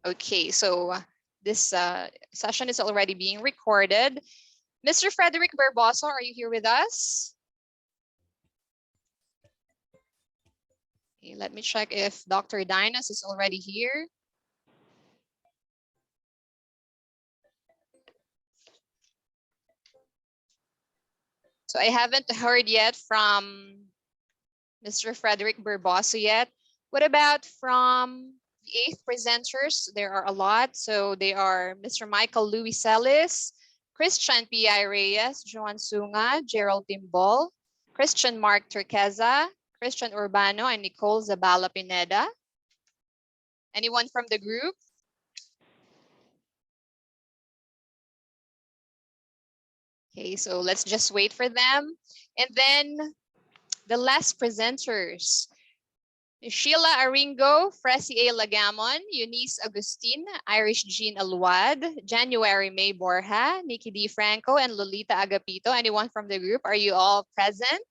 Okay, so this session is already being recorded. Mr. Frederick Barboso, are you here with us? Okay, let me check if Dr. Dinas is already here. So I haven't heard yet from Mr. Frederick Barboso yet. What about from the 8th presenters? There are a lot. So they are Mr. Michael Louis Ellis, Christian P.I. Reyes, Joan Sunga, Gerald Timbol, Christian Mark Turqueza, Christian Urbano, and Nicole Zabala Pineda. Anyone from the group? Okay, so let's just wait for them. And then the last presenters. Sheila Aringo, Fresi A. Lagamon, Eunice Agustin, Irish Jean Aluad, January May Borja, Nikki D. Franco, and Lolita Agapito. Anyone from the group? Are you all present?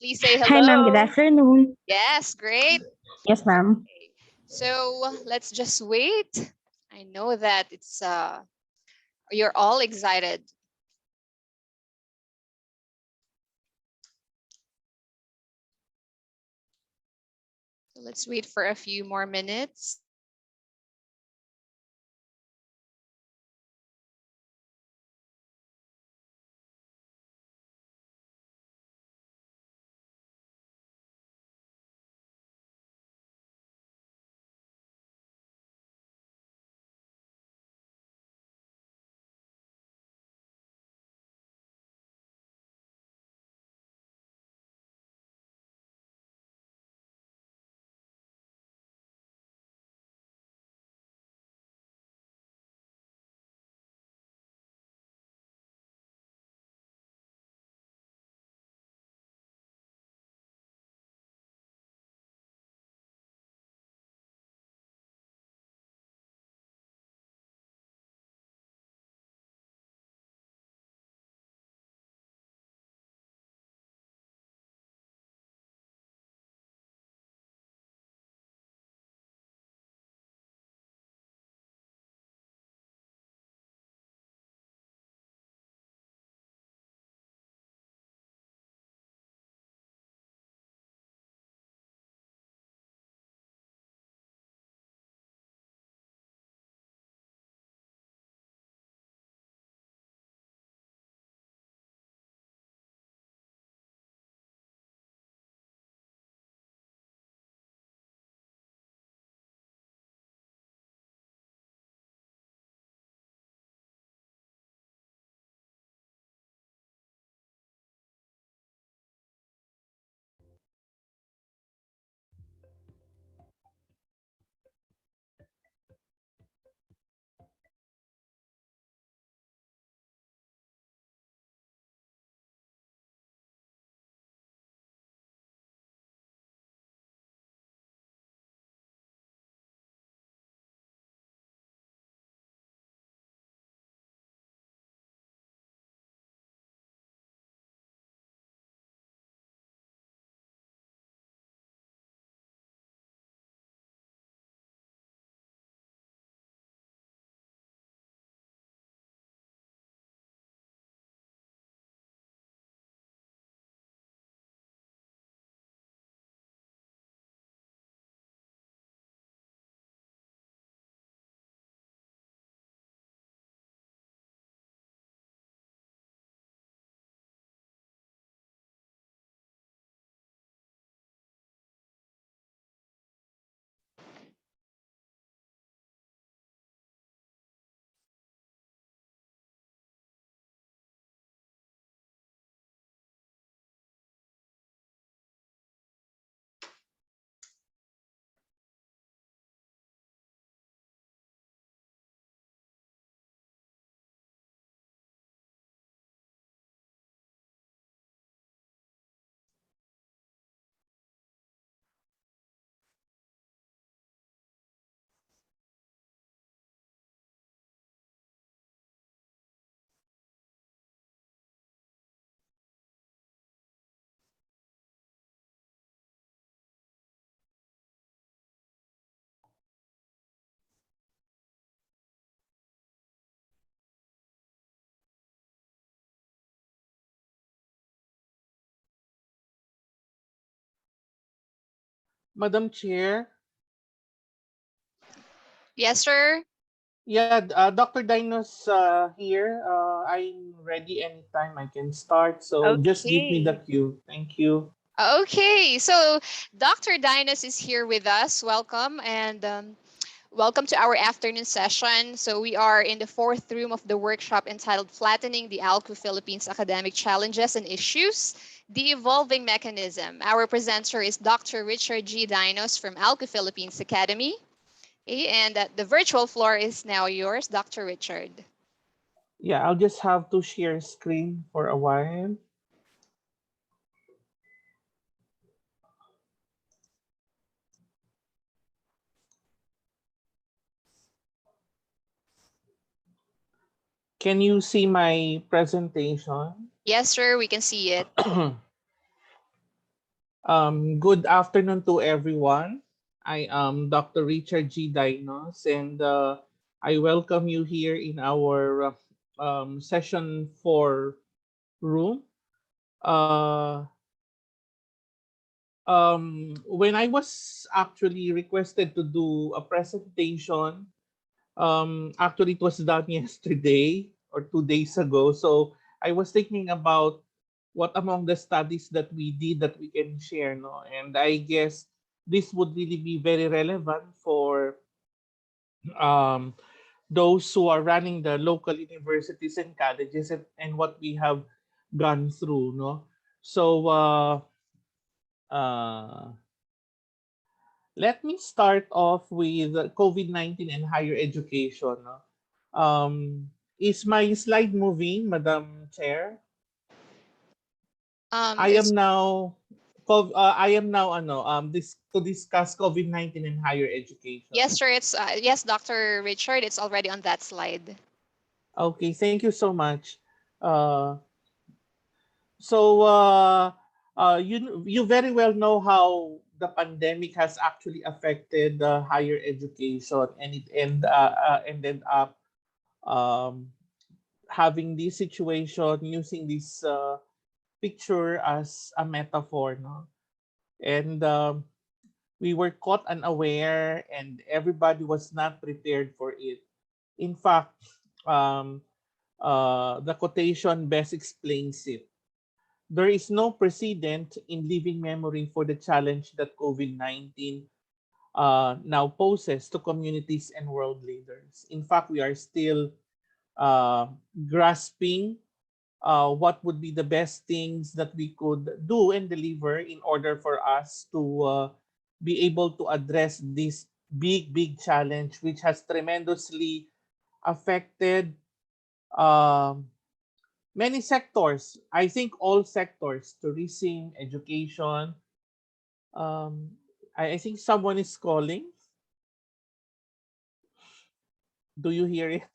Please say hello. Hi, ma'am. Good afternoon. Yes, great. Yes, ma'am. Okay. So let's just wait. I know that it's you're all excited. So let's wait for a few more minutes. Madam Chair, Yes, sir. yeah, Dr. Dinos here. I'm ready anytime I can start. So just give me the Okay. cue. Thank you. Okay, so Dr. Dinas is here with us. Welcome and welcome to our afternoon session. So we are in the fourth room of the workshop entitled Flattening the ALCU Philippines Academic Challenges and Issues, the Evolving Mechanism. Our presenter is Dr. Richard G. Dinos from ALCU Philippines Academy. Okay, and the virtual floor is now yours, Dr. Richard. Yeah, I'll just have to share screen for a while. Can you see my presentation? Yes, sir, we can see it. Good afternoon to everyone. I am Dr. Richard G. Dinos, and I welcome you here in our session 4 room. Uh, when I was actually requested to do a presentation, actually it was done yesterday or 2 days ago. So I was thinking about what among the studies that we did that we can share, no? And I guess this would really be very relevant for um, those who are running the local universities and colleges, and what we have gone through, no? So uh, let me start off with COVID-19 and higher education. No? Is my slide moving, Madam Chair? I It's am now I am now this to discuss COVID-19 and higher education. yes, sir. It's yes, Dr. Richard. It's already on that slide. Okay, thank you so much. Uh, so you very well know how the pandemic has actually affected higher education, and it ended up um, having this situation, using this picture as a metaphor, no? And we were caught unaware, and everybody was not prepared for it. In fact, um, the quotation best explains it. There is no precedent in living memory for the challenge that COVID-19 now poses to communities and world leaders. In fact, we are still uh, grasping what would be the best things that we could do and deliver in order for us to be able to address this big challenge, which has tremendously affected um, many sectors. I think all sectors: tourism, education. I think someone is calling. Do you hear it?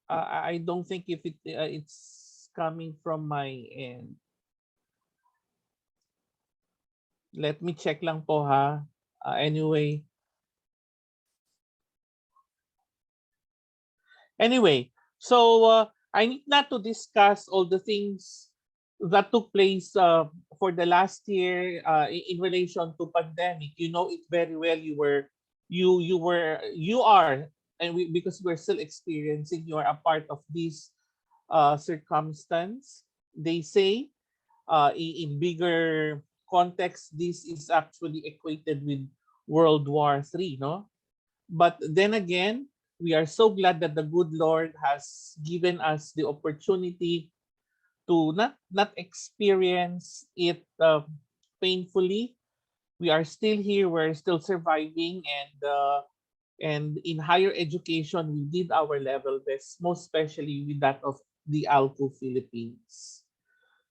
I don't think if it's coming from my end. Let me check lang po ha. Anyway, so I need not to discuss all the things that took place for the last year in relation to pandemic. You know it very well. You are, and because we're still experiencing, you are a part of this circumstance. They say in bigger context, this is actually equated with World War III, no? But then again, we are so glad that the good Lord has given us the opportunity to not experience it painfully. We are still here. We're still surviving, and in higher education, we did our level best, most especially with that of the ALCU Philippines.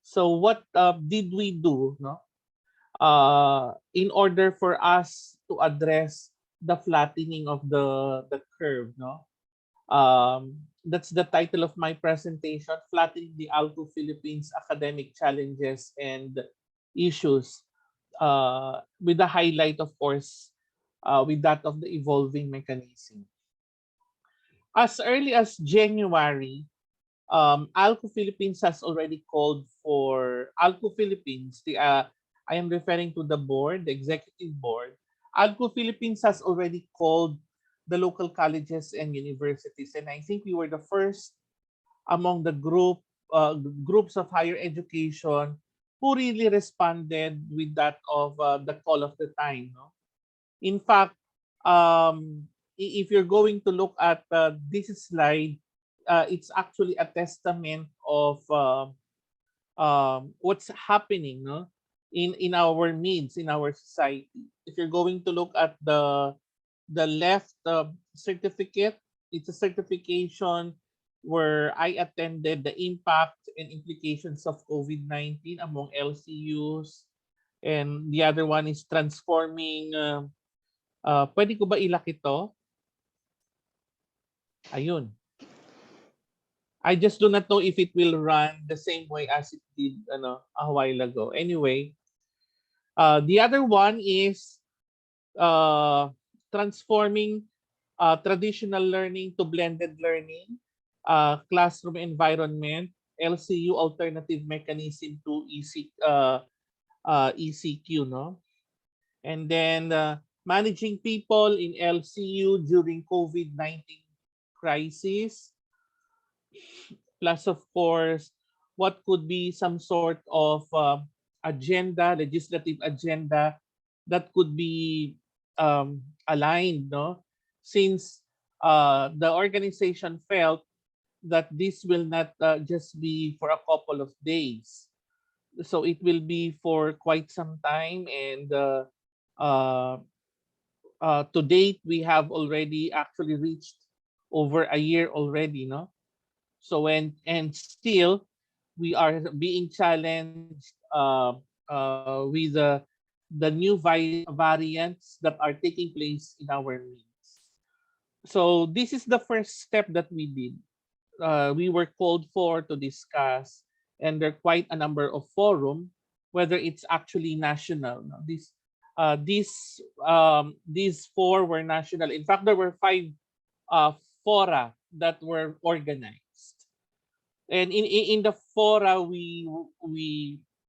So what did we do? No, in order for us to address the flattening of the curve, no? That's the title of my presentation: Flattening the ALCU Philippines Academic Challenges and Issues, with the highlight, of course, with that of the evolving mechanism. As early as January, ALCU Philippines has already called for ALCU Philippines. I am referring to the board, the executive board. ALCU Philippines has already called the local colleges and universities, and I think we were the first among the groups of higher education who really responded with that of the call of the time. No? In fact, if you're going to look at this slide, it's actually a testament of what's happening, no, in our needs in our society. If you're going to look at the left certificate, it's a certification where I attended the impact and implications of COVID-19 among LCUs, and the other one is transforming. Pwede ko ba ilak ito? Ayun. I just do not know if it will run the same way as it did a while ago. Anyway, the other one is transforming traditional learning to blended learning, classroom environment, LCU alternative mechanism to ECQ, no? And then managing people in LCU during COVID-19 crisis, plus of course what could be some sort of legislative agenda that could be aligned, no, since the organization felt that this will not just be for a couple of days, so it will be for quite some time, and uh, to date we have already actually reached over a year already, no. So and still we are being challenged with the new variants that are taking place in our midst. So this is the first step that we did. We were called for to discuss, and there are quite a number of forum, whether it's actually national. No? These four were national. In fact, there were five fora that were organized. And in the fora, we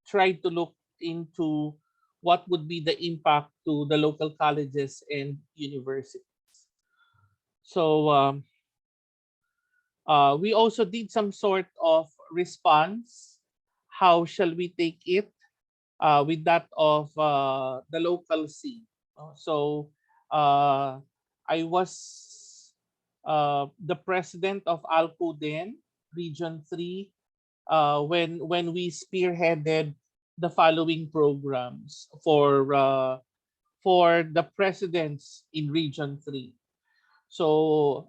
tried to look into what would be the impact to the local colleges and universities. So we also did some sort of response. How shall we take it with that of the local scene? So I was the president of ALCU then, Region 3, when we spearheaded the following programs for the presidents in Region 3. So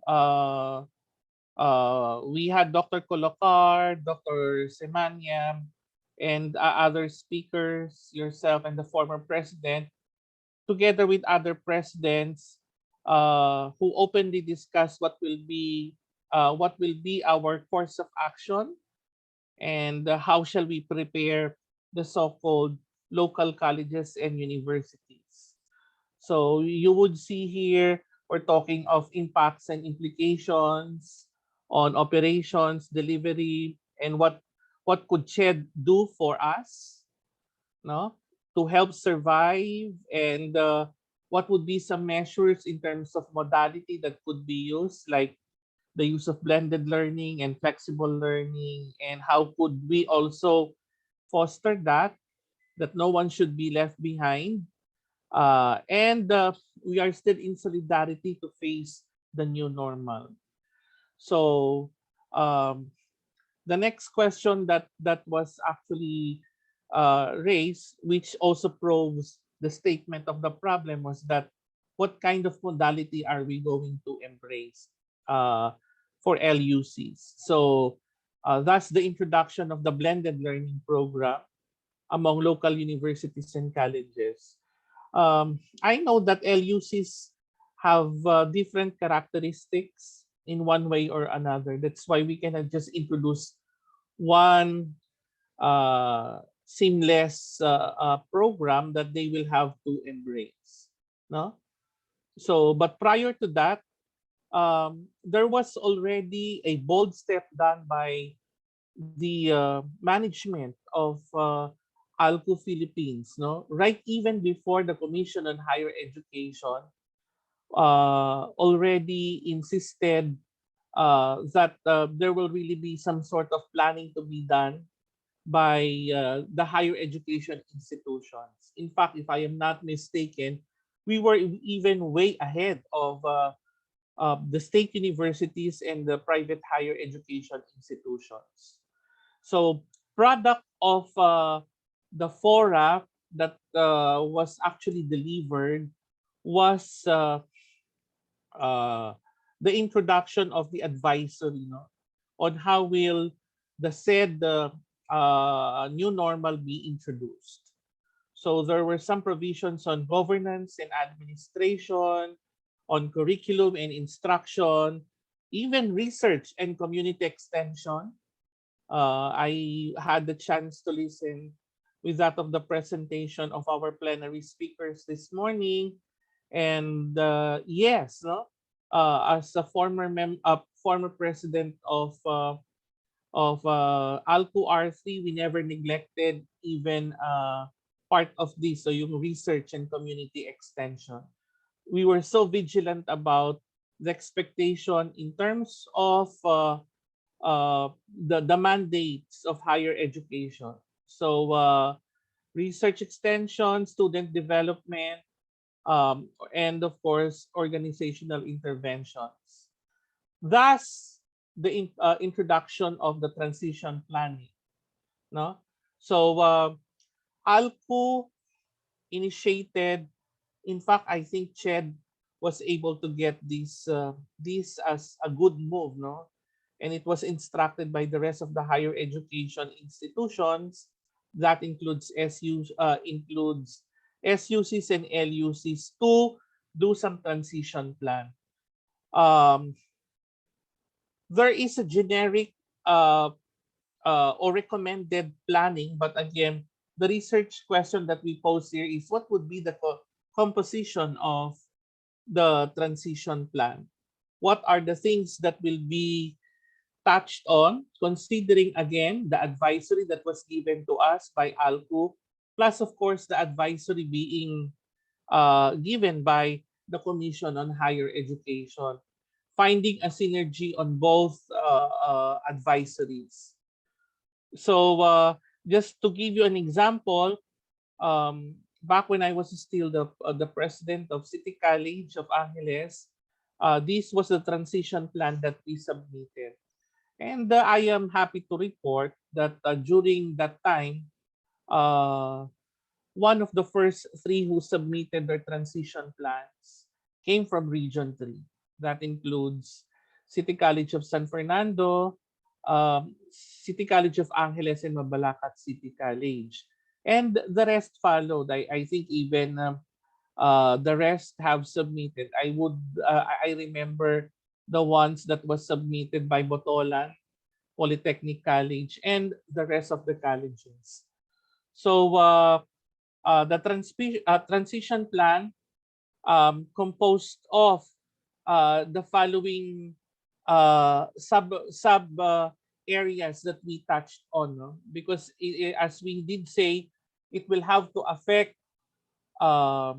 we had Dr. Colocar, Dr. Semanya, and other speakers, yourself and the former president, together with other presidents who openly discuss what will be our course of action, and how shall we prepare the so-called local colleges and universities. So you would see here we're talking of impacts and implications on operations, delivery, and what could CHED do for us, no, to help survive, and what would be some measures in terms of modality that could be used, like the use of blended learning and flexible learning, and how could we also foster that no one should be left behind, and we are still in solidarity to face the new normal. So the next question that was actually raised, which also proves the statement of the problem, was that what kind of modality are we going to embrace for LUCs? So that's the introduction of the blended learning program among local universities and colleges. I know that LUCs have different characteristics in one way or another. That's why we cannot just introduce one seamless program that they will have to embrace. No? So, but prior to that, there was already a bold step done by the management of ALCU Philippines, no? Right even before the Commission on Higher Education already insisted that there will really be some sort of planning to be done by the higher education institutions. In fact, if I am not mistaken, we were even way ahead of the state universities and the private higher education institutions. So, product of the fora that was actually delivered was uh, the introduction of the advisory, no, on how will the said new normal be introduced. So there were some provisions on governance and administration, on curriculum and instruction, even research and community extension. I had the chance to listen with that of the presentation of our plenary speakers this morning. And yes, no, as a former president of ALCU R3, we never neglected even part of this, so yung research and community extension. We were so vigilant about the expectation in terms of the mandates of higher education. So research extension, student development, and of course, organizational interventions. Thus, the introduction of the transition planning. No, so ALCU initiated. In fact, I think CHED was able to get this as a good move, no, and it was instructed by the rest of the higher education institutions. That includes SUCs and LUCs to do some transition plan. Um, there is a generic or recommended planning, but again, the research question that we pose here is what would be the composition of the transition plan? What are the things that will be touched on, considering again the advisory that was given to us by ALCU, plus of course the advisory being given by the Commission on Higher Education, finding a synergy on both advisories. So just to give you an example, back when I was still the president of City College of Angeles, this was the transition plan that we submitted. And I am happy to report that during that time, uh, one of the first three who submitted their transition plans came from Region 3. That includes City College of San Fernando, City College of Angeles, and Mabalacat City College. And the rest followed. I think even the rest have submitted. I remember the ones that was submitted by Botolan Polytechnic College and the rest of the colleges. So the transition plan composed of the following sub areas that we touched on, no? Because as we did say, it will have to affect the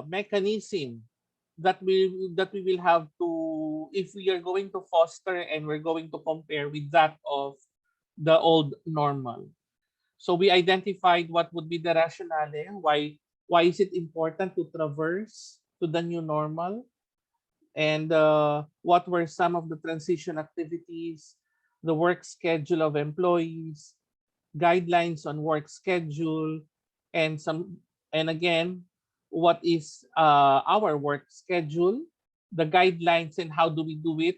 mechanism that we will have to, if we are going to foster and we're going to compare with that of the old normal. So we identified what would be the rationale, why is it important to traverse to the new normal, and what were some of the transition activities, the work schedule of employees, guidelines on work schedule, and again, what is our work schedule, the guidelines and how do we do it,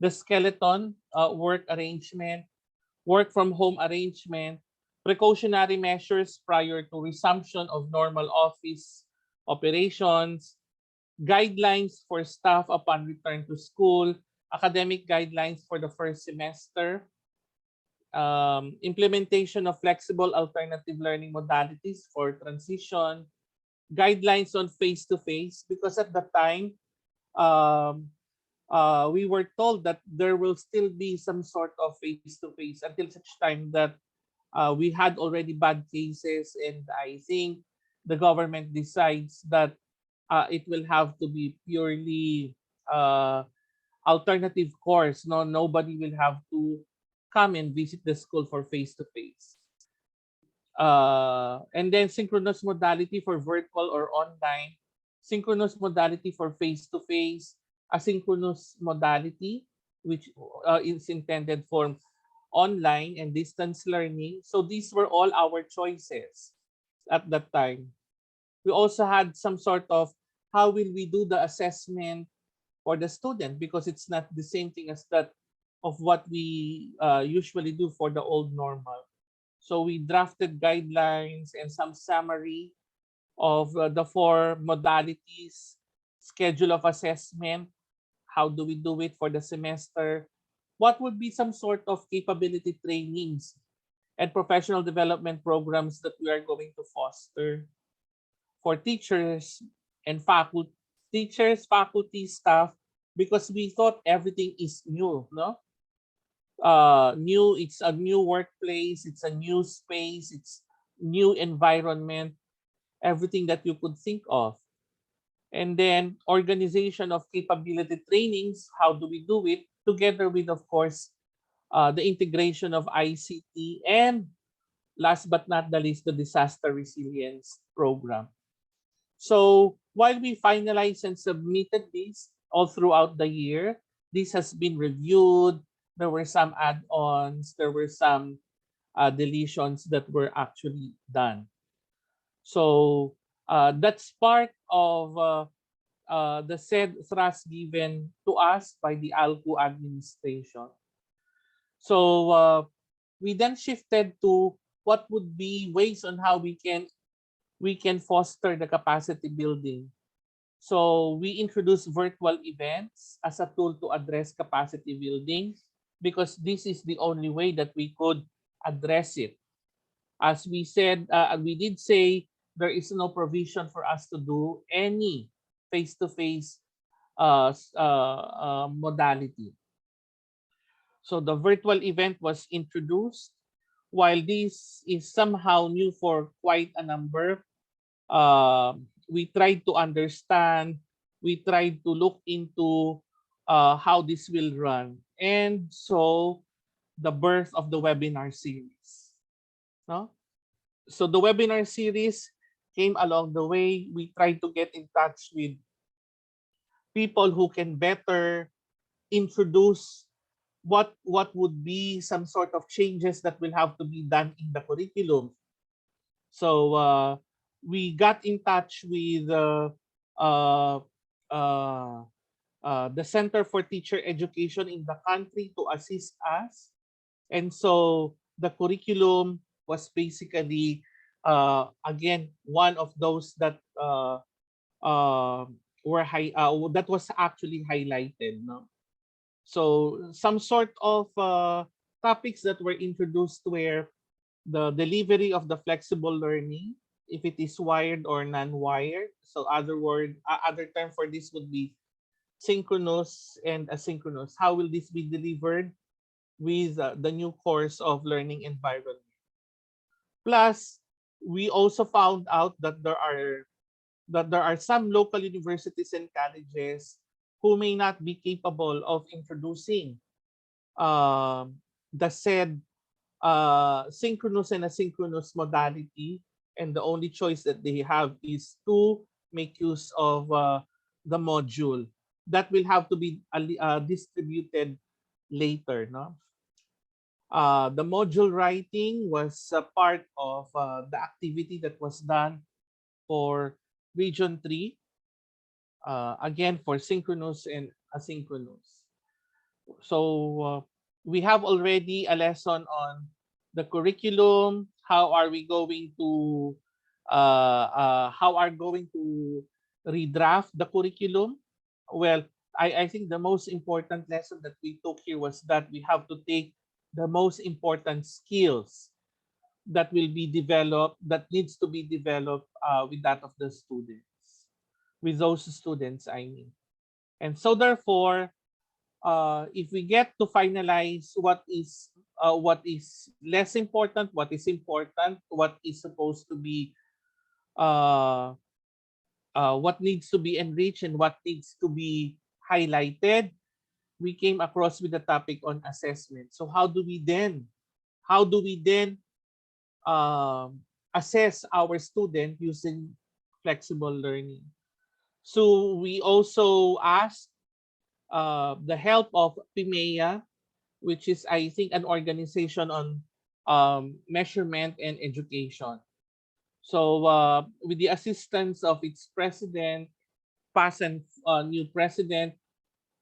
the skeleton work arrangement, work from home arrangement, precautionary measures prior to resumption of normal office operations, guidelines for staff upon return to school, academic guidelines for the first semester, implementation of flexible alternative learning modalities for transition, guidelines on face-to-face, because at the time, um, we were told that there will still be some sort of face-to-face until such time that we had already bad cases, and I think the government decides that it will have to be purely uh, alternative course. No, nobody will have to come and visit the school for face-to-face. And then synchronous modality for virtual or online, synchronous modality for face-to-face, asynchronous modality, which is intended for online and distance learning. So these were all our choices at that time. We also had some sort of how will we do the assessment for the student, because it's not the same thing as that of what we usually do for the old normal. So we drafted guidelines and some summary of the four modalities, schedule of assessment, how do we do it for the semester, what would be some sort of capability trainings and professional development programs that we are going to foster for teachers and faculty, teachers, faculty, staff, because we thought everything is new, no? New, it's a new workplace, it's a new space, it's new environment, everything that you could think of. And then organization of capability trainings, how do we do it? Together with, of course, the integration of ICT, and last but not the least, the disaster resilience program. So while we finalized and submitted this all throughout the year, this has been reviewed. There were some add-ons, there were some deletions that were actually done. So that's part of the said thrust given to us by the ALCU administration. So we then shifted to what would be ways on how we can foster the capacity building. So we introduced virtual events as a tool to address capacity building, because this is the only way that we could address it. As we said, we did say there is no provision for us to do any face-to-face modality. So the virtual event was introduced. While this is somehow new for quite a number, we tried to understand, we tried to look into how this will run. And so the birth of the webinar series. No? So the webinar series came along the way. We tried to get in touch with people who can better introduce what would be some sort of changes that will have to be done in the curriculum. So we got in touch with uh, uh, the Center for Teacher Education in the country to assist us. And so the curriculum was basically, again, one of those that uh, that was actually highlighted. No? So some sort of topics that were introduced were the delivery of the flexible learning, if it is wired or non-wired. So other term for this would be synchronous and asynchronous. How will this be delivered with the new course of learning environment? Plus, we also found out that there are some local universities and colleges who may not be capable of introducing um, the said synchronous and asynchronous modality, and the only choice that they have is to make use of the module that will have to be distributed later. No, the module writing was a part of the activity that was done for Region 3, again for synchronous and asynchronous. So we have already a lesson on the curriculum. How are we going to redraft the curriculum? Well, I think the most important lesson that we took here was that we have to take the most important skills that will be developed, that needs to be developed with that of the students, with those students, I mean. And so therefore, if we get to finalize what is less important, what is supposed to be uh, what needs to be enriched and what needs to be highlighted, we came across with the topic on assessment. So how do we then um, assess our student using flexible learning? So we also asked the help of PIMEA, which is, I think, an organization on measurement and education. So with the assistance of its president, past and new president,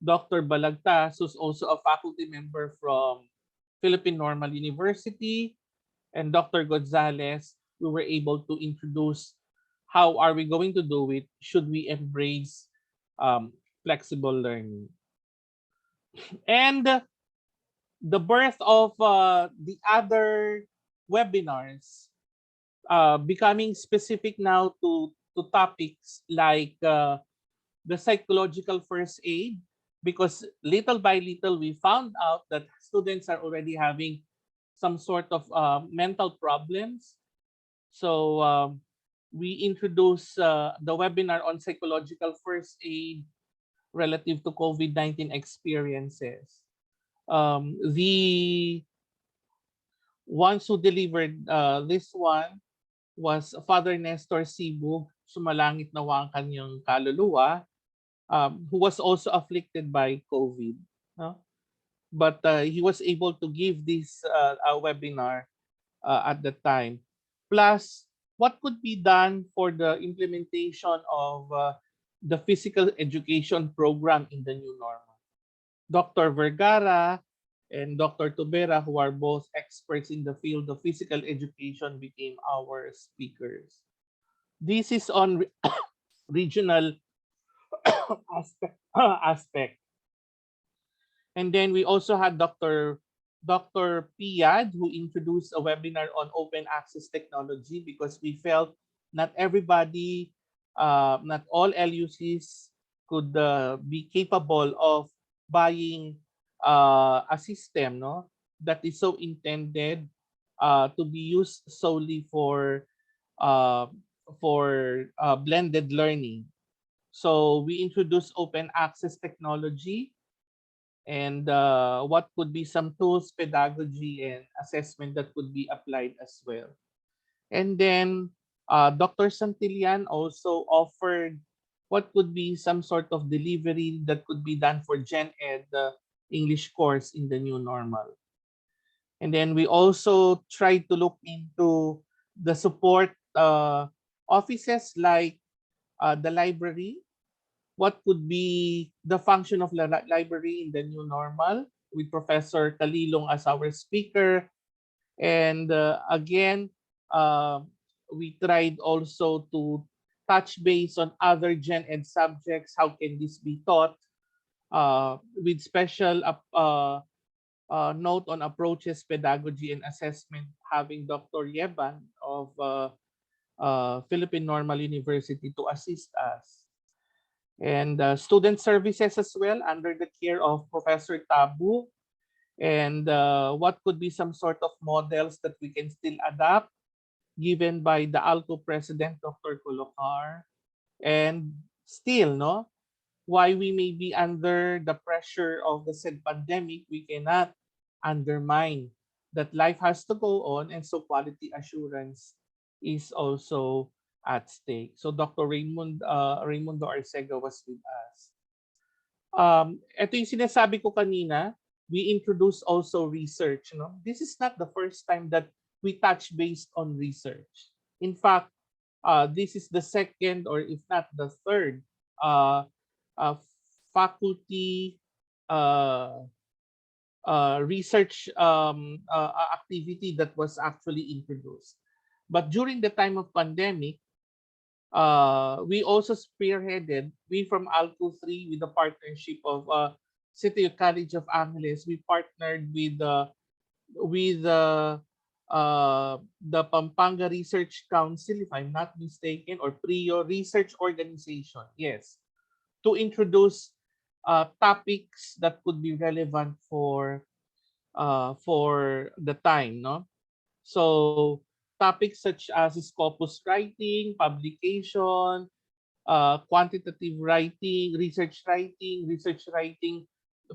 Dr. Balagtas, who's also a faculty member from Philippine Normal University, and Dr. Gonzalez, we were able to introduce how are we going to do it, should we embrace um, flexible learning. And the birth of the other webinars, becoming specific now to topics like the psychological first aid, because little by little we found out that students are already having some sort of mental problems. So we introduced the webinar on psychological first aid relative to COVID-19 experiences. The ones who delivered this one was Father Nestor Sibug, sumalangit nawa ang kanyang kaluluwa, who was also afflicted by COVID. No? But he was able to give this webinar at the time. Plus, what could be done for the implementation of the physical education program in the new normal? Dr. Vergara and Dr. Tubera, who are both experts in the field of physical education, became our speakers. This is on regional aspect. And then we also had Dr. Piad, who introduced a webinar on open access technology, because we felt not everybody, not all LUCs could be capable of buying a system, no, that is so intended to be used solely uh, for blended learning. So we introduced open access technology, and what could be some tools, pedagogy, and assessment that could be applied as well. And then Dr. Santillan also offered what could be some sort of delivery that could be done for Gen Ed English course in the new normal. And then we also tried to look into the support offices like the library. What could be the function of the library in the new normal, with Professor Kalilong as our speaker. And again, uh, we tried also to touch base on other Gen Ed subjects. How can this be taught? With special note on approaches, pedagogy, and assessment, having Dr. Yeban of Philippine Normal University to assist us. And student services as well, under the care of Professor Tabu, and what could be some sort of models that we can still adapt, given by the ALCU president, Dr. Colocar. And still, no, why we may be under the pressure of the said pandemic, we cannot undermine that life has to go on, and so quality assurance is also at stake. So Dr. Raimundo Arcega was with us. Ito yung sinasabi ko kanina, we introduce also research. No? This is not the first time that we touch based on research. In fact, this is the second, or if not the third, uh, faculty research activity that was actually introduced. But during the time of pandemic, we also spearheaded, we from ALCU 3, with the partnership of City College of Angeles. We partnered with the Pampanga Research Council, if I'm not mistaken, or PRIO Research Organization, yes, to introduce topics that could be relevant for the time, no? So topics such as scopus writing, publication, quantitative writing, research writing,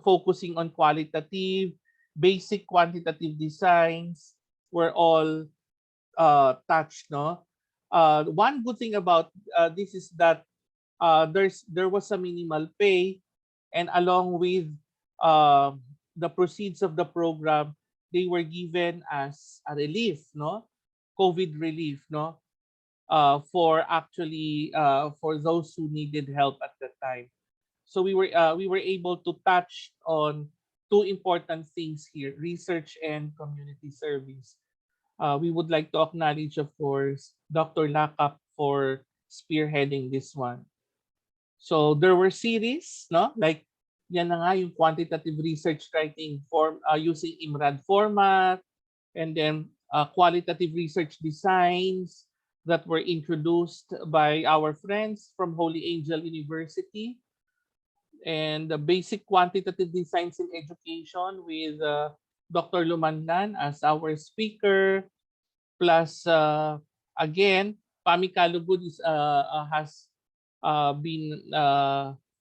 focusing on qualitative, basic quantitative designs were all touched, no? One good thing about this is that there was a minimal pay, and along with uh, the proceeds of the program, they were given as a relief, no, COVID relief, no, for actually for those who needed help at the time. So we were able to touch on two important things here: research and community service. We would like to acknowledge, of course, Dr. Lakap for spearheading this one. So there were series, no? Like yan na nga yung quantitative research writing form using IMRAD format, and then qualitative research designs that were introduced by our friends from Holy Angel University, and the basic quantitative designs in education with Dr. Lumanlan as our speaker, plus again, Pami Kalugod has been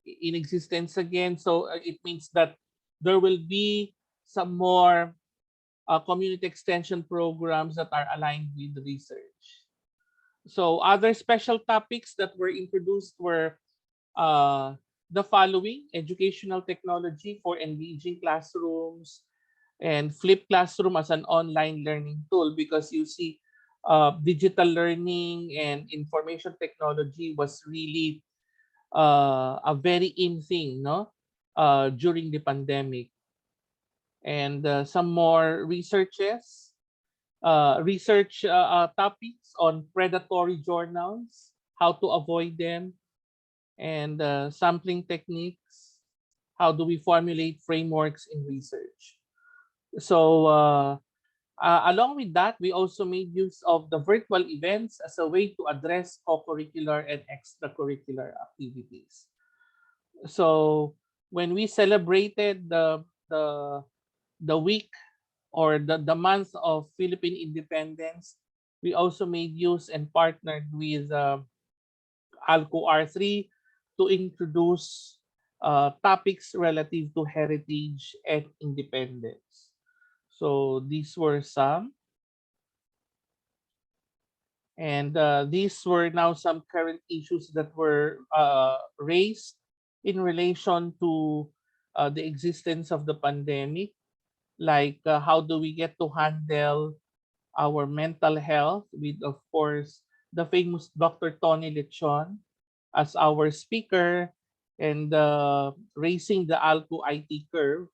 in existence again. So it means that there will be some more community extension programs that are aligned with research. So other special topics that were introduced were uh, the following: educational technology for engaging classrooms, and flip classroom as an online learning tool, because you see digital learning and information technology was really a very in thing, no, during the pandemic. And some more research topics on predatory journals, how to avoid them, and sampling techniques, how do we formulate frameworks in research. So along with that, we also made use of the virtual events as a way to address co-curricular and extracurricular activities. So when we celebrated the week, or the month of Philippine independence, we also made use and partnered with ALCU R3 to introduce topics relative to heritage and independence. So these were some. And these were now some current issues that were raised in relation to the existence of the pandemic, like how do we get to handle our mental health with, of course, the famous Dr. Tony Lechon as our speaker, and raising the ALCO IT curve.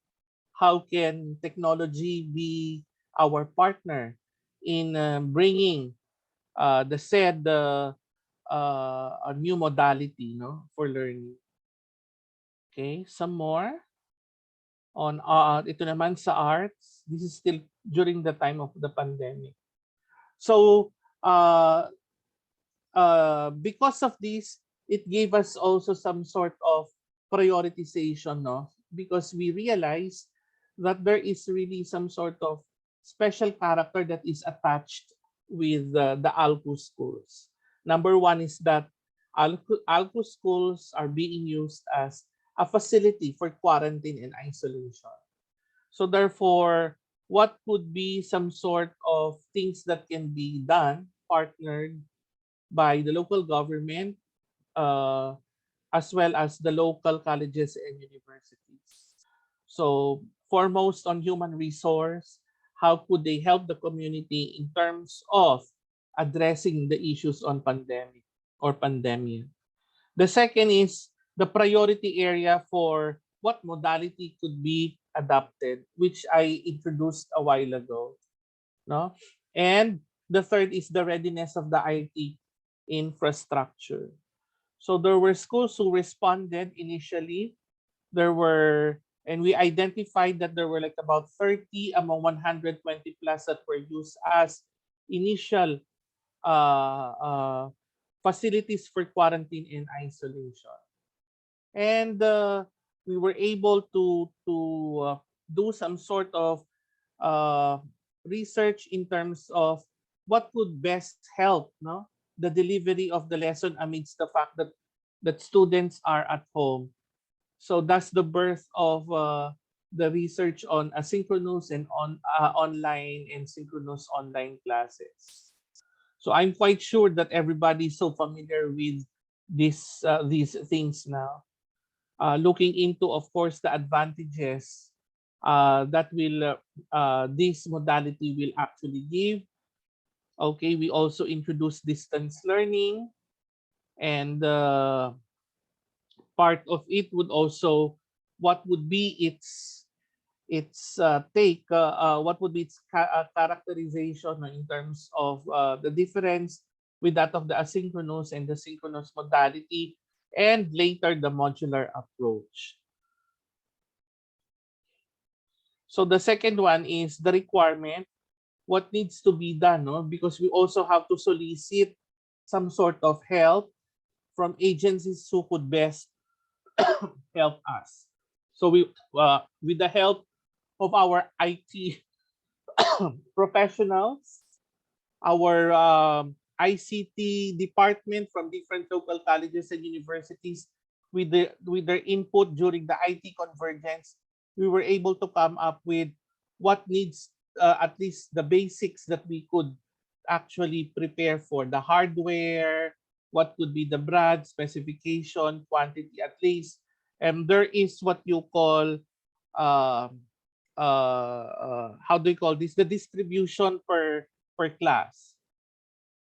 How can technology be our partner in bringing the said a new modality, no, for learning. Okay, some more on ito naman sa arts. This is still during the time of the pandemic. So because of this, it gave us also some sort of prioritization, no? Because we realized that there is really some sort of special character that is attached with the ALCU schools. Number one is that ALCU schools are being used as a facility for quarantine and isolation. So therefore, what could be some sort of things that can be done, partnered by the local government, uh, as well as the local colleges and universities. So foremost on human resource, how could they help the community in terms of addressing the issues on pandemic or pandemia? The second is the priority area for what modality could be adopted, which I introduced a while ago. No? And the third is the readiness of the IT infrastructure. So there were schools who responded initially. There were And we identified that there were like about 30 among 120 plus that were used as initial facilities for quarantine and isolation. And we were able to do some sort of uh, research in terms of what would best help, no, the delivery of the lesson amidst the fact that students are at home. So that's the birth of the research on asynchronous and online and synchronous online classes. So I'm quite sure that everybody is so familiar with these things now. Looking into, of course, the advantages that will this modality will actually give. Okay, we also introduce distance learning, and part of it would also what would be its take, what would be its characterization in terms of the difference with that of the asynchronous and the synchronous modality, and later the modular approach. So the second one is the requirement, what needs to be done, no? Because we also have to solicit some sort of help from agencies who could best help us. So we, with the help of our IT professionals, our ICT department from different local colleges and universities, with their input during the IT convergence, we were able to come up with what needs, at least the basics that we could actually prepare for the hardware, what could be the brand specification, quantity at least. And there is what you call um how do you call this, the distribution per class.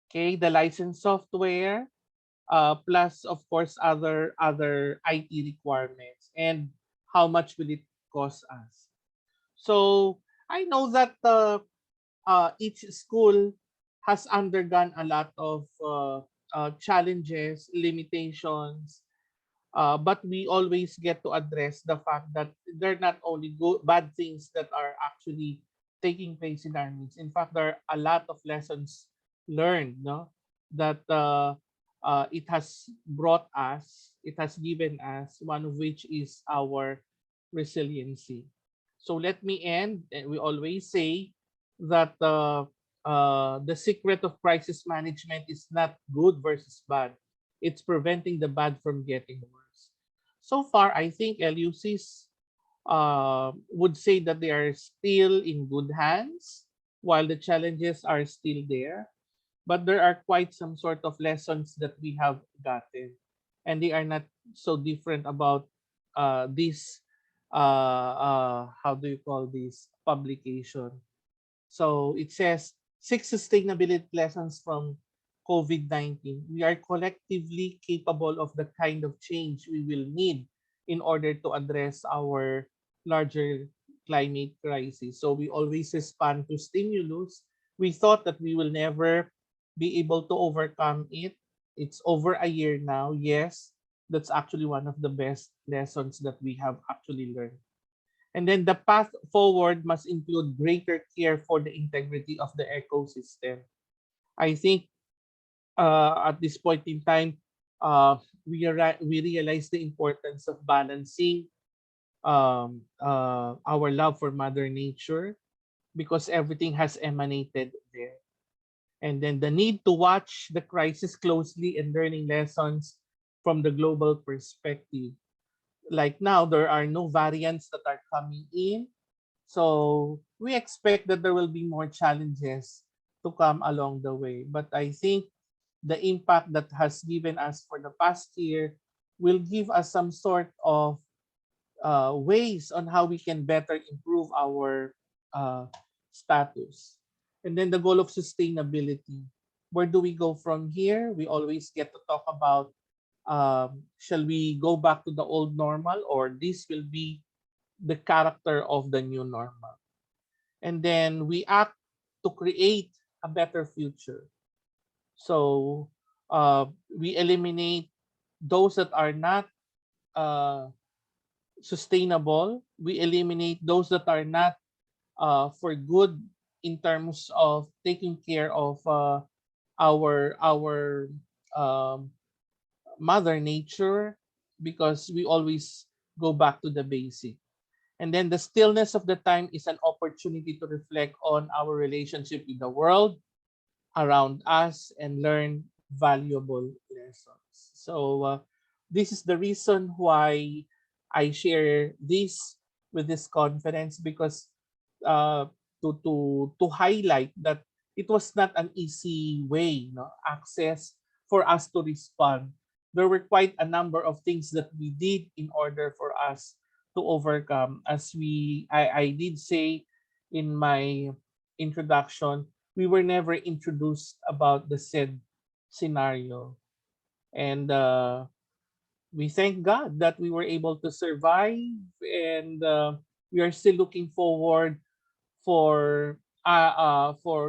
Okay, the license software, plus of course other IT requirements, and how much will it cost us. So I know that each school has undergone a lot of challenges, limitations, but we always get to address the fact that there are not only good bad things that are actually taking place in our midst. In fact, there are a lot of lessons learned, no, that it has brought us, it has given us, one of which is our resiliency. So let me end. We always say that the secret of crisis management is not good versus bad. It's preventing the bad from getting worse. So far, I think LUCs would say that they are still in good hands, while the challenges are still there. But there are quite some sort of lessons that we have gotten, and they are not so different about this. How do you call this publication? So it says 6 sustainability lessons from COVID-19. We are collectively capable of the kind of change we will need in order to address our larger climate crisis. So we always respond to stimulus. We thought that we will never be able to overcome it. It's over a year now. Yes, that's actually one of the best lessons that we have actually learned. And then the path forward must include greater care for the integrity of the ecosystem. I think at this point in time, we realize the importance of balancing our love for Mother Nature, because everything has emanated there. And then the need to watch the crisis closely and learning lessons from the global perspective. Like now, there are no variants that are coming in. So we expect that there will be more challenges to come along the way. But I think the impact that has given us for the past year will give us some sort of ways on how we can better improve our status. And then the goal of sustainability. Where do we go from here? We always get to talk about, shall we go back to the old normal, or this will be the character of the new normal? And then we act to create a better future. So we eliminate those that are not uh, sustainable. We eliminate those that are not for good in terms of taking care of our um, mother nature, because we always go back to the basic. And then the stillness of the time is an opportunity to reflect on our relationship with the world around us and learn valuable lessons. So this is the reason why I share this with this conference, because uh, to highlight that it was not an easy way, no, access for us to respond. There were quite a number of things that we did in order for us to overcome. As I did say in my introduction, we were never introduced about the said scenario. And we thank God that we were able to survive, and we are still looking forward for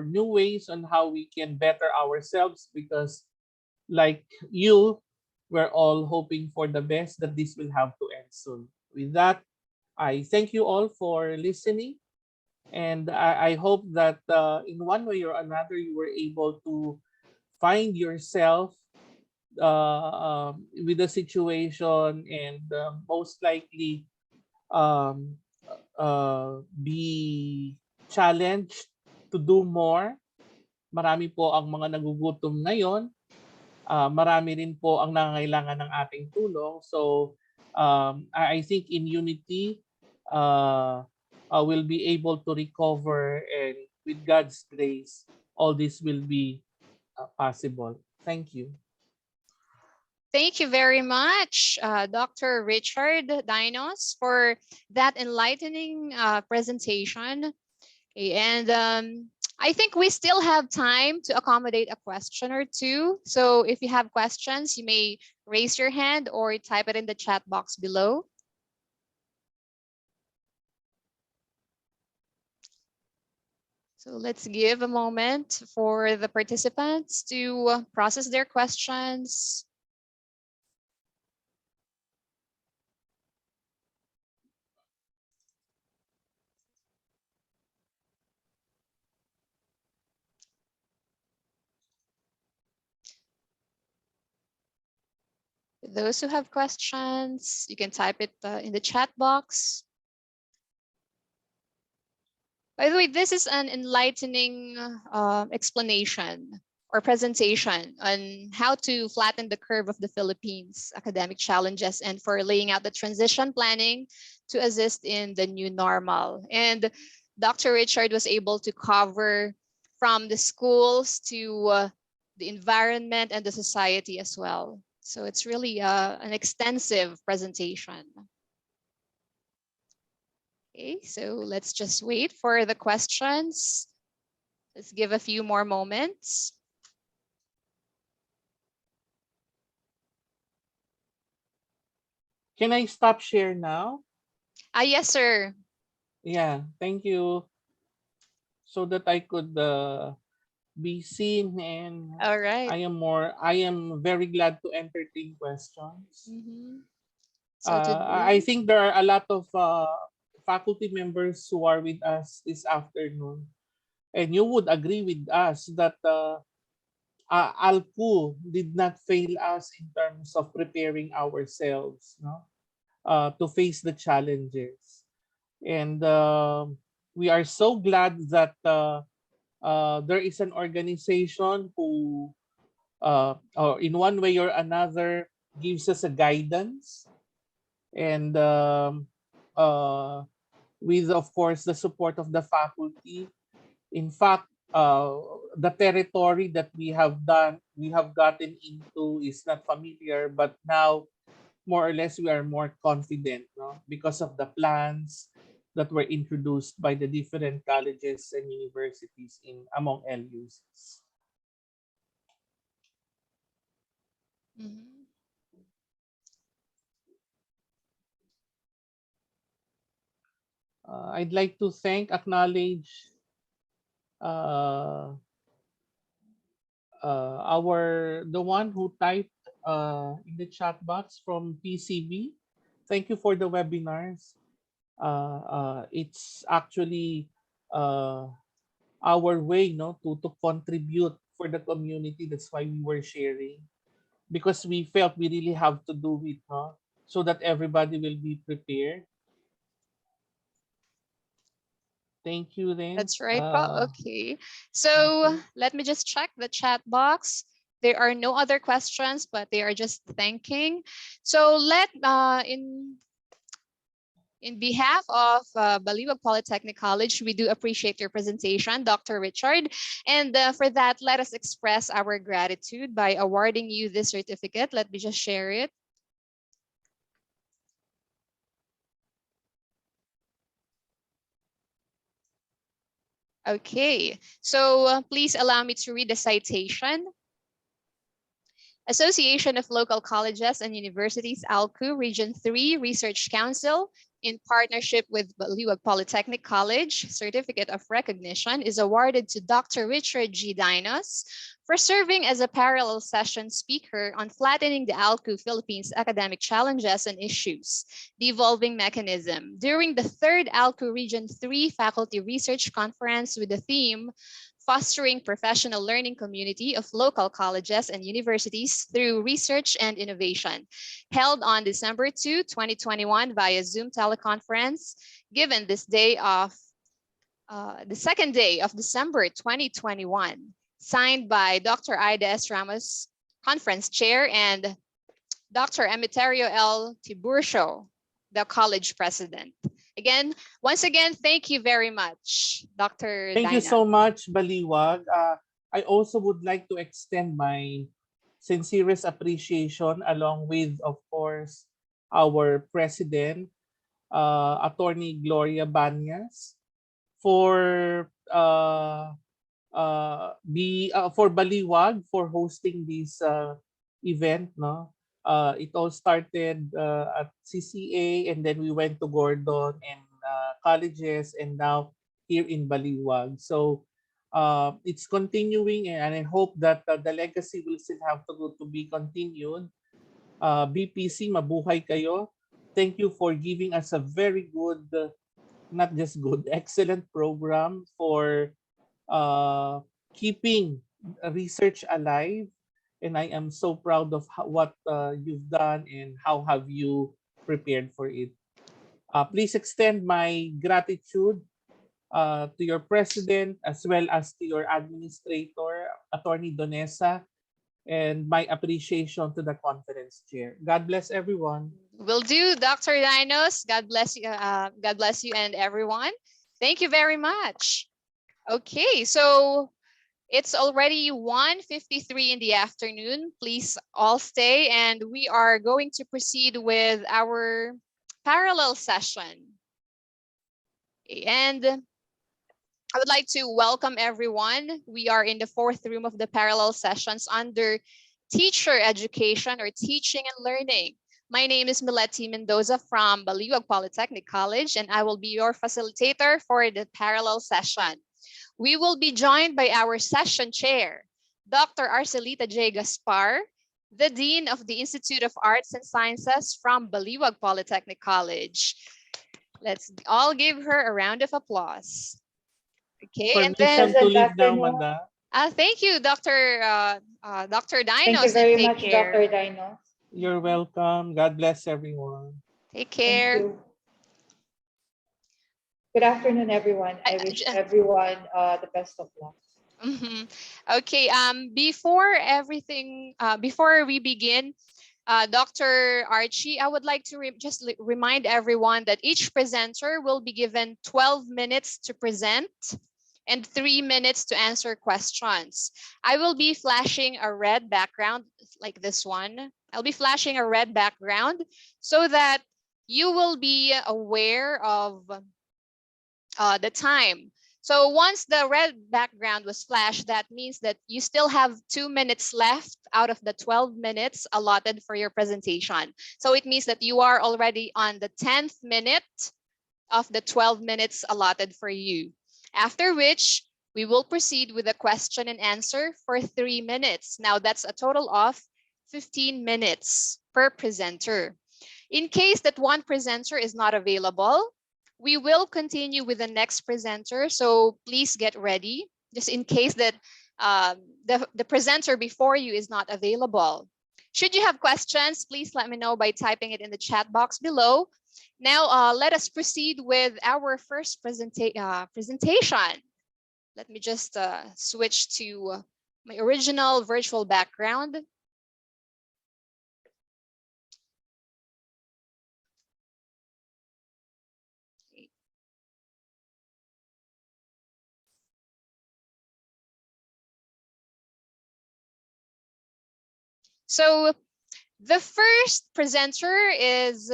new ways on how we can better ourselves, because like you, we're all hoping for the best, that this will have to end soon. With that, I thank you all for listening, and I hope that in one way or another you were able to find yourself with the situation, and most likely um, be challenged to do more. Marami po ang mga nagugutom ngayon. Marami rin po ang nangangailangan ng ating tulong. So I think in unity, uh, we'll be able to recover, and with God's grace, all this will be possible. Thank you. Thank you very much, Dr. Richard Dinos, for that enlightening presentation. Okay, and I think we still have time to accommodate a question or two. So if you have questions, you may raise your hand or type it in the chat box below. So let's give a moment for the participants to process their questions. Those who have questions, you can type it in the chat box. By the way, this is an enlightening explanation or presentation on how to flatten the curve of the Philippines' academic challenges, and for laying out the transition planning to assist in the new normal. And Dr. Richard was able to cover from the schools to the environment and the society as well. So it's really an extensive presentation. Okay, so let's just wait for the questions. Let's give a few more moments. Can I stop share now? Yes, sir. Yeah, thank you. So that I could be seen, and All right. I am very glad to entertain questions. So I today, think there are a lot of faculty members who are with us this afternoon, and you would agree with us that ALCU did not fail us in terms of preparing ourselves, no, to face the challenges. And we are so glad that there is an organization who, or in one way or another, gives us a guidance, and with, of course, the support of the faculty. In fact, the territory that we have gotten into is not familiar, but now more or less we are more confident, no? Because of the plans that were introduced by the different colleges and universities in among LUs. I'd like to acknowledge uh, the one who typed in the chat box from PCB. Thank you for the webinars. It's actually uh, our way, no, to contribute for the community. That's why we were sharing, because we felt we really have to do it, no, so that everybody will be prepared. Thank you, then. That's right, po. Okay. So Okay. let me just check the chat box. There are no other questions, but they are just thanking. So in behalf of Baliwag Polytechnic College, we do appreciate your presentation, Dr. Richard. And for that, let us express our gratitude by awarding you this certificate. Let me just share it. Okay, so please allow me to read the citation. Association of Local Colleges and Universities, ALCU, Region 3 Research Council, in partnership with Baliwag Polytechnic College, Certificate of Recognition is awarded to Dr. Richard G. Dinos for serving as a parallel session speaker on flattening the ALCU Philippines academic challenges and issues, the evolving mechanism, during the third ALCU Region 3 Faculty Research Conference with the theme Fostering Professional Learning Community of Local Colleges and Universities through Research and Innovation, held on December 2, 2021 via Zoom teleconference, given this day of the second day of December 2021, signed by Dr. Ida S. Ramos, Conference Chair, and Dr. Emiterio L. Tiburcio, the college president. Once again, thank you very much, Dr. Thank you Dina. so much, Baliwag. I also would like to extend my sincerest appreciation, along with, of course, our president, Attorney Gloria Banyas, for for Baliwag for hosting this event. No, it all started at CCA, and then we went to Gordon and colleges, and now here in Baliwag. So it's continuing, and I hope that the legacy will still have to go to be continued. BPC, mabuhay kayo. Thank you for giving us a very good, not just good, excellent program for uh, keeping research alive. And I am so proud of what you've done and how have you prepared for it. Please extend my gratitude to your president, as well as to your administrator, Attorney Donesa, and my appreciation to the conference chair. God bless everyone. Will do, Dr. Dinos. God bless you. God bless you and everyone. Thank you very much. Okay, so it's already 1:53 in the afternoon. Please all stay, and we are going to proceed with our parallel session. And I would like to welcome everyone. We are in the fourth room of the parallel sessions under teacher education or teaching and learning. My name is Mileti Mendoza from Baliwag Polytechnic College, and I will be your facilitator for the parallel session. We will be joined by our session chair, Dr. Arcelita J. Gaspar, the Dean of the Institute of Arts and Sciences from Baliwag Polytechnic College. Let's all give her a round of applause. Okay, and then Permission to leave now, Manda. thank you, Dr. Dr. Thank you Dinos, and very take much, Dr. care. Dino. You're welcome. God bless everyone. Take Thank care. you. Good afternoon, everyone. I wish everyone the best of luck. Okay. Before we begin, Dr. Archie, I would like to remind everyone that each presenter will be given 12 minutes to present and 3 minutes to answer questions. I will be flashing a red background like this one. I'll be flashing a red background so that you will be aware of the time. So once the red background was flashed, that means that you still have 2 minutes left out of the 12 minutes allotted for your presentation. So it means that you are already on the 10th minute of the 12 minutes allotted for you. After which, we will proceed with a question and answer for 3 minutes. Now that's a total of 15 minutes per presenter. In case that one presenter is not available, we will continue with the next presenter. So please get ready, just in case that the presenter before you is not available. Should you have questions, please let me know by typing it in the chat box below. Now, let us proceed with our first presentation. Let me just switch to my original virtual background. So the first presenter is,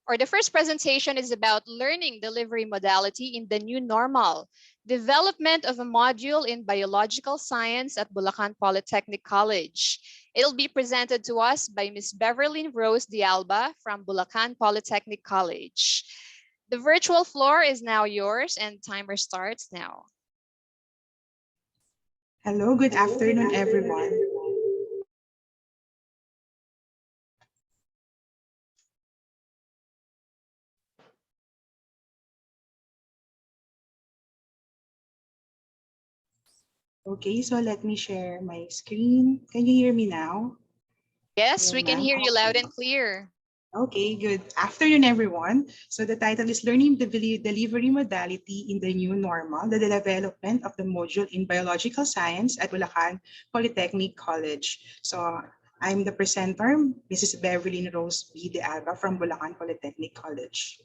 or the first presentation is about learning delivery modality in the new normal, development of a module in biological science at Bulacan Polytechnic College. It'll be presented to us by Ms. Beverly Rose de Alba from Bulacan Polytechnic College. The virtual floor is now yours and timer starts now. Hello, good afternoon, everyone. Okay, so let me share my screen. Can you hear me now? Yes, Hello, we can ma'am. hear you loud Okay. and clear. Okay, good afternoon, everyone. So the title is Learning Delivery Modality in the New Normal, the development of the module in biological science at Bulacan Polytechnic College. So I'm the presenter, Mrs. Beverly Rose B. de Alba from Bulacan Polytechnic College.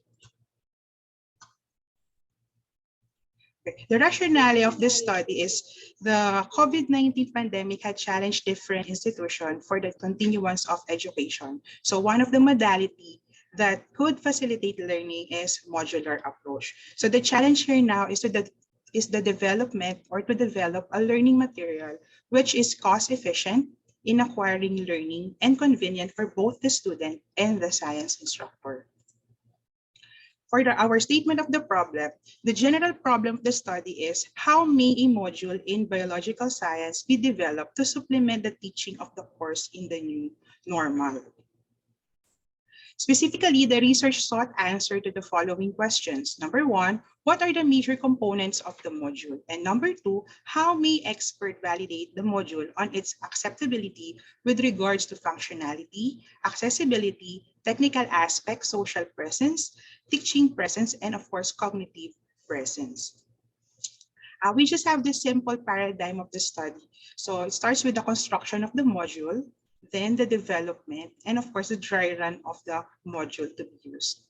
The rationale of this study is the COVID-19 pandemic had challenged different institutions for the continuance of education. So one of the modality that could facilitate learning is modular approach. So the challenge here now is the development or to develop a learning material which is cost efficient in acquiring learning and convenient for both the student and the science instructor. For our statement of the problem, the general problem of the study is how may a module in biological science be developed to supplement the teaching of the course in the new normal? Specifically, the research sought answer to the following questions. Number one, what are the major components of the module? And number two, how may expert validate the module on its acceptability with regards to functionality, accessibility, technical aspects, social presence, teaching presence, and of course, cognitive presence? We just have this simple paradigm of the study. So it starts with the construction of the module, then the development, and of course, the dry run of the module to be used.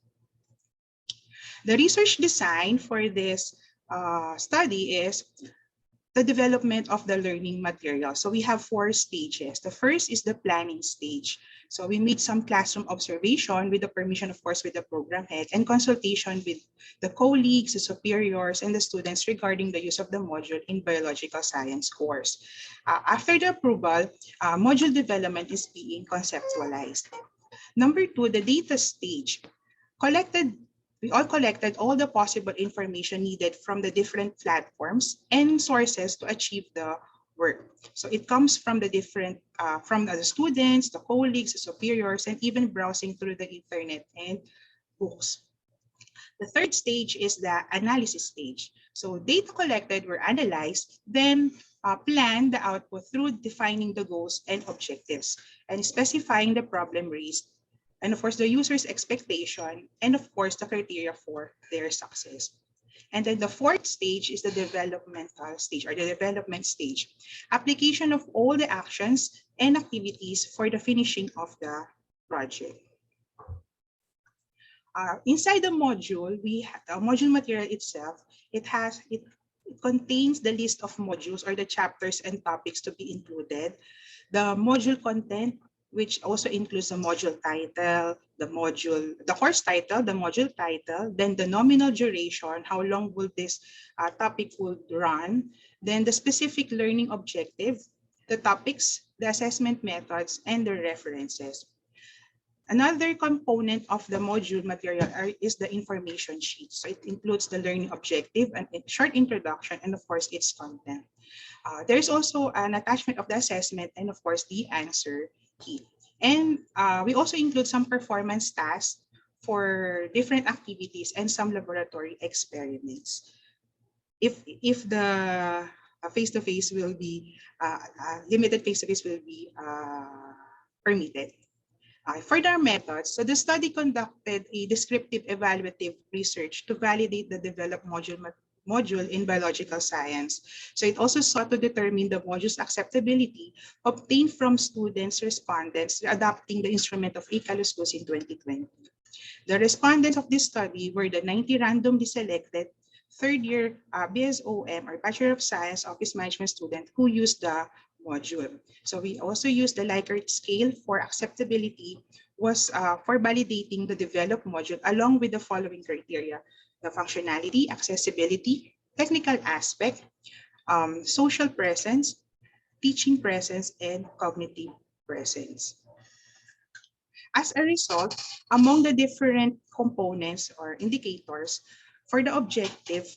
The research design for this study is the development of the learning material. So we have 4 stages. The first is the planning stage. So we made some classroom observation with the permission, of course, with the program head and consultation with the colleagues, the superiors, and the students regarding the use of the module in biological science course. After the approval, module development is being conceptualized. Number 2, the data stage. We all collected all the possible information needed from the different platforms and sources to achieve the work. So it comes from the different, from the students, the colleagues, the superiors, and even browsing through the internet and books. The third stage is the analysis stage. So data collected were analyzed, then plan the output through defining the goals and objectives and specifying the problem raised, and of course the user's expectation, and of course the criteria for their success. And then the fourth stage is the developmental stage or the development stage. Application of all the actions and activities for the finishing of the project. Inside the module, the module material itself, it contains the list of modules or the chapters and topics to be included. The module content, which also includes the module title, the course title, the module title, then the nominal duration, how long will this topic would run, then the specific learning objective, the topics, the assessment methods, and the references. Another component of the module material is the information sheet. So it includes the learning objective, and a short introduction, and of course its content. There's also an attachment of the assessment and of course the answer key. And we also include some performance tasks for different activities and some laboratory experiments. If the face-to-face will be limited face-to-face will be permitted. For their methods, so the study conducted a descriptive evaluative research to validate the developed module in biological science. So it also sought to determine the module's acceptability obtained from students respondents adopting the instrument of ALCU in 2020. The respondents of this study were the 90 randomly selected third-year BSOM or Bachelor of Science Office Management student who used the module. So we also used the Likert scale for acceptability was for validating the developed module along with the following criteria: the functionality, accessibility, technical aspect, social presence, teaching presence, and cognitive presence. As a result, among the different components or indicators for the objective,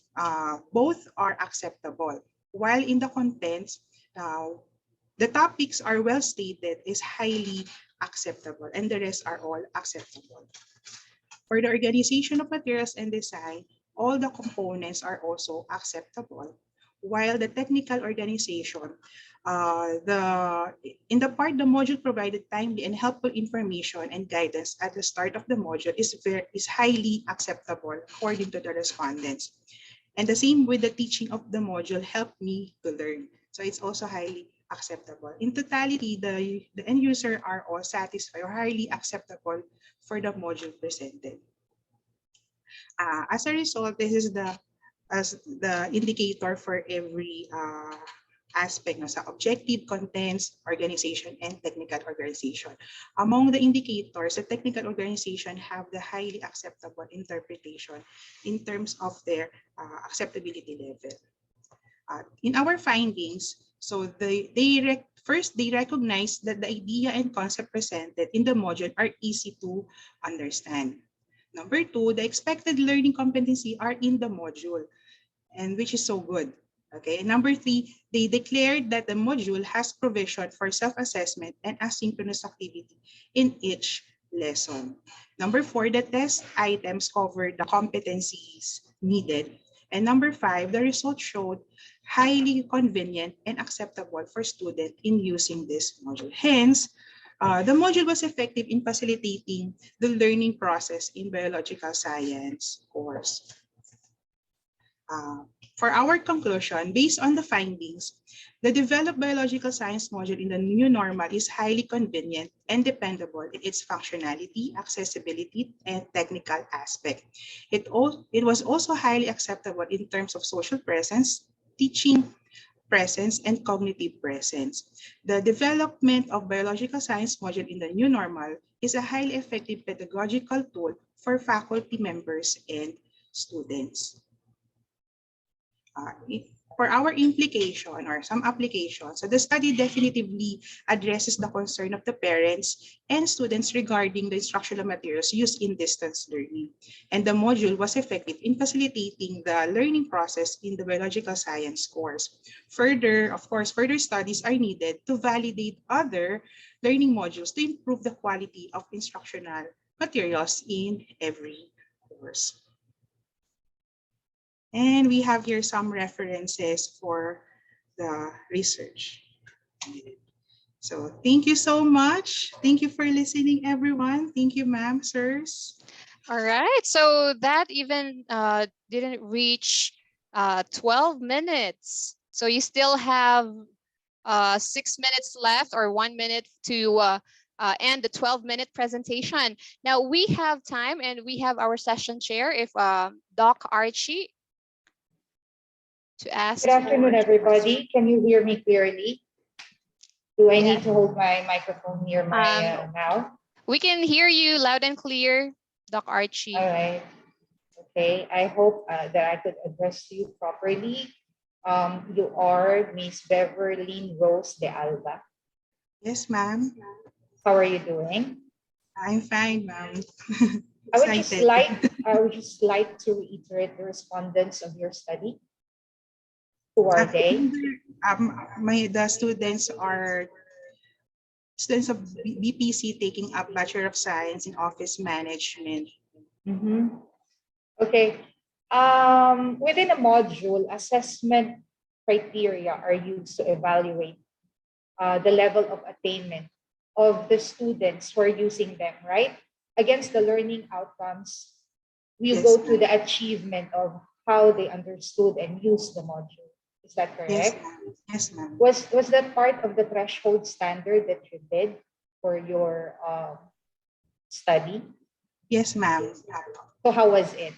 both are acceptable. While in the contents, the topics are well stated is highly acceptable and the rest are all acceptable. For the organization of materials and design, all the components are also acceptable. While the technical organization, in the part the module provided timely and helpful information and guidance at the start of the module is highly acceptable according to the respondents. And the same with the teaching of the module helped me to learn. So it's also highly acceptable. In totality, the end user are all satisfied or highly acceptable for the module presented. As a result, this is the indicator for every aspect no, sa objective, contents, organization, and technical organization. Among the indicators, the technical organization have the highly acceptable interpretation in terms of their acceptability level. In our findings, so first, they recognize that the idea and concept presented in the module are easy to understand. Number two, the expected learning competency are in the module, and which is so good. Okay. Number three, they declared that the module has provision for self-assessment and asynchronous activity in each lesson. Number four, the test items cover the competencies needed. And number five, the results showed highly convenient and acceptable for students in using this module. Hence, the module was effective in facilitating the learning process in biological science course. For our conclusion, based on the findings, the developed biological science module in the new normal is highly convenient and dependable in its functionality, accessibility, and technical aspect. It was also highly acceptable in terms of social presence, teaching presence, and cognitive presence. The development of biological science module in the new normal is a highly effective pedagogical tool for faculty members and students. For our implication or some applications, so the study definitively addresses the concern of the parents and students regarding the instructional materials used in distance learning. And the module was effective in facilitating the learning process in the biological science course. Further, of course, further studies are needed to validate other learning modules to improve the quality of instructional materials in every course. And we have here some references for the research. So thank you so much. Thank you for listening, everyone. Thank you, ma'am, sirs. All right. So that even didn't reach 12 minutes. So you still have 6 minutes left or 1 minute to end the 12-minute presentation. Now we have time and we have our session chair if Doc Archie to ask. Good afternoon, everybody. Can you hear me clearly? Do I need to hold my microphone near my mouth? We can hear you loud and clear, Doc Archie. All right. Okay. I hope that I could address you properly. You are Miss Beverly Rose de Alba. Yes, ma'am. How are you doing? I'm fine, ma'am. I would just like to reiterate the respondents of your study. Who are they? The students are students of BPC taking up Bachelor of Science in Office Management. Mhm. Okay. Within a module, assessment criteria are used to evaluate the level of attainment of the students who are using them, right? Against the learning outcomes, we Yes, go to ma'am. the achievement of how they understood and used the module. Is that Yes, correct? ma'am. Yes, ma'am. Was that part of the threshold standard that you did for your study? Yes, ma'am. So how was it?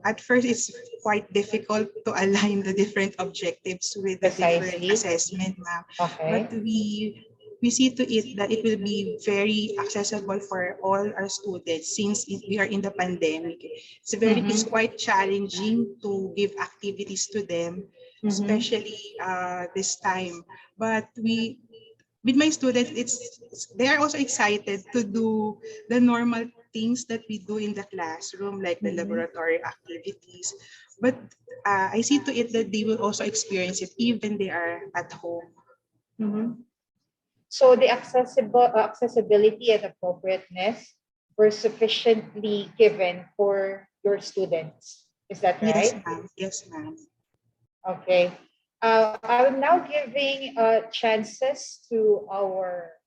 At first, it's quite difficult to align the different objectives with the different Precisely. assessment, ma'am. But Okay. we see to it that it will be very accessible for all our students since we are in the pandemic. It's Mhm. quite challenging to give activities to them, Mhm. especially this time. But with my students, they are also excited to do the normal things that we do in the classroom, like the Mhm. laboratory activities. But I see to it that they will also experience it even they are at home. Mhm. So the accessibility and appropriateness were sufficiently given for your students. Is that Yes, right? ma'am. Yes, ma'am. Okay. I'm now giving chances to our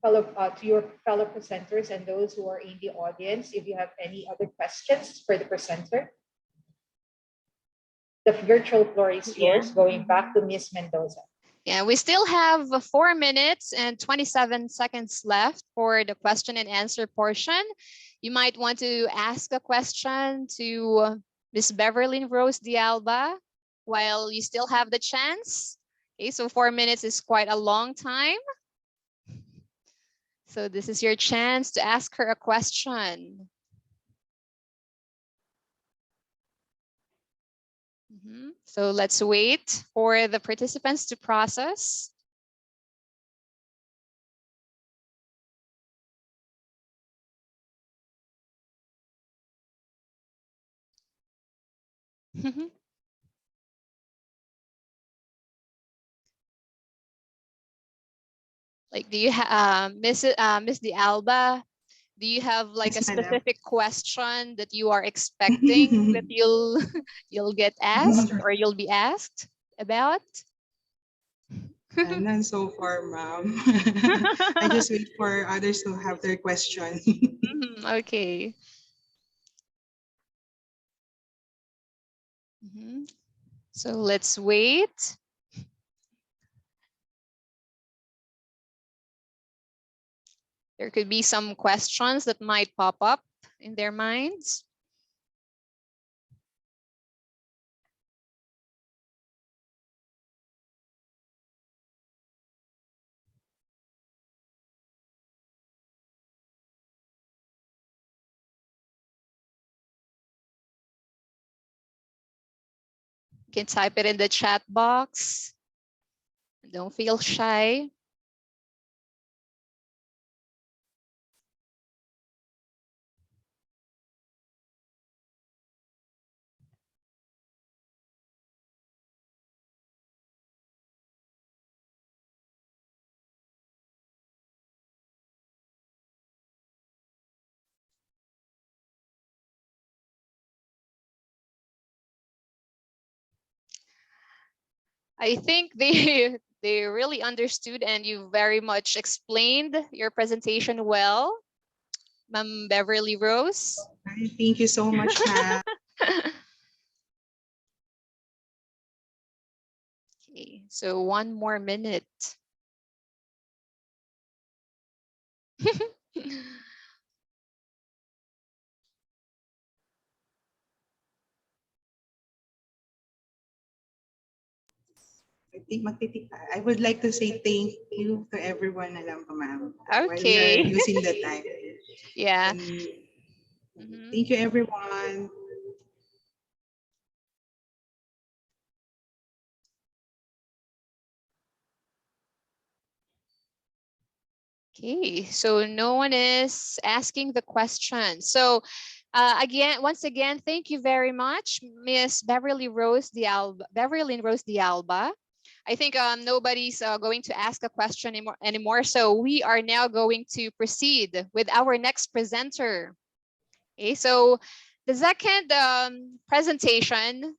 to your fellow presenters and those who are in the audience. If you have any other questions for the presenter, the virtual floor is yours. Going back to Miss Mendoza. Yeah, we still have 4 minutes and 27 seconds left for the question and answer portion. You might want to ask a question to Miss Beverly Rose de Alba while you still have the chance. Okay, so 4 minutes is quite a long time. So this is your chance to ask her a question. So let's wait for the participants to process. Like, do you have Miss De Alba? Do you have like a Yes, madam. specific question that you are expecting that you'll you'll get asked or you'll be asked about? None so far, ma'am. I just wait for others to have their question. Okay. So let's wait. There could be some questions that might pop up in their minds. You can type it in the chat box. Don't feel shy. I think they they really understood and you very much explained your presentation well, Ma'am Beverly Rose. Thank you so much, ma'am. Okay, so 1 more minute. I would like to say thank you to everyone na lang po, ma'am, while we are Okay. using the time. Yeah. And Mhm. thank you, everyone. Okay, so no one is asking the question. So once again, thank you very much, Miss Beverly Rose de Alba. I think nobody's going to ask a question anymore. So we are now going to proceed with our next presenter. Okay, so the second presentation,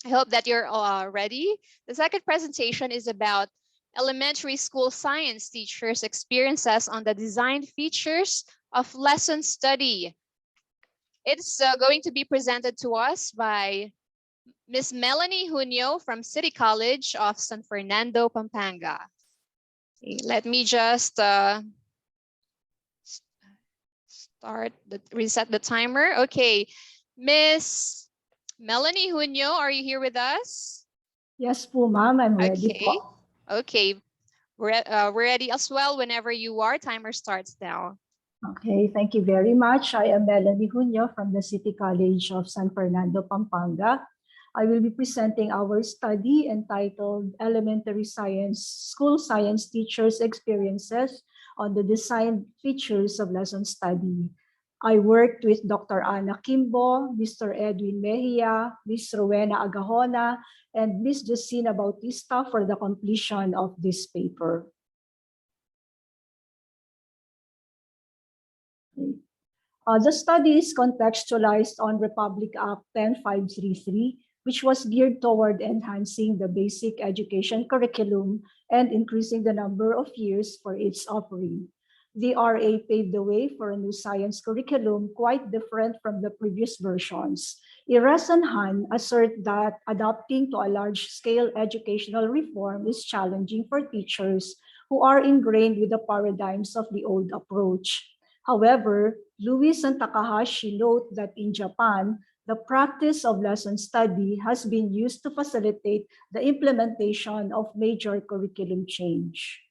I hope that you're all ready. The second presentation is about elementary school science teachers' experiences on the design features of lesson study. It's going to be presented to us by Miss Melanie Junio from City College of San Fernando, Pampanga. Okay, let me just reset the timer. Okay, Miss Melanie Junio, are you here with us? Yes po, ma'am. I'm ready Okay. po. Okay, we're ready as well whenever you are. Timer starts now. Okay, thank you very much. I am Melanie Junio from the City College of San Fernando, Pampanga. I will be presenting our study entitled Elementary Science School Science Teachers' Experiences on the Design Features of Lesson Study. I worked with Dr. Ana Kimbo, Mr. Edwin Mejia, Ms. Rowena Agahona, and Ms. Justina Bautista for the completion of this paper. The study is contextualized on Republic Act 10533, which was geared toward enhancing the basic education curriculum and increasing the number of years for its offering. The RA paved the way for a new science curriculum quite different from the previous versions. Ires and Han assert that adapting to a large-scale educational reform is challenging for teachers who are ingrained with the paradigms of the old approach. However, Lewis and Takahashi note that in Japan, the practice of lesson study has been used to facilitate the implementation of major curriculum change.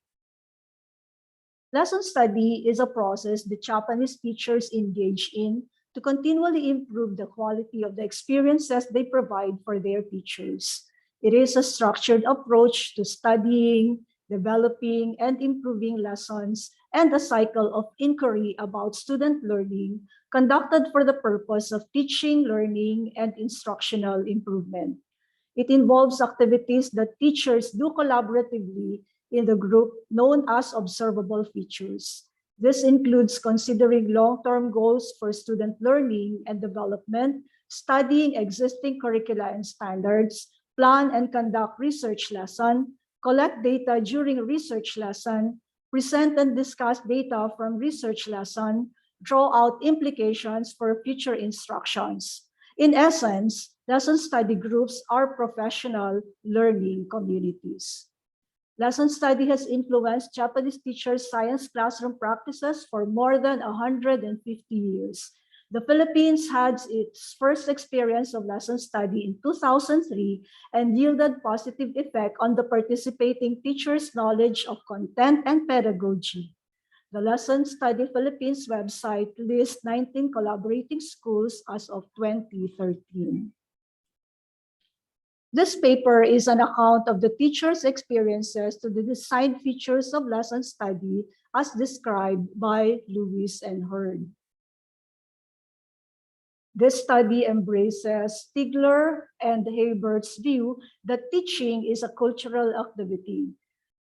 Lesson study is a process the Japanese teachers engage in to continually improve the quality of the experiences they provide for their teachers. It is a structured approach to studying, developing, and improving lessons, and a cycle of inquiry about student learning conducted for the purpose of teaching, learning, and instructional improvement. It involves activities that teachers do collaboratively in the group known as observable features. This includes considering long-term goals for student learning and development, studying existing curricula and standards, plan and conduct research lesson, collect data during research lesson, present and discuss data from research lesson, draw out implications for future instructions. In essence, lesson study groups are professional learning communities. Lesson study has influenced Japanese teachers' science classroom practices for more than 150 years. The Philippines had its first experience of lesson study in 2003 and yielded positive effect on the participating teachers' knowledge of content and pedagogy. The Lesson Study Philippines website lists 19 collaborating schools as of 2013. This paper is an account of the teacher's experiences to the design features of lesson study as described by Lewis and Hurd. This study embraces Stigler and Haybert's view that teaching is a cultural activity.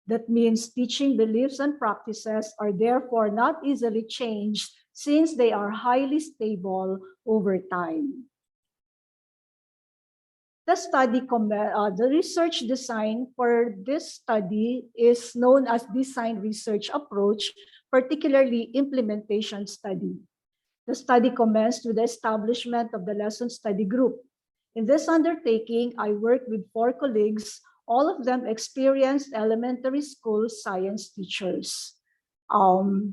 That means teaching beliefs and practices are therefore not easily changed since they are highly stable over time. The research design for this study is known as design research approach, particularly implementation study. The study commenced with the establishment of the lesson study group. In this undertaking, I worked with 4 colleagues, all of them experienced elementary school science teachers. Prior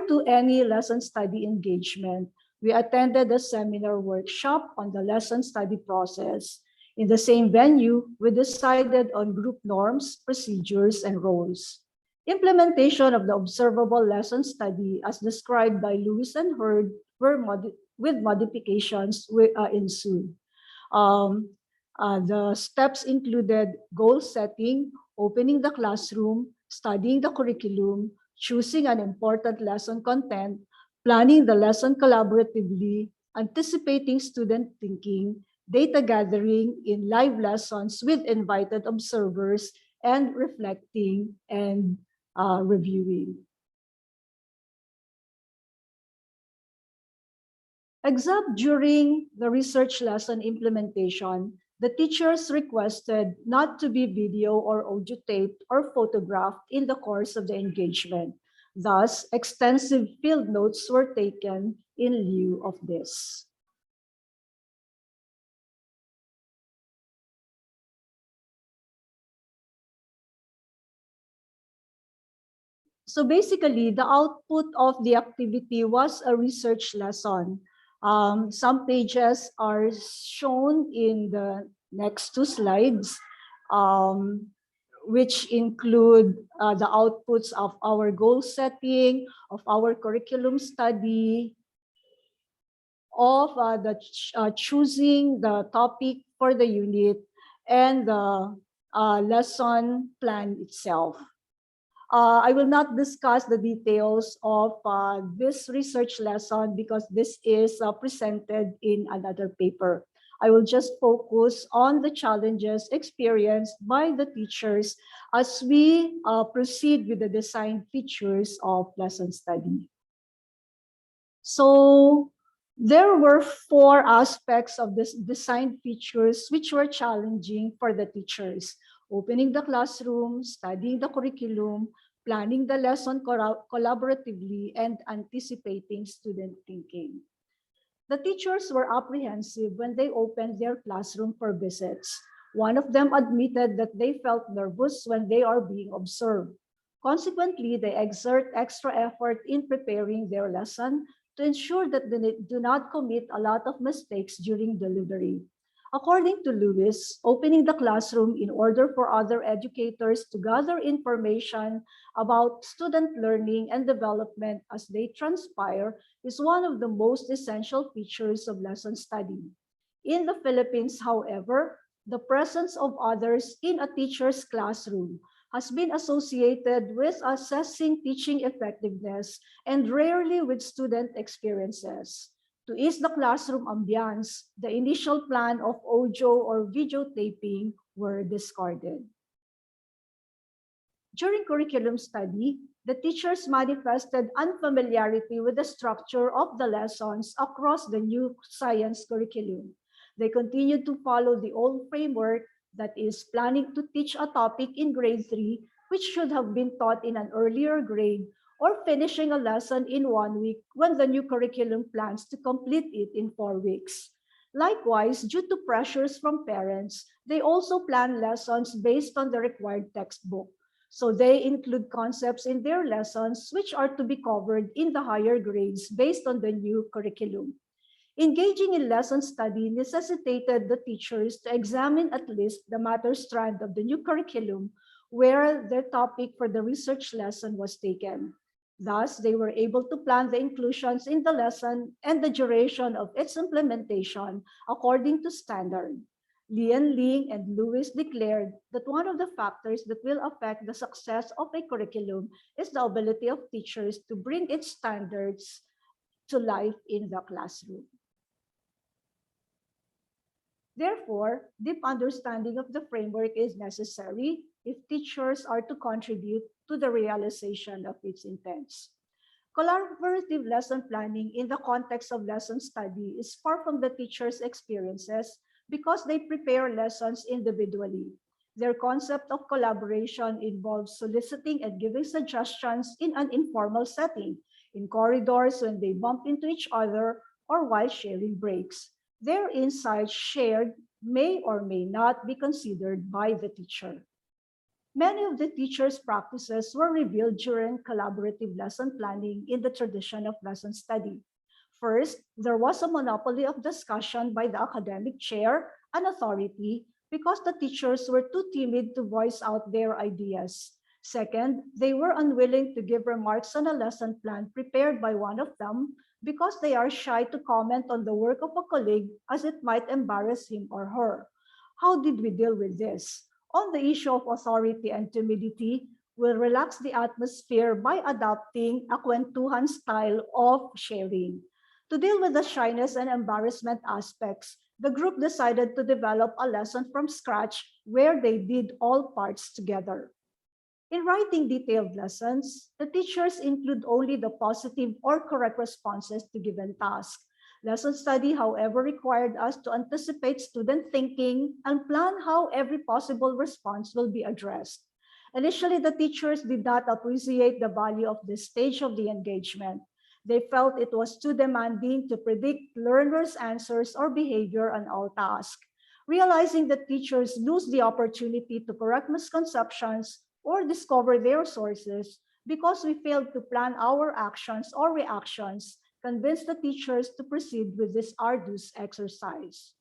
to any lesson study engagement, we attended a seminar workshop on the lesson study process. In the same venue, we decided on group norms, procedures, and roles. Implementation of the observable lesson study, as described by Lewis and Hurd, with modifications ensued. The steps included goal setting, opening the classroom, studying the curriculum, choosing an important lesson content, planning the lesson collaboratively, anticipating student thinking, data gathering in live lessons with invited observers, and reflecting and reviewing. Except during the research lesson implementation, the teachers requested not to be video or audio taped or photographed in the course of the engagement. Thus, extensive field notes were taken in lieu of this. So basically, the output of the activity was a research lesson. Some pages are shown in the next two slides, which include the outputs of our goal setting, of our curriculum study, of choosing the topic for the unit, and the lesson plan itself. I will not discuss the details of this research lesson because this is presented in another paper. I will just focus on the challenges experienced by the teachers as we proceed with the design features of lesson study. So there were 4 aspects of this design features which were challenging for the teachers: opening the classroom, studying the curriculum, planning the lesson collaboratively, and anticipating student thinking. The teachers were apprehensive when they opened their classroom for visits. One of them admitted that they felt nervous when they are being observed. Consequently, they exert extra effort in preparing their lesson to ensure that they do not commit a lot of mistakes during delivery. According to Lewis, opening the classroom in order for other educators to gather information about student learning and development as they transpire is one of the most essential features of lesson study. In the Philippines, however, the presence of others in a teacher's classroom has been associated with assessing teaching effectiveness and rarely with student experiences. To ease the classroom ambiance, the initial plan of audio or videotaping were discarded. During curriculum study, the teachers manifested unfamiliarity with the structure of the lessons across the new science curriculum. They continued to follow the old framework, that is, planning to teach a topic in grade 3, which should have been taught in an earlier grade, or finishing a lesson in 1 week when the new curriculum plans to complete it in 4 weeks. Likewise, due to pressures from parents, they also plan lessons based on the required textbook. So they include concepts in their lessons which are to be covered in the higher grades based on the new curriculum. Engaging in lesson study necessitated the teachers to examine at least the matter strand of the new curriculum where their topic for the research lesson was taken. Thus, they were able to plan the inclusions in the lesson and the duration of its implementation according to standard. Lian Ling and Lewis declared that one of the factors that will affect the success of a curriculum is the ability of teachers to bring its standards to life in the classroom. Therefore, deep understanding of the framework is necessary if teachers are to contribute to the realization of its intents. Collaborative lesson planning in the context of lesson study is far from the teacher's experiences because they prepare lessons individually. Their concept of collaboration involves soliciting and giving suggestions in an informal setting, in corridors when they bump into each other, or while sharing breaks. Their insights shared may or may not be considered by the teacher. Many of the teachers' practices were revealed during collaborative lesson planning in the tradition of lesson study. First, there was a monopoly of discussion by the academic chair, an authority, because the teachers were too timid to voice out their ideas. Second, they were unwilling to give remarks on a lesson plan prepared by one of them because they are shy to comment on the work of a colleague as it might embarrass him or her. How did we deal with this? On the issue of authority and timidity, we'll relax the atmosphere by adopting a kwentuhan style of sharing. To deal with the shyness and embarrassment aspects, the group decided to develop a lesson from scratch where they did all parts together. In writing detailed lessons, the teachers include only the positive or correct responses to given tasks. Lesson study, however, required us to anticipate student thinking and plan how every possible response will be addressed. Initially, the teachers did not appreciate the value of this stage of the engagement. They felt it was too demanding to predict learners' answers or behavior on all tasks. Realizing that teachers lose the opportunity to correct misconceptions or discover their sources because we failed to plan our actions or reactions, convinced the teachers to proceed with this arduous exercise.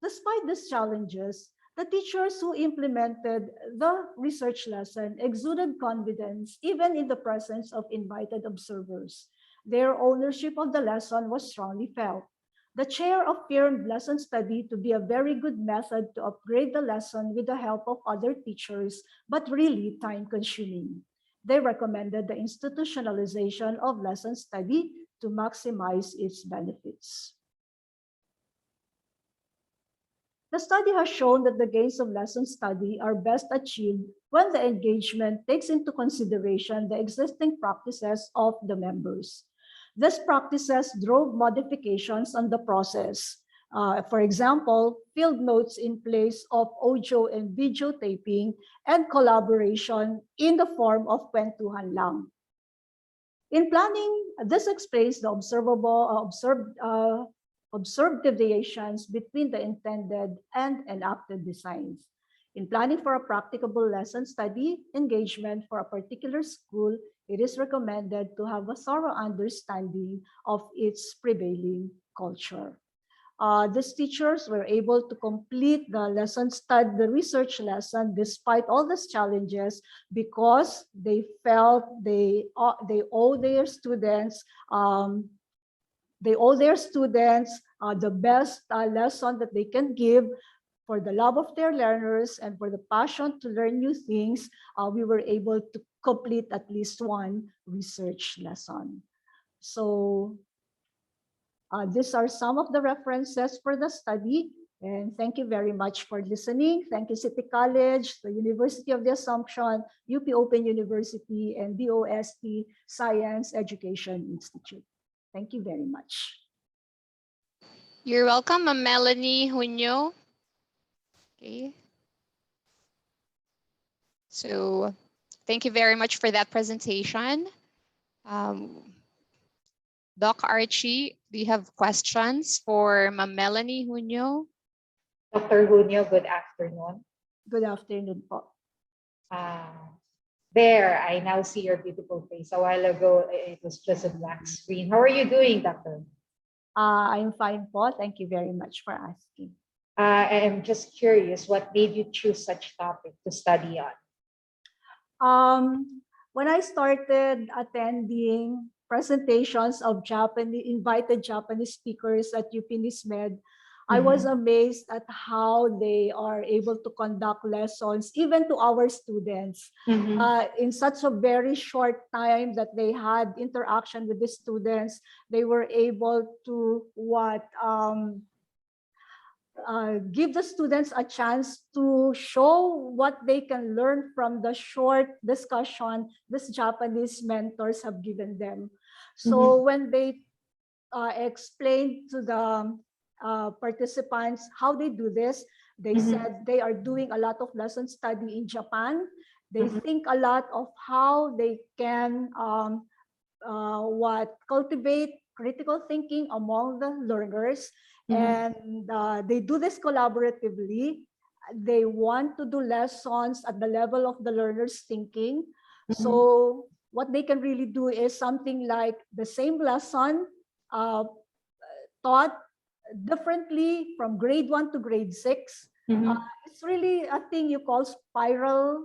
Despite these challenges, the teachers who implemented the research lesson exuded confidence even in the presence of invited observers. Their ownership of the lesson was strongly felt. The chair affirmed lesson study to be a very good method to upgrade the lesson with the help of other teachers, but really time-consuming. They recommended the institutionalization of lesson study to maximize its benefits. The study has shown that the gains of lesson study are best achieved when the engagement takes into consideration the existing practices of the members. These practices drove modifications on the process. For example, field notes in place of audio and video taping and collaboration in the form of kwentuhan lang. In planning, this explains the observed deviations between the intended and enacted designs. In planning for a practicable lesson study engagement for a particular school, it is recommended to have a thorough understanding of its prevailing culture. These teachers were able to complete the the research lesson despite all these challenges because they felt they owe their students the best lesson that they can give for the love of their learners and for the passion to learn new things. We were able to complete at least one research lesson. So these are some of the references for the study. And thank you very much for listening. Thank you, City College, the University of the Assumption, UP Open University, and DOST Science Education Institute. Thank you very much. You're welcome, Ma'am Melanie Junio. Okay. So thank you very much for that presentation. Doc Archie, do you have questions for Ma'am Melanie Junio? Dr. Junio, good afternoon. Good afternoon po. There, I now see your beautiful face. A while ago, it was just a black screen. How are you doing, Doctor? I'm fine po. Thank you very much for asking. I'm just curious, what made you choose such topic to study on? When I started attending presentations of invited Japanese speakers at UP NISMED, I was amazed at how they are able to conduct lessons, even to our students, in such a very short time that they had interaction with the students. They were able to give the students a chance to show what they can learn from the short discussion these Japanese mentors have given them. So when they explained to the participants how they do this, they said they are doing a lot of lesson study in Japan. They think a lot of how they can cultivate critical thinking among the learners. And they do this collaboratively. They want to do lessons at the level of the learner's thinking. So what they can really do is something like the same lesson taught differently from grade 1 to grade 6. It's really a thing you call spiral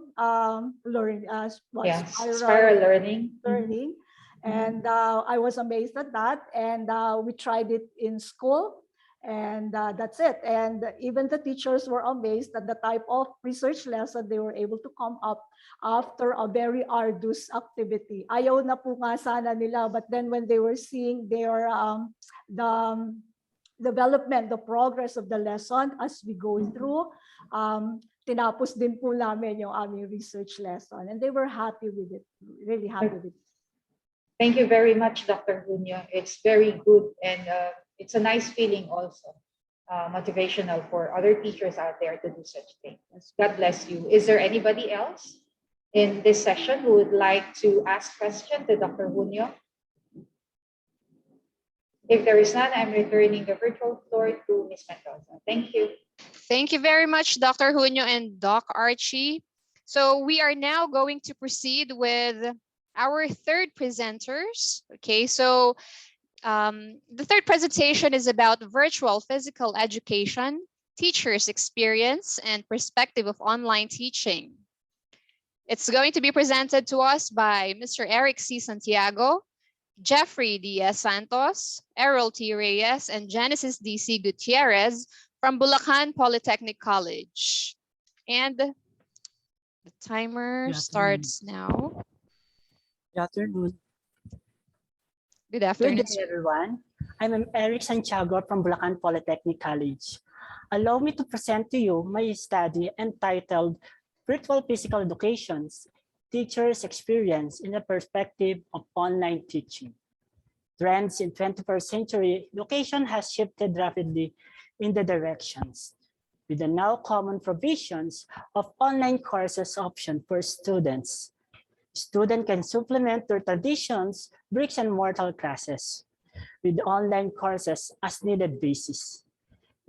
learning. Spiral learning. And I was amazed at that. And we tried it in school. And that's it. And even the teachers were amazed at the type of research lesson they were able to come up after a very arduous activity. Ayaw na po nga sana nila, but then when they were seeing their development, the progress of the lesson as we go through. Tinapos din po namin yung aming research lesson, and they were happy with it, really happy with it. Thank you very much, Dr. Junio. It's very good, and it's a nice feeling also, motivational for other teachers out there to do such things. God bless you. Is there anybody else in this session who would like to ask question to Dr. Junio? If there is none, I'm returning the virtual floor to Ms. Mendoza. Thank you. Thank you very much, Dr. Junio and Doc Archie. So we are now going to proceed with our third presenters. Okay, so the third presentation is about virtual physical education, teachers' experience, and perspective of online teaching. It's going to be presented to us by Mr. Eric C. Santiago, Jeffrey D.S. Santos, Errol T. Reyes, and Genesis D.C. Gutierrez from Bulacan Polytechnic College. And the timer starts now. Good afternoon. Good Good afternoon. day, everyone. I'm Eric Santiago from Bulacan Polytechnic College. Allow me to present to you my study entitled Virtual Physical Education's Teachers' Experience in the Perspective of Online Teaching. Trends in 21st century education has shifted rapidly in the directions, with the now common provisions of online courses option for students. Students can supplement their traditions, bricks and mortar classes with online courses as needed basis.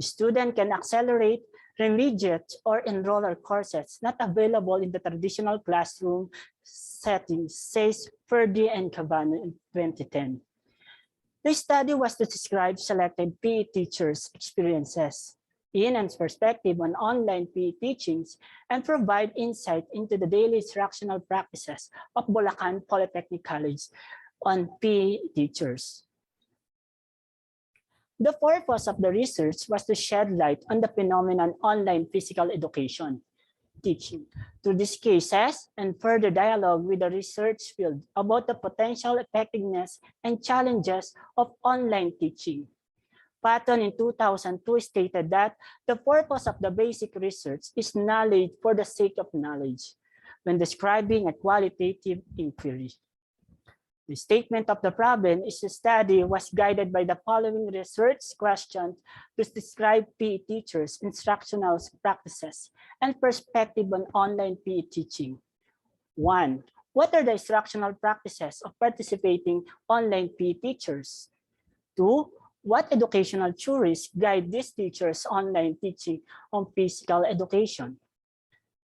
Students can accelerate, remediate, or enroll courses not available in the traditional classroom settings, says Ferdi and Cabano in 2010. The study was to describe selected PE teachers' experiences in and perspective on online PE teachings and provide insight into the daily instructional practices of Bulacan Polytechnic College on PE teachers. The purpose of the research was to shed light on the phenomenon online physical education teaching through these cases and further dialogue with the research field about the potential effectiveness and challenges of online teaching. Patton in 2002 stated that the purpose of the basic research is knowledge for the sake of knowledge when describing a qualitative inquiry. The statement of the problem is the study was guided by the following research questions to describe PE teachers' instructional practices and perspective on online PE teaching. 1. What are the instructional practices of participating online PE teachers? 2. What educational theories guide these teachers' online teaching on physical education?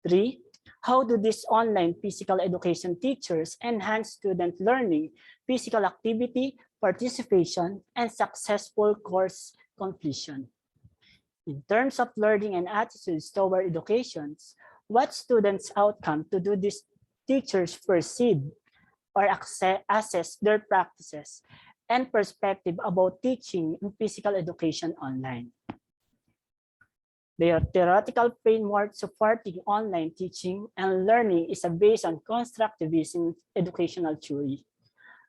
3. How do these online physical education teachers enhance student learning, physical activity, participation, and successful course completion? In terms of learning and attitudes toward education, what students' outcome to do these teachers perceive or assess their practices and perspective about teaching in physical education online? The theoretical framework supporting online teaching and learning is based on constructivism educational theory.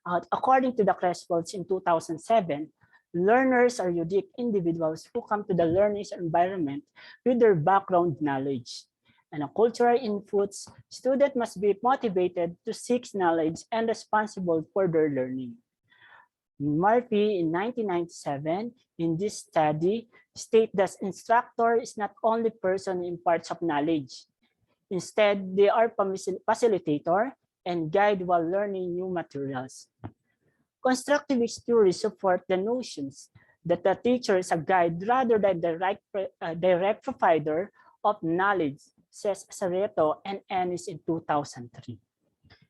According to the Creswells in 2007, learners are unique individuals who come to the learning environment with their background knowledge. And a cultural inputs, students must be motivated to seek knowledge and responsible for their learning. Murphy in 1997, in this study, state that instructor is not only person in parts of knowledge. Instead, they are facilitator and guide while learning new materials. Constructivist theory support the notions that the teacher is a guide rather than the direct provider of knowledge, says Sareto and Ennis in 2003.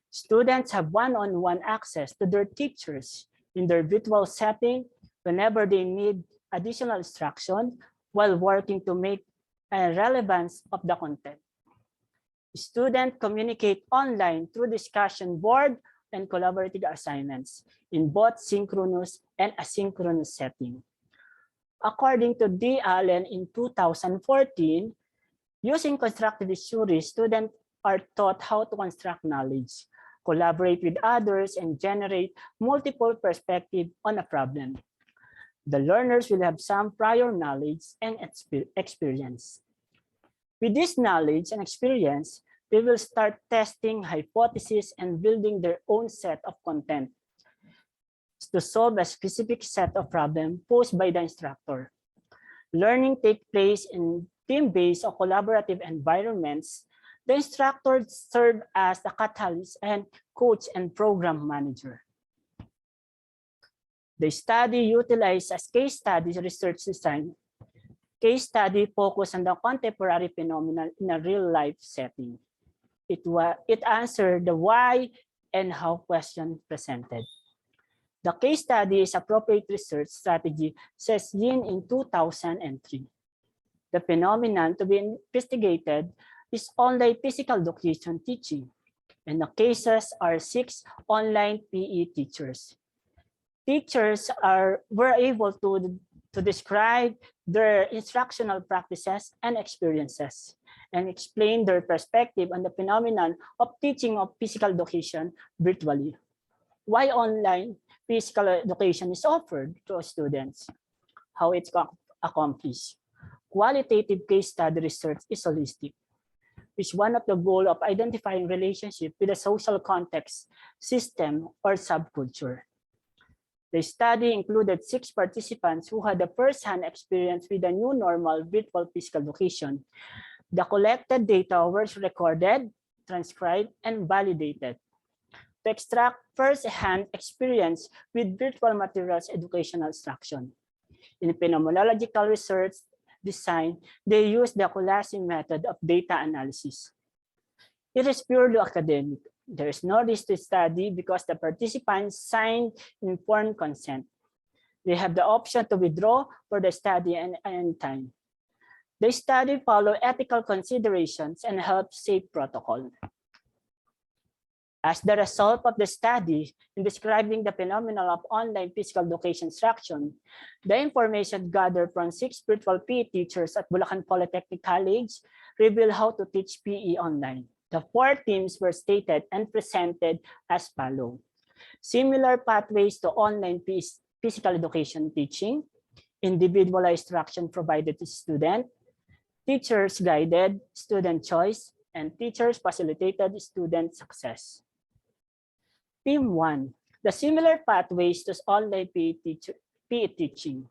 Students have one-on-one access to their teachers in their virtual setting whenever they need additional instruction while working to make a relevance of the content. Students communicate online through discussion board and collaborative assignments in both synchronous and asynchronous setting. According to D. Allen in 2014, using constructivist theory, students are taught how to construct knowledge, collaborate with others, and generate multiple perspectives on a problem. The learners will have some prior knowledge and experience. With this knowledge and experience, they will start testing hypotheses and building their own set of content to solve a specific set of problems posed by the instructor. Learning takes place in team-based or collaborative environments. The instructors serve as the catalyst and coach and program manager. The study utilized as case studies research design. Case study focused on the contemporary phenomenon in a real-life setting. It answered the why and how question presented. The case study is appropriate research strategy, says Yin in 2003. The phenomenon to be investigated is online physical education teaching, and the cases are 6 online PE teachers. Teachers were able to describe their instructional practices and experiences and explain their perspective on the phenomenon of teaching of physical education virtually. Why online physical education is offered to students, how it's accomplished. Qualitative case study research is holistic, which is one of the goals of identifying relationship with a social context, system, or subculture. The study included 6 participants who had a first-hand experience with the new normal virtual physical education. The collected data was recorded, transcribed, and validated to extract first-hand experience with virtual materials educational instruction. In phenomenological research design, they use the collaging method of data analysis. It is purely academic. There is no risk to study because the participants signed informed consent. They have the option to withdraw for the study at any time. The study follows ethical considerations and helps shape protocol. As the result of the study in describing the phenomenon of online physical education instruction, the information gathered from 6 virtual PE teachers at Bulacan Polytechnic College revealed how to teach PE online. The 4 teams were stated and presented as follows. Similar pathways to online physical education teaching, individualized instruction provided to students, teachers guided student choice, and teachers facilitated student success. Team 1, the similar pathways to online PE teaching.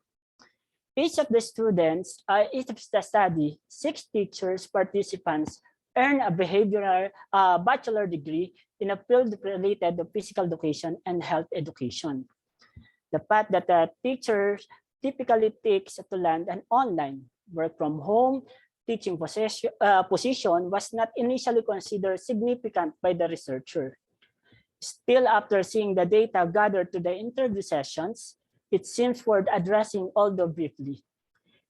Each of the students, each of the study, 6 teachers participants earn a behavioral bachelor degree in a field related to physical education and health education. The path that the teachers typically takes to land an online work from home teaching position was not initially considered significant by the researcher. Still, after seeing the data gathered to the interview sessions, it seems worth addressing, although briefly.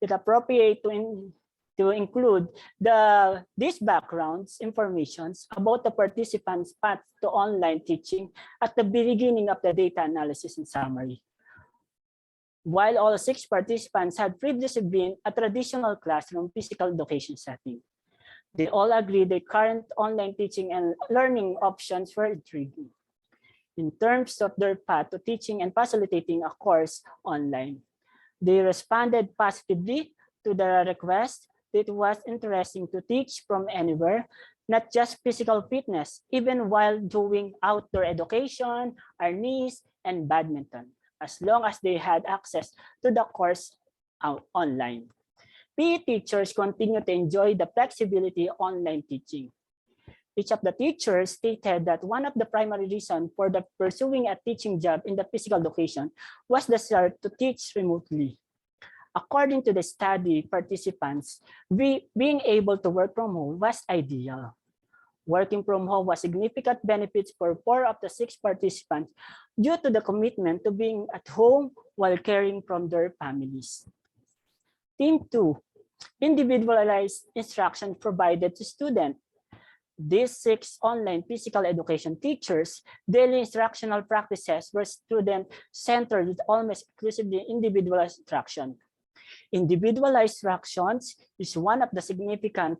It's appropriate to include these backgrounds informations about the participants' path to online teaching at the beginning of the data analysis and summary. While all 6 participants had previously been a traditional classroom physical education setting, they all agreed the current online teaching and learning options were intriguing in terms of their path to teaching and facilitating a course online. They responded positively to the request that it was interesting to teach from anywhere, not just physical fitness, even while doing outdoor education, arnis, and badminton, as long as they had access to the course online. PE teachers continue to enjoy the flexibility of online teaching. Each of the teachers stated that one of the primary reasons for pursuing a teaching job in the physical education was the desire to teach remotely. According to the study participants, being able to work from home was ideal. Working from home was significant benefits for 4 of the 6 participants due to the commitment to being at home while caring from their families. Team 2, individualized instruction provided to students. These 6 online physical education teachers' daily instructional practices were student-centered with almost exclusively individualized instruction. Individualized instructions is one of the significant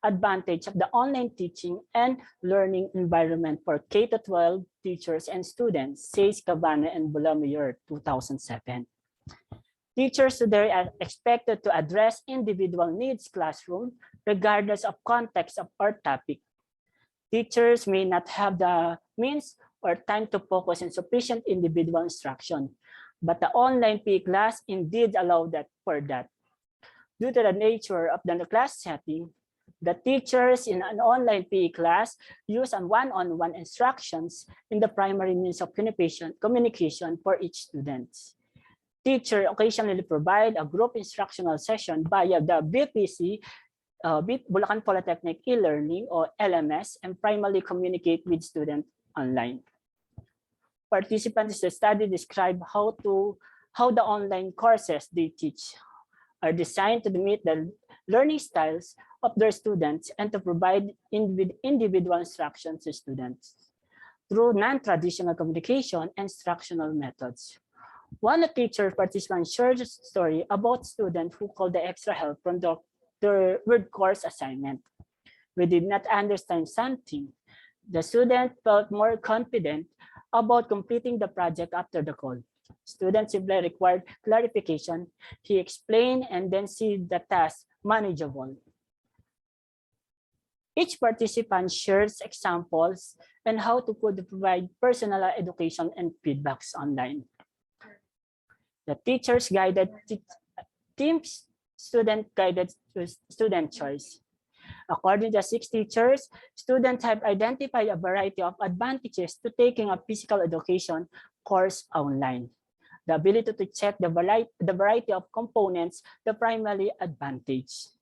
advantages of the online teaching and learning environment for K-12 teachers and students, says Cabana and Bolameyer, 2007. Teachers today are expected to address individual needs classroom regardless of context of or topic. Teachers may not have the means or time to focus on sufficient individual instruction, but the online PE class indeed allow that for that. Due to the nature of the class setting, the teachers in an online PE class use one-on-one instructions in the primary means of communication for each student. Teacher occasionally provide a group instructional session via the BPC, Bulacan Polytechnic e-learning or LMS, and primarily communicate with students online. Participants in the study describe how the online courses they teach are designed to meet the learning styles of their students and to provide individual instructions to students through non-traditional communication and instructional methods. One teacher participant shared a story about students who called the extra help from their word course assignment. We did not understand something. The student felt more confident about completing the project after the call. Students simply required clarification. He explained and then see the task manageable. Each participant shares examples on how to provide personal education and feedbacks online. The teachers guided teams, student guided student choice. According to 6 teachers, students have identified a variety of advantages to taking a physical education course online. The ability to check the variety of components, the primary advantage.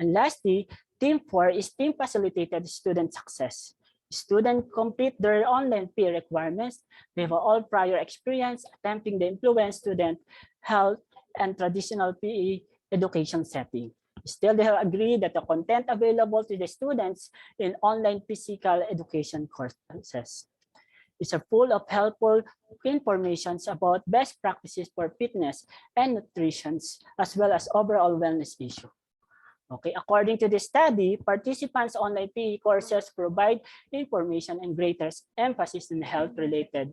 And lastly, Team 4 is team facilitated student success. Students complete their online peer requirements. They have all prior experience attempting to influence student health and traditional PE education setting. Still, they have agreed that the content available to the students in online physical education courses is full of helpful information about best practices for fitness and nutrition, as well as overall wellness issue. Okay, according to the study, participants' online PE courses provide information and greater emphasis in health-related.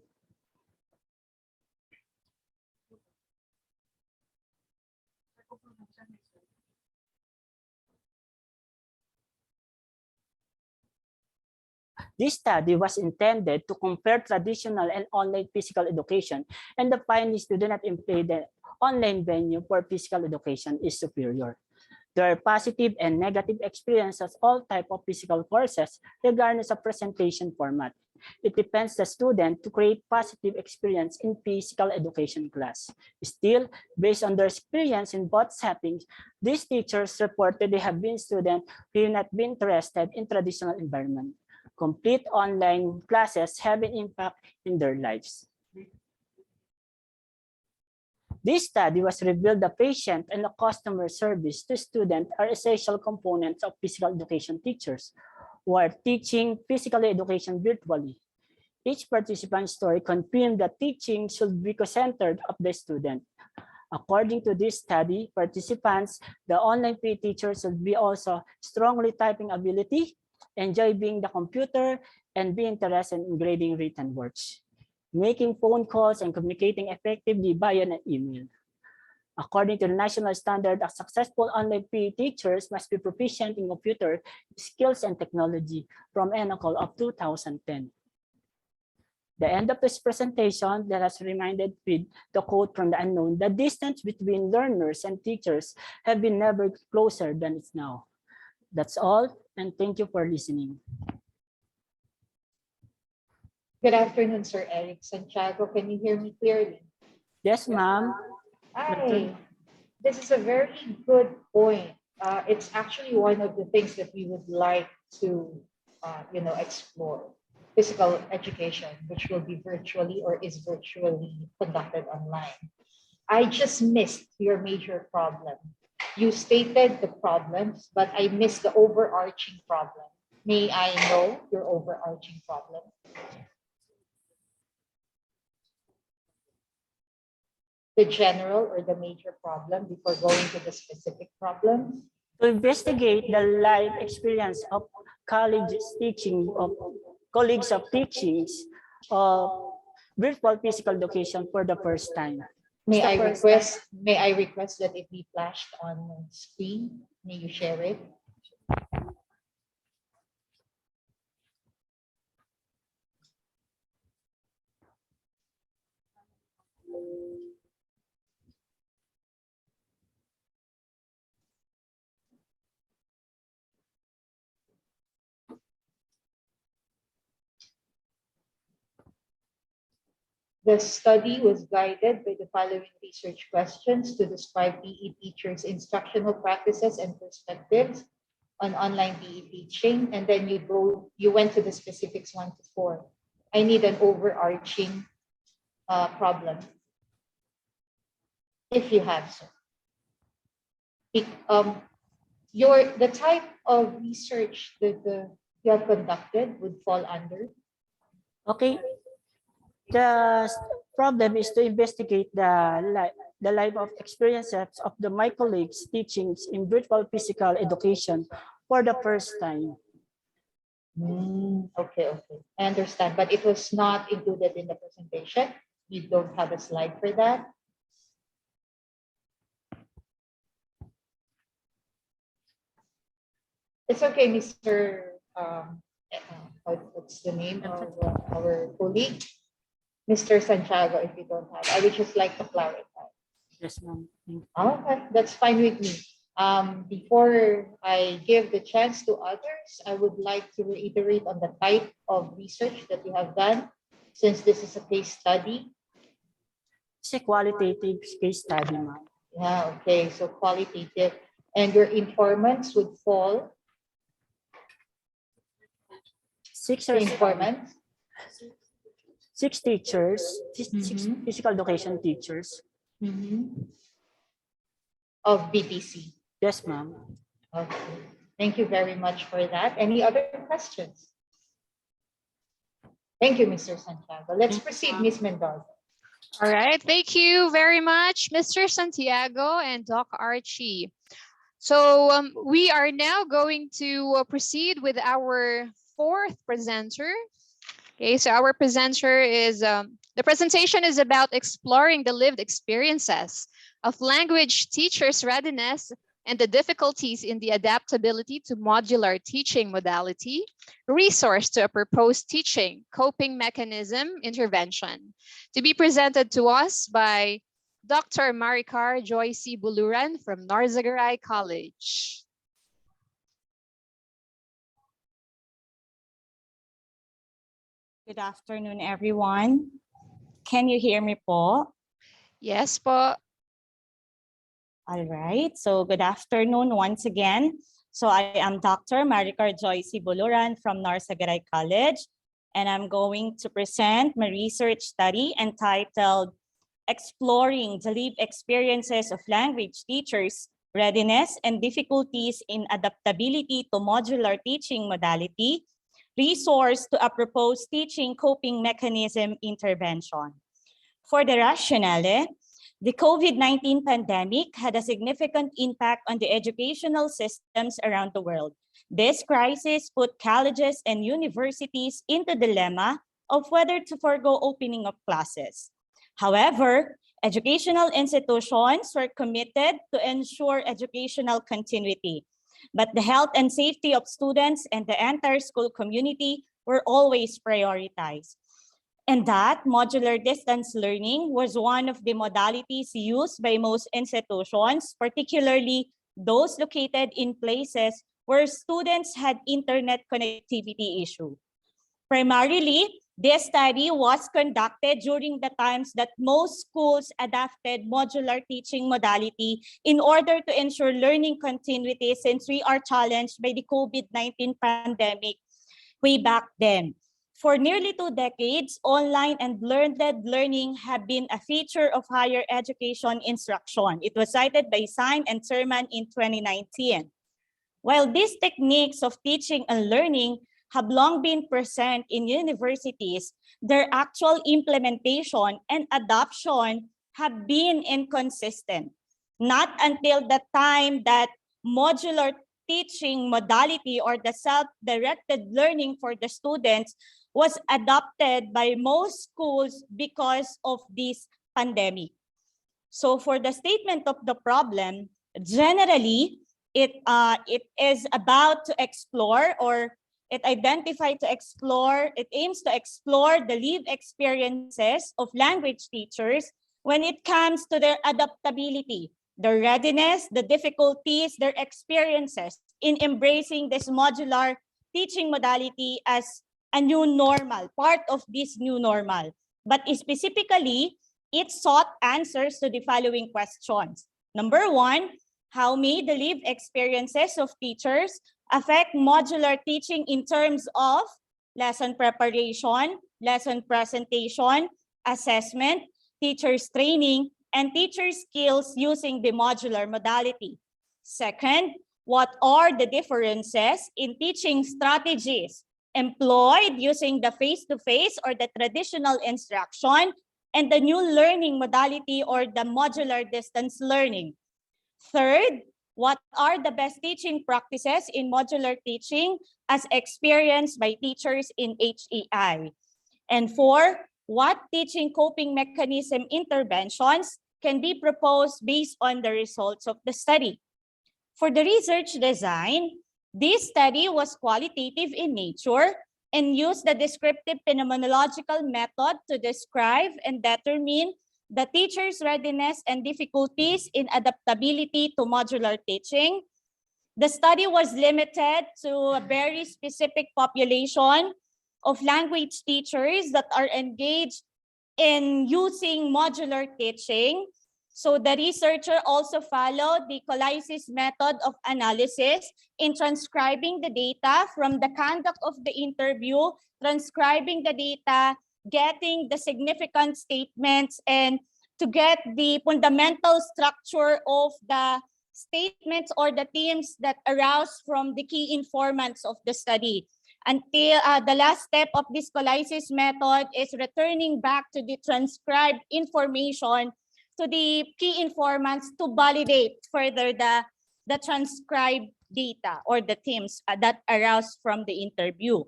This study was intended to compare traditional and online physical education, and the findings do not imply that online venue for physical education is superior. There are positive and negative experiences all types of physical courses regardless of presentation format. It depends the student to create positive experience in physical education class. Still, based on their experience in both settings, these teachers reported they have been students who have not been interested in traditional environment. Complete online classes have an impact in their lives. This study was revealed the patient and the customer service to students are essential components of physical education teachers who are teaching physical education virtually. Each participant's story confirmed that teaching should be centered of the student. According to this study, participants, the online PE teachers should be also strongly typing ability, enjoy being the computer, and be interested in grading written works, making phone calls and communicating effectively via an email. According to the national standard, a successful online PE teachers must be proficient in computer skills and technology from ENOCOL of 2010. The end of this presentation, let us reminded with the quote from the unknown: the distance between learners and teachers have been never closer than it's now. That's all, and thank you for listening. Good afternoon, Sir Eric. Santiago, can you hear me clearly? Yes, ma'am. Hi. This is a very good point. It's actually one of the things that we would like to, explore. Physical education, which will be virtually or is virtually conducted online. I just missed your major problem. You stated the problems, but I missed the overarching problem. May I know your overarching problem? The general or the major problem before going to the specific problem? To investigate the life experience of colleagues of teachings of virtual physical education for the first time. May the I first request that it be flashed on screen? May you share it? The study was guided by the following research questions to describe PE teachers' instructional practices and perspectives on online PE teaching. And then you went to the specifics 1 to 4. I need an overarching problem, if you have so. The type of research that you have conducted would fall under. Okay. The problem is to investigate the life of experiences of my colleagues teachings in virtual physical education for the first time. Okay. I understand, but it was not included in the presentation. You don't have a slide for that. It's okay, Mr. What's the name of our colleague? Mr. Santiago, if you don't have, I would just like to clarify. Yes, ma'am. Okay, that's fine with me. Before I give the chance to others, I would like to reiterate on the type of research that you have done, since this is a case study. It's a qualitative case study, ma'am. Yeah, okay, so qualitative. And your informants would fall? Six Informants? 6 teachers, 6 physical education teachers. Of BTC. Yes, ma'am. Okay. Thank you very much for that. Any other questions? Thank you, Mr. Santiago. Let's proceed, Ms. Mendoza. All right. Thank you very much, Mr. Santiago and Doc Archie. So we are now going to proceed with our 4th presenter. Okay, so our presenter is, the presentation is about exploring the lived experiences of language teachers' readiness and the difficulties in the adaptability to modular teaching modality, resource to a proposed teaching, coping mechanism, intervention. To be presented to us by Dr. Maricar Joyce Buluran from Norzagaray College. Good afternoon, everyone. Can you hear me po? Yes po. All right, so good afternoon once again. So I am Dr. Maricar Joyce Buluran from Norzagaray College, and I'm going to present my research study entitled Exploring the Lived Experiences of Language Teachers, Readiness and Difficulties in Adaptability to Modular Teaching Modality, resource to a proposed teaching coping mechanism intervention. For the rationale, the COVID-19 pandemic had a significant impact on the educational systems around the world. This crisis put colleges and universities into the dilemma of whether to forego opening of classes. However, educational institutions were committed to ensure educational continuity, but the health and safety of students and the entire school community were always prioritized. And that modular distance learning was one of the modalities used by most institutions, particularly those located in places where students had internet connectivity issue. Primarily, this study was conducted during the times that most schools adopted modular teaching modality in order to ensure learning continuity, since we are challenged by the COVID-19 pandemic way back then. For nearly 2 decades, online and blended learning have been a feature of higher education instruction. It was cited by Syme and Thurman in 2019. While these techniques of teaching and learning have long been present in universities, their actual implementation and adoption have been inconsistent. Not until the time that modular teaching modality or the self-directed learning for the students was adopted by most schools because of this pandemic. So for the statement of the problem, generally, it is about to explore, or it aims to explore the lived experiences of language teachers when it comes to their adaptability, their readiness, the difficulties, their experiences in embracing this modular teaching modality as a new normal, part of this new normal. But specifically, it sought answers to the following questions. Number one, how may the lived experiences of teachers affect modular teaching in terms of lesson preparation, lesson presentation, assessment, teachers training, and teacher skills using the modular modality? Second, what are the differences in teaching strategies employed using the face-to-face or the traditional instruction and the new learning modality or the modular distance learning? Third, what are the best teaching practices in modular teaching as experienced by teachers in HEI? And four, what teaching coping mechanism interventions can be proposed based on the results of the study? For the research design, this study was qualitative in nature and used the descriptive phenomenological method to describe and determine the teacher's readiness and difficulties in adaptability to modular teaching. The study was limited to a very specific population of language teachers that are engaged in using modular teaching. So the researcher also followed the colysis method of analysis in transcribing the data from the conduct of the interview, transcribing the data, getting the significant statements, and to get the fundamental structure of the statements or the themes that arouse from the key informants of the study. Until the last step of this colysis method is returning back to the transcribed information to the key informants to validate further the transcribed data or the themes that aroused from the interview.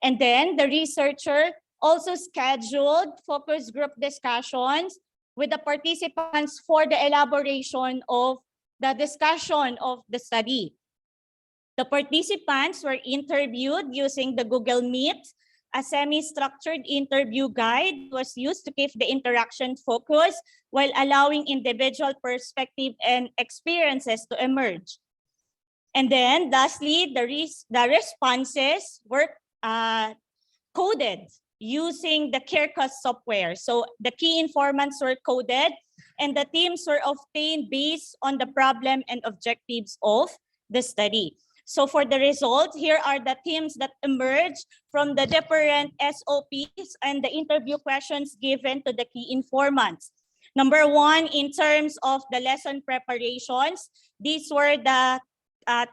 And then the researcher also scheduled focus group discussions with the participants for the elaboration of the discussion of the study. The participants were interviewed using the Google Meet. A semi-structured interview guide was used to keep the interaction focused while allowing individual perspective and experiences to emerge. And then lastly, the responses were coded using the CareCast software. So the key informants were coded and the themes were obtained based on the problem and objectives of the study. So for the results, here are the themes that emerged from the different SOPs and the interview questions given to the key informants. Number one, in terms of the lesson preparations, these were the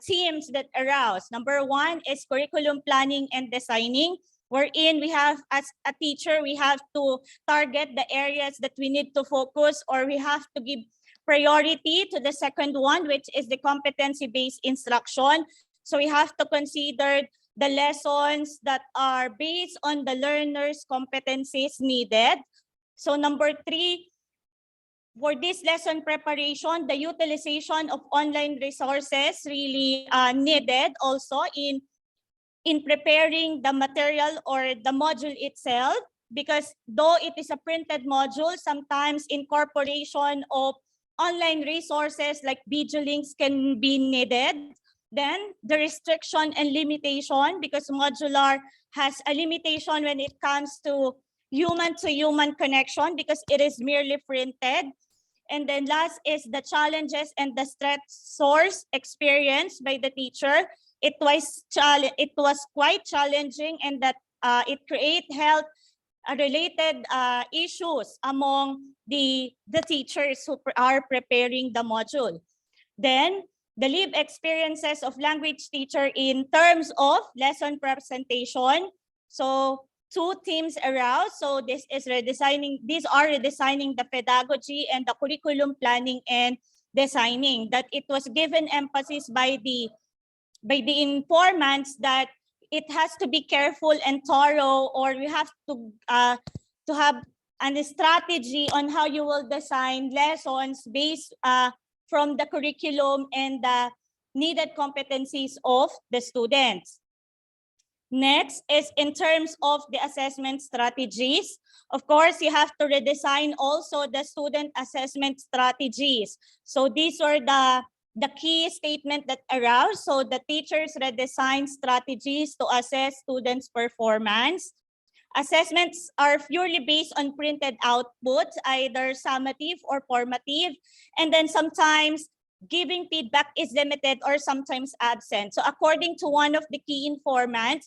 themes that aroused. Number one is curriculum planning and designing, wherein we have, as a teacher, we have to target the areas that we need to focus, or we have to give priority to the second one, which is the competency-based instruction. So we have to consider the lessons that are based on the learner's competencies needed. So number three, for this lesson preparation, the utilization of online resources really needed also in preparing the material or the module itself, because though it is a printed module, sometimes incorporation of online resources like video links can be needed. Then the restriction and limitation, because modular has a limitation when it comes to human connection because it is merely printed. And then last is the challenges and the stressors experienced by the teacher. It was quite challenging, and that it create health related issues among the teachers who are preparing the module. Then the lived experiences of language teacher in terms of lesson presentation. So two themes aroused. So these are redesigning the pedagogy and the curriculum planning and designing, that it was given emphasis by the informants that it has to be careful and thorough, or we have to have and a strategy on how you will design lessons based from the curriculum and the needed competencies of the students. Next is in terms of the assessment strategies. Of course, you have to redesign also the student assessment strategies. So these are the key statement that aroused. So the teachers redesign strategies to assess students' performance. Assessments are purely based on printed outputs, either summative or formative. And then sometimes giving feedback is limited or sometimes absent. So according to one of the key informants,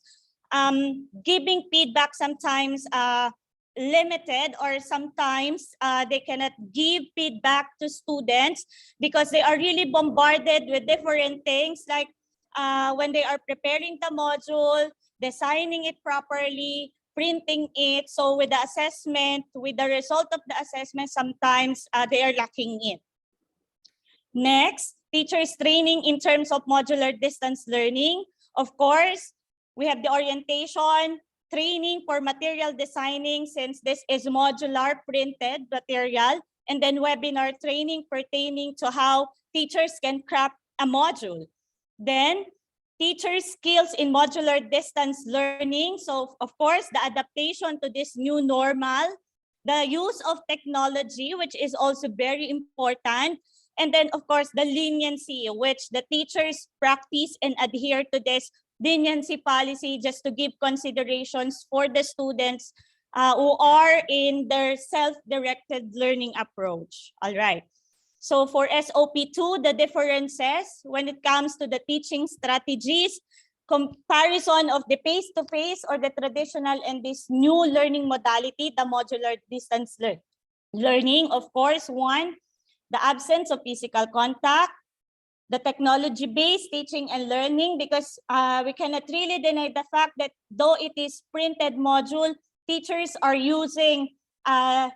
giving feedback sometimes limited, or sometimes they cannot give feedback to students because they are really bombarded with different things, like when they are preparing the module, designing it properly, printing it. So with the assessment, with the result of the assessment, sometimes they are lacking it. Next, teachers training in terms of modular distance learning. Of course, we have the orientation, training for material designing, since this is modular printed material, and then webinar training pertaining to how teachers can craft a module. Then teacher skills in modular distance learning. So of course, the adaptation to this new normal, the use of technology, which is also very important. And then of course, the leniency, which the teachers practice and adhere to this leniency policy just to give considerations for the students who are in their self-directed learning approach. All right. So for SOP2, the differences when it comes to the teaching strategies, comparison of the face-to-face or the traditional and this new learning modality, the modular distance learning. Of course, one, the absence of physical contact, the technology-based teaching and learning, because we cannot really deny the fact that though it is printed module, teachers are using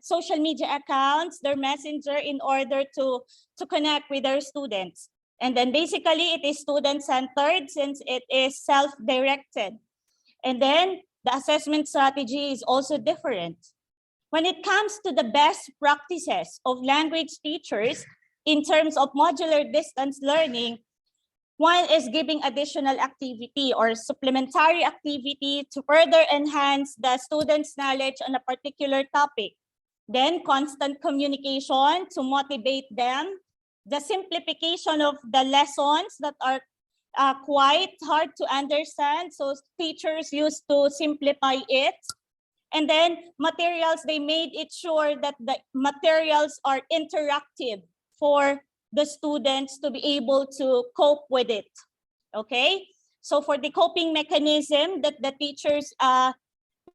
social media accounts, their messenger, in order to connect with their students. And then basically it is student-centered since it is self-directed. And then the assessment strategy is also different. When it comes to the best practices of language teachers in terms of modular distance learning, one is giving additional activity or supplementary activity to further enhance the students' knowledge on a particular topic. Then constant communication to motivate them. The simplification of the lessons that are quite hard to understand. So teachers used to simplify it. And then materials, they made it sure that the materials are interactive for the students to be able to cope with it. Okay, so for the coping mechanism that the teachers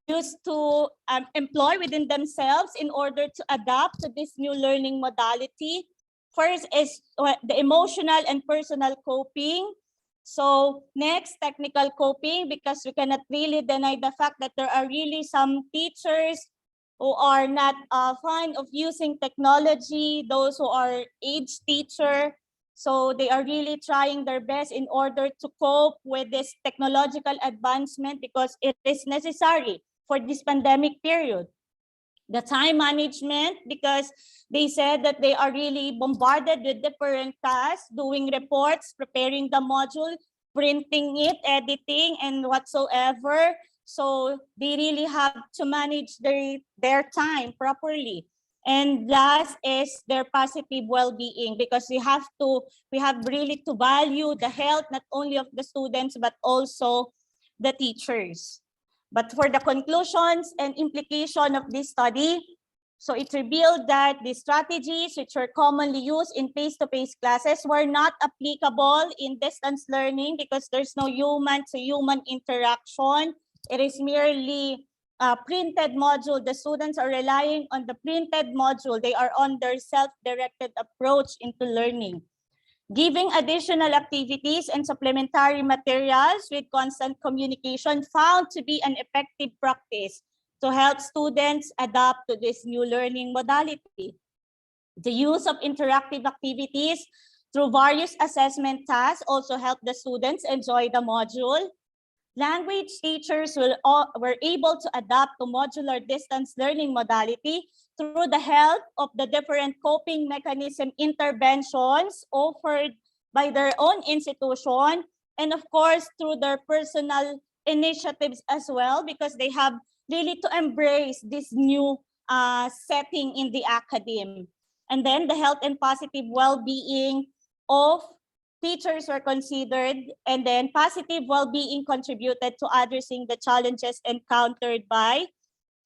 used to employ within themselves in order to adapt to this new learning modality, first is the emotional and personal coping. So next, technical coping, because we cannot really deny the fact that there are really some teachers who are not fond of using technology, those who are age teacher. So they are really trying their best in order to cope with this technological advancement because it is necessary for this pandemic period. The time management, because they said that they are really bombarded with different tasks, doing reports, preparing the module, printing it, editing, and whatsoever. So they really have to manage their time properly. And last is their positive well-being, because we have really to value the health not only of the students but also the teachers. But for the conclusions and implication of this study, so it revealed that the strategies which were commonly used in face-to-face classes were not applicable in distance learning because there's no human-to-human interaction. It is merely a printed module. The students are relying on the printed module. They are on their self-directed approach into learning. Giving additional activities and supplementary materials with constant communication found to be an effective practice to help students adapt to this new learning modality. The use of interactive activities through various assessment tasks also helped the students enjoy the module. language teachers were able to adapt to modular distance learning modality through the help of the different coping mechanism interventions offered by their own institution, and of course through their personal initiatives as well, because they have really to embrace this new setting in the academe. And then the health and positive well-being of teachers were considered, and then positive well-being contributed to addressing the challenges encountered by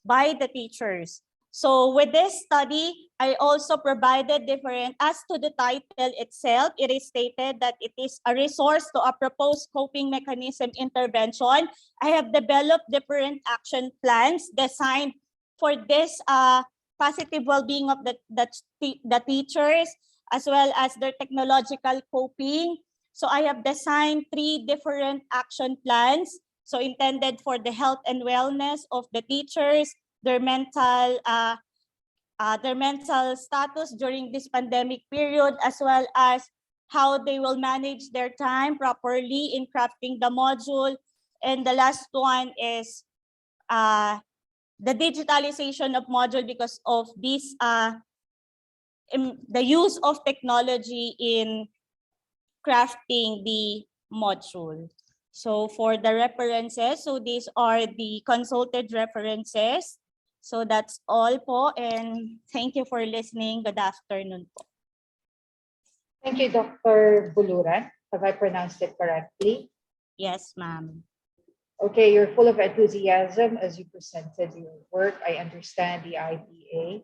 the teachers. So with this study, I also provided different, as to the title itself, it is stated that it is a resource to a proposed coping mechanism intervention. I have developed different action plans designed for this positive well-being of the teachers, as well as their technological coping. So I have designed 3 different action plans. So intended for the health and wellness of the teachers, their mental status during this pandemic period, as well as how they will manage their time properly in crafting the module. And the last one is the digitalization of module because of this the use of technology in crafting the module. So for the references, so these are the consulted references. So that's all po, and thank you for listening. Good afternoon po. Thank you, Dr. Buluran. Have I pronounced it correctly? Yes, ma'am. Okay, you're full of enthusiasm as you presented your work. I understand the idea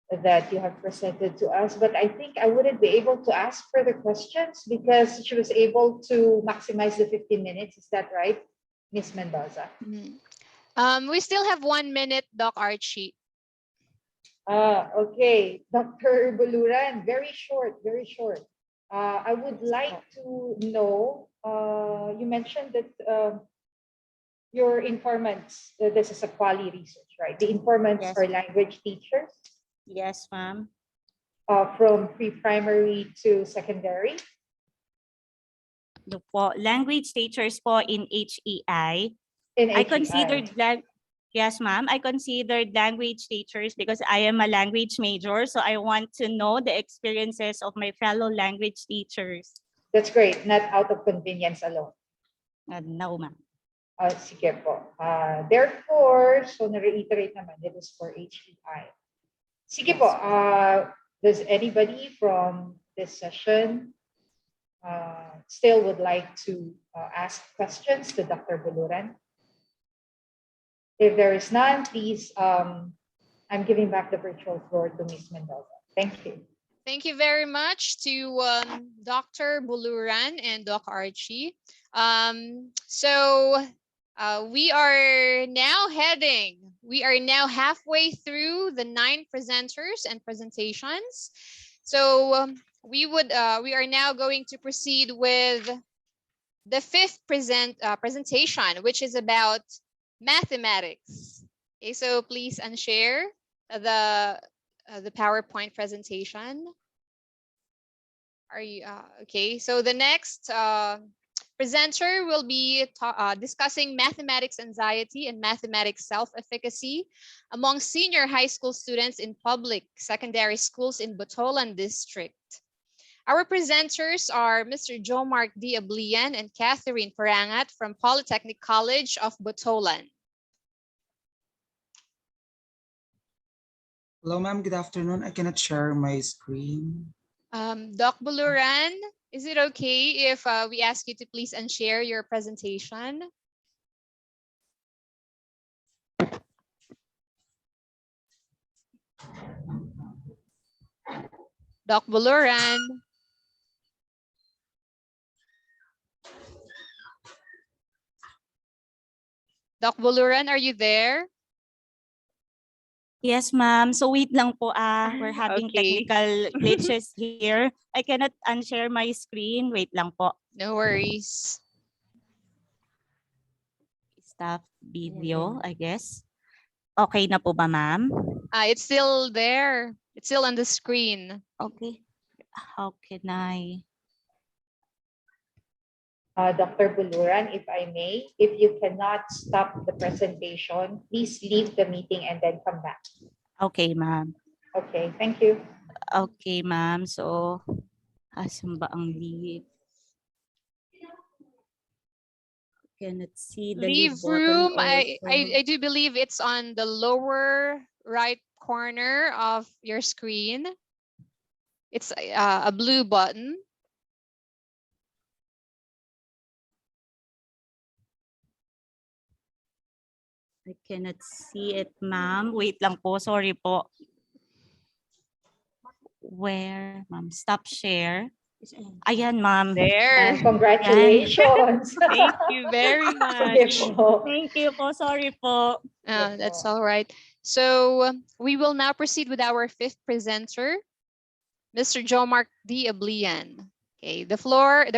that you have presented to us, but I think I wouldn't be able to ask further questions because she was able to maximize the 15 minutes. Is that right, Ms. Mendoza? We still have 1 minute, Doc Archie. Okay, Dr. Buluran, very short, very short. I would like to know, you mentioned that your informants, this is a quali research, right? The informants Yes. are language teachers Yes, ma'am. from pre-primary to secondary. The po, language teachers po in HEI. In I HEI. considered yes, ma'am. I considered language teachers because I am a language major. So I want to know the experiences of my fellow language teachers. That's great, not out of convenience alone. No, ma'am. Sige po. Therefore, so na-reiterate naman, it is for HEI. Sige po, does anybody from this session still would like to ask questions to Dr. Buluran? If there is none, please, I'm giving back the virtual floor to Ms. Mendoza. Thank you. Thank you very much to Dr. Buluran and Doc Archie. We are now halfway through the 9 presenters and presentations. So we are now going to proceed with the 5th presentation, which is about mathematics. Okay, so please unshare the PowerPoint presentation. Are you okay? So the next presenter will be discussing mathematics anxiety and mathematics self-efficacy among senior high school students in public secondary schools in Botolan District. Our presenters are Mr. Jomark D. Ablian and Catherine Parangat from Polytechnic College of Botolan. Hello, ma'am. Good afternoon. I cannot share my screen. Doc Buluran, is it okay if we ask you to please unshare your presentation? Doc Buluran. Doc Buluran, are you there? Yes, ma'am. So wait lang po, we're having Okay. technical glitches here. I cannot unshare my screen. Wait lang po. No worries. Stop video, I guess. Okay na po ba, ma'am? It's still there. It's still on the screen. Okay. How can I? Dr. Buluran, if I may, if you cannot stop the presentation, please leave the meeting and then come back. Okay, ma'am. Okay, thank you. Okay, ma'am. So, asan ba ang leave? Cannot see the leave Leave button room. also. I do believe it's on the lower right corner of your screen. It's a blue button. I cannot see it, ma'am. Wait lang po. Sorry po. Where? Ma'am, stop share. Ayan, ma'am. There. Congratulations. Thank you very Sige much. po. Thank you po. Sorry po. That's all right. So we will now proceed with our fifth presenter, Mr. Jomark D. Ablian. Okay, the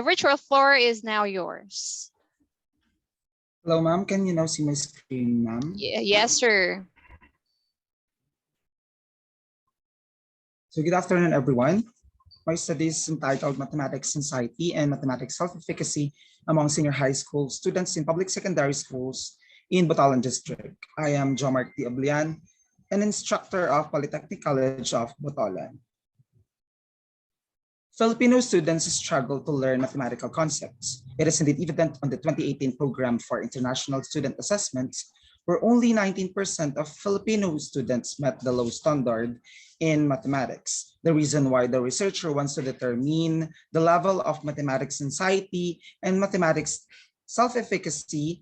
virtual floor is now yours. Hello, ma'am. Can you now see my screen, ma'am? Yes, sir. So good afternoon, everyone. My study is entitled Mathematics Society and Mathematics Self-Efficacy among Senior High School Students in Public Secondary Schools in Batalan District. I am Jomark D. Ablian, an instructor of Polytechnic College of Batalan. Filipino students struggle to learn mathematical concepts. It is indeed evident on the 2018 program for international student assessments, where only 19% of Filipino students met the low standard in mathematics. The reason why the researcher wants to determine the level of mathematics anxiety and mathematics self-efficacy,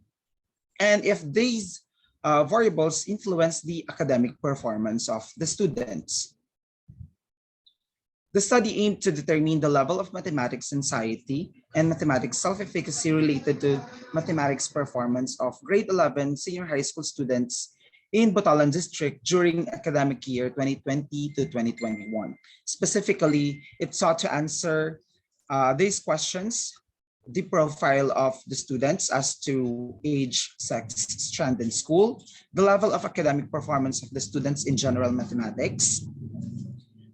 and if these variables influence the academic performance of the students. The study aimed to determine the level of mathematics anxiety and mathematics self-efficacy related to mathematics performance of grade 11 senior high school students in Batalan District during academic year 2020 to 2021. Specifically, it sought to answer these questions: the profile of the students as to age, sex, strand, and school, the level of academic performance of the students in general mathematics,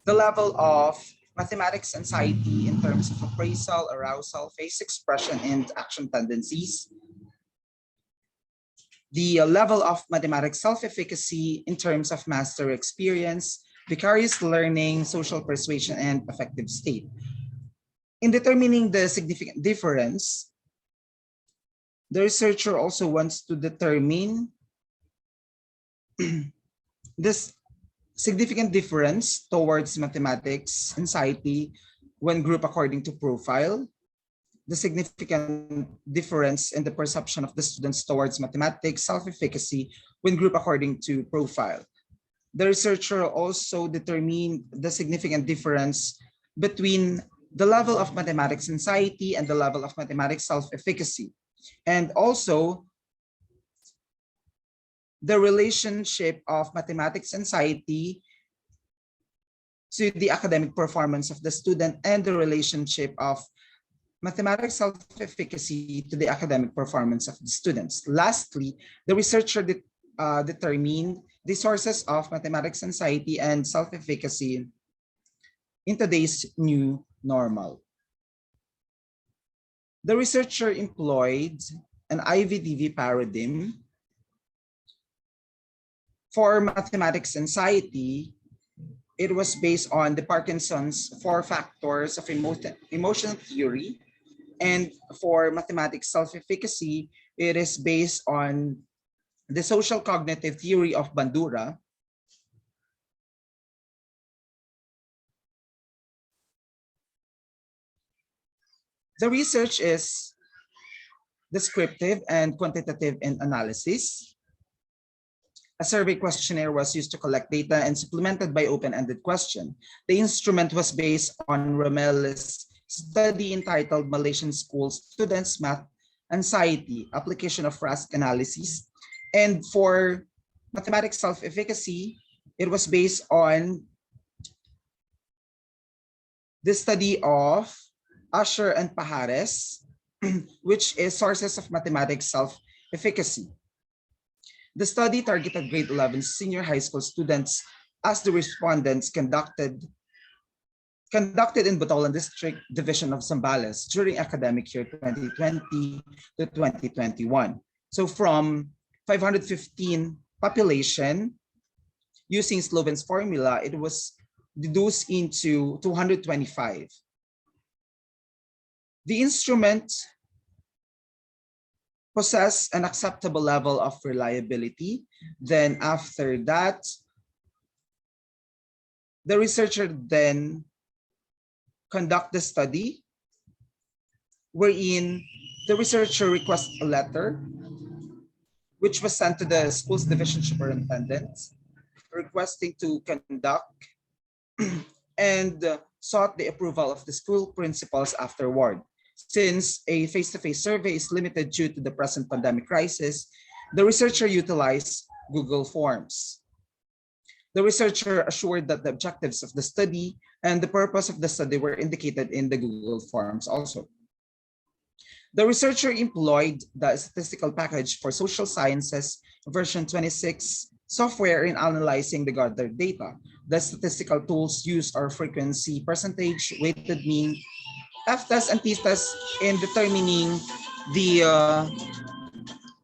the level of mathematics anxiety in terms of appraisal, arousal, face expression, and action tendencies, the level of mathematics self-efficacy in terms of master experience, vicarious learning, social persuasion, and affective state. In determining the significant difference, the researcher also wants to determine this significant difference towards mathematics anxiety when grouped according to profile, the significant difference in the perception of the students towards mathematics self-efficacy when grouped according to profile. The researcher also determined the significant difference between the level of mathematics anxiety and the level of mathematics self-efficacy, and also the relationship of mathematics anxiety to the academic performance of the student and the relationship of mathematics self-efficacy to the academic performance of the students. Lastly, the researcher determined the sources of mathematics anxiety and self-efficacy in today's new normal. The researcher employed an IVDV paradigm for mathematics anxiety. It was based on the Parkinson's 4 factors of emotional theory. And for mathematics self-efficacy, it is based on the social cognitive theory of Bandura. The research is descriptive and quantitative in analysis. A survey questionnaire was used to collect data and supplemented by open-ended question. The instrument was based on Romel's study entitled Malaysian School Students Math Anxiety, Application of RASC Analysis. And for mathematics self-efficacy, it was based on the study of Usher and Pajares, which is sources of mathematics self-efficacy. The study targeted grade 11 senior high school students as the respondents conducted conducted in Botolan District Division of Zambales during academic year 2020 to 2021. So from 515 population, using Sloven's formula, it was deduced into 225. The instrument possess an acceptable level of reliability. Then after that, the researcher then conduct the study wherein the researcher requests a letter which was sent to the school's division superintendent requesting to conduct and sought the approval of the school principals afterward. Since a face-to-face survey is limited due to the present pandemic crisis, the researcher utilized Google Forms. The researcher assured that the objectives of the study and the purpose of the study were indicated in the Google Forms also. The researcher employed the statistical package for social sciences version 26 software in analyzing the gathered data. The statistical tools used are frequency percentage, weighted mean, F-test and T-test in determining the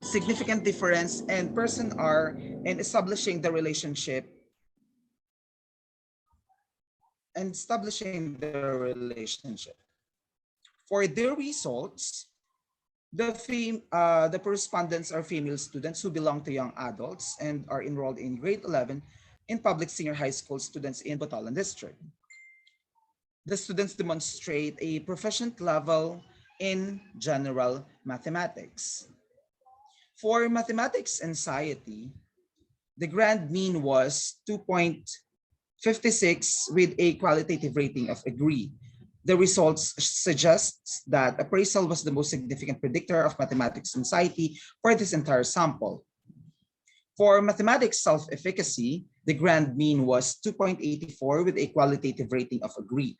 significant difference and person R in establishing the relationship For their results, the respondents are female students who belong to young adults and are enrolled in grade 11 in public senior high school students in Botolan District. The students demonstrate a proficient level in general mathematics. For mathematics anxiety, the grand mean was 2.56 with a qualitative rating of agree. The results suggest that appraisal was the most significant predictor of mathematics anxiety for this entire sample. For mathematics self-efficacy, the grand mean was 2.84 with a qualitative rating of agree.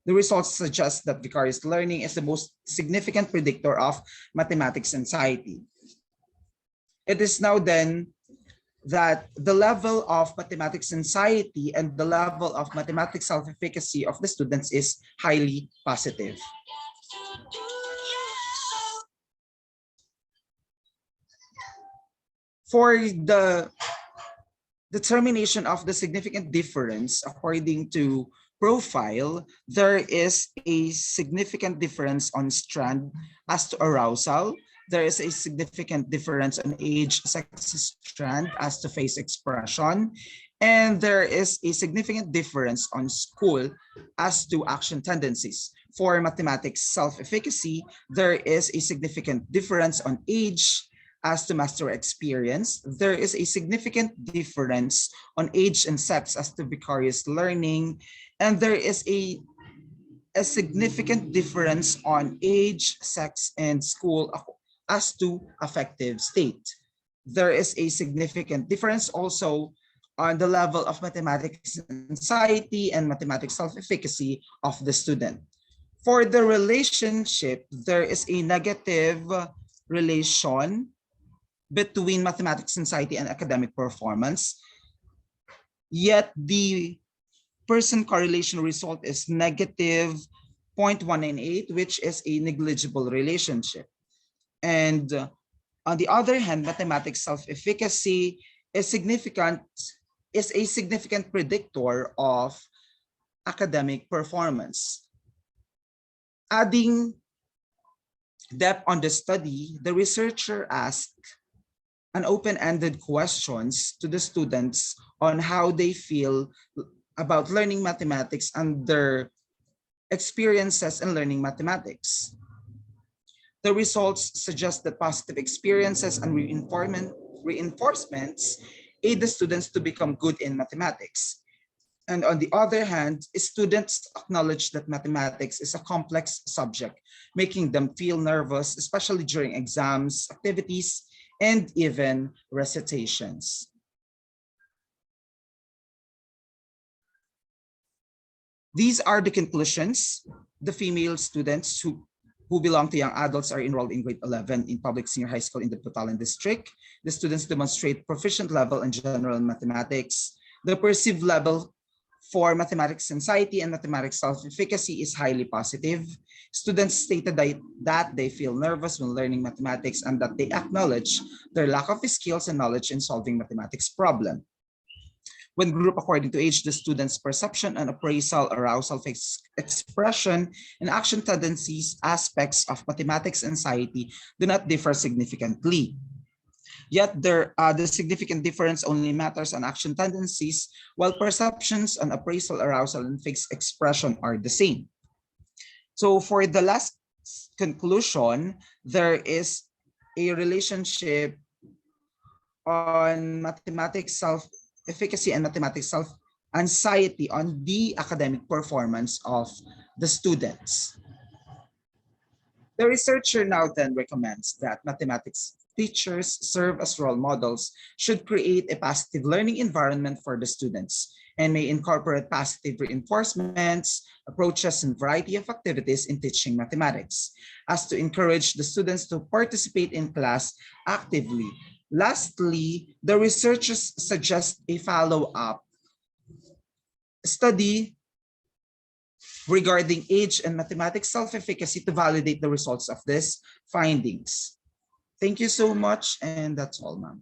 The results suggest that vicarious learning is the most significant predictor of mathematics anxiety. It is now then that the level of mathematics anxiety and the level of mathematics self-efficacy of the students is highly positive. For the determination of the significant difference according to profile, there is a significant difference on strand as to arousal. There is a significant difference on age, sex strand as to face expression. And there is a significant difference on school as to action tendencies. For mathematics self-efficacy, there is a significant difference on age as to master experience. There is a significant difference on age and sex as to vicarious learning. And there is a significant difference on age, sex, and school as to affective state. There is a significant difference also on the level of mathematics anxiety and mathematics self-efficacy of the student. For the relationship, there is a negative relation between mathematics anxiety and academic performance, yet the person correlation result is negative 0.198, which is a negligible relationship. And on the other hand, mathematics self-efficacy is a significant predictor of academic performance. Adding depth on the study, the researcher asked an open-ended questions to the students on how they feel about learning mathematics and their experiences in learning mathematics. The results suggest that positive experiences and reinforcements aid the students to become good in mathematics. And on the other hand, students acknowledge that mathematics is a complex subject, making them feel nervous, especially during exams, activities, and even recitations. These are the conclusions. The female students who belong to young adults are enrolled in grade 11 in public senior high school in the Botolan district. The students demonstrate proficient level in general mathematics. The perceived level for mathematics anxiety and mathematics self-efficacy is highly positive. Students stated that they feel nervous when learning mathematics and that they acknowledge their lack of skills and knowledge in solving mathematics problem. When grouped according to age, the students' perception and appraisal, arousal, expression, and action tendencies aspects of mathematics anxiety do not differ significantly. Yet the significant difference only matters on action tendencies, while perceptions on appraisal, arousal, and fixed expression are the same. So for the last conclusion, there is a relationship on mathematics self-efficacy and mathematics self-anxiety on the academic performance of the students. The researcher now then recommends that mathematics teachers serve as role models, should create a positive learning environment for the students, and may incorporate positive reinforcements, approaches, and variety of activities in teaching mathematics, as to encourage the students to participate in class actively. Lastly, the researchers suggest a follow-up study regarding age and mathematics self-efficacy to validate the results of these findings. Thank you so much, and that's all, ma'am.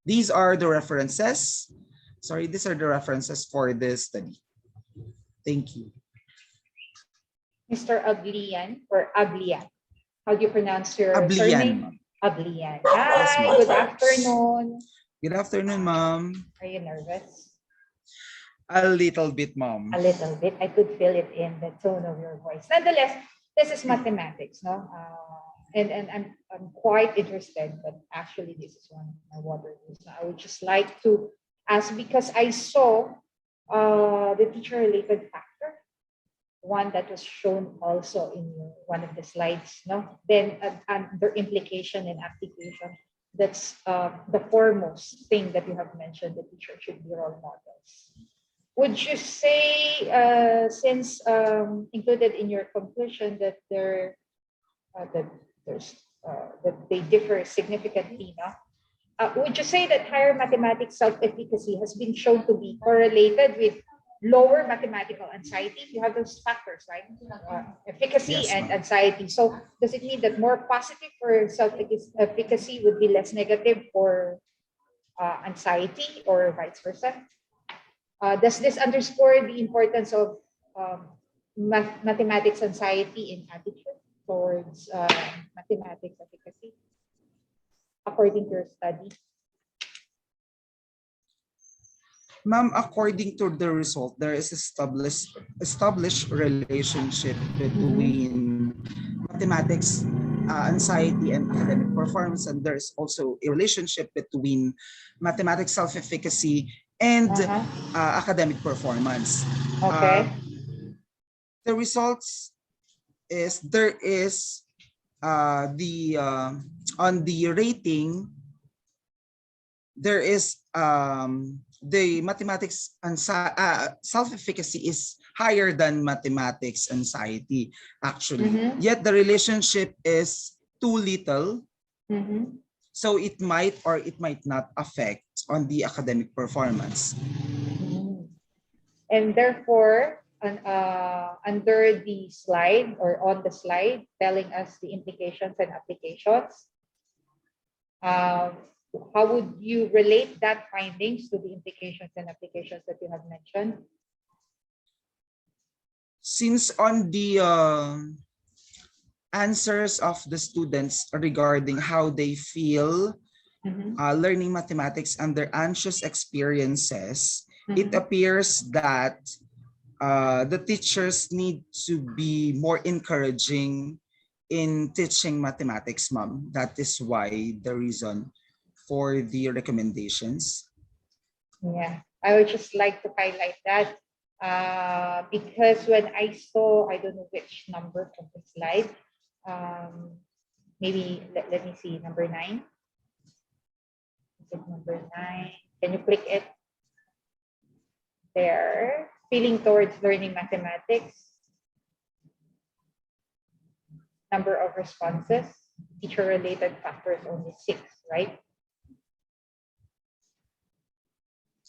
These are the references. Sorry, these are the references for this study. Thank you. Mr. Aglian or Aglian. How do you pronounce your Ablian, surname? ma'am. Ablian. Yes, Hi, ma'am. good afternoon. Good afternoon, ma'am. Are you nervous? A little bit, ma'am. A little bit. I could feel it in the tone of your voice. Nonetheless, this is mathematics, no? And I'm quite interested, but actually this is one of my water rules. I would just like to ask, because I saw the teacher-related factor, one that was shown also in one of the slides, no? Then under implication and application, that's the foremost thing that you have mentioned, the teacher should be role models. Would you say, since included in your conclusion that that they differ significantly, no? Would you say that higher mathematics self-efficacy has been shown to be correlated with lower mathematical anxiety? You have those factors, right? Efficacy Yes, and ma'am. anxiety. So does it mean that more positive for self-efficacy would be less negative for anxiety, or vice versa? Does this underscore the importance of mathematics anxiety in attitude towards mathematics efficacy, according to your study? Ma'am, according to the result, there is established relationship between mathematics anxiety and academic performance, and there's also a relationship between mathematics self-efficacy and academic performance. Okay. The results is there is on the rating, there is the mathematics and self-efficacy is higher than mathematics anxiety, actually. Yet the relationship is too little, so it might or it might not affect on the academic performance. And therefore, under the slide or on the slide telling us the implications and applications, how would you relate that findings to the implications and applications that you have mentioned? Since on the answers of the students regarding how they feel learning mathematics and their anxious experiences, it appears that the teachers need to be more encouraging in teaching mathematics, ma'am. That is why the reason for the recommendations. Yeah, I would just like to highlight that because when I saw, I don't know which number from the slide, maybe let me see, number 9. Is it number 9? Can you click it? There, feeling towards learning mathematics. Number of responses, teacher-related factors only 6, right?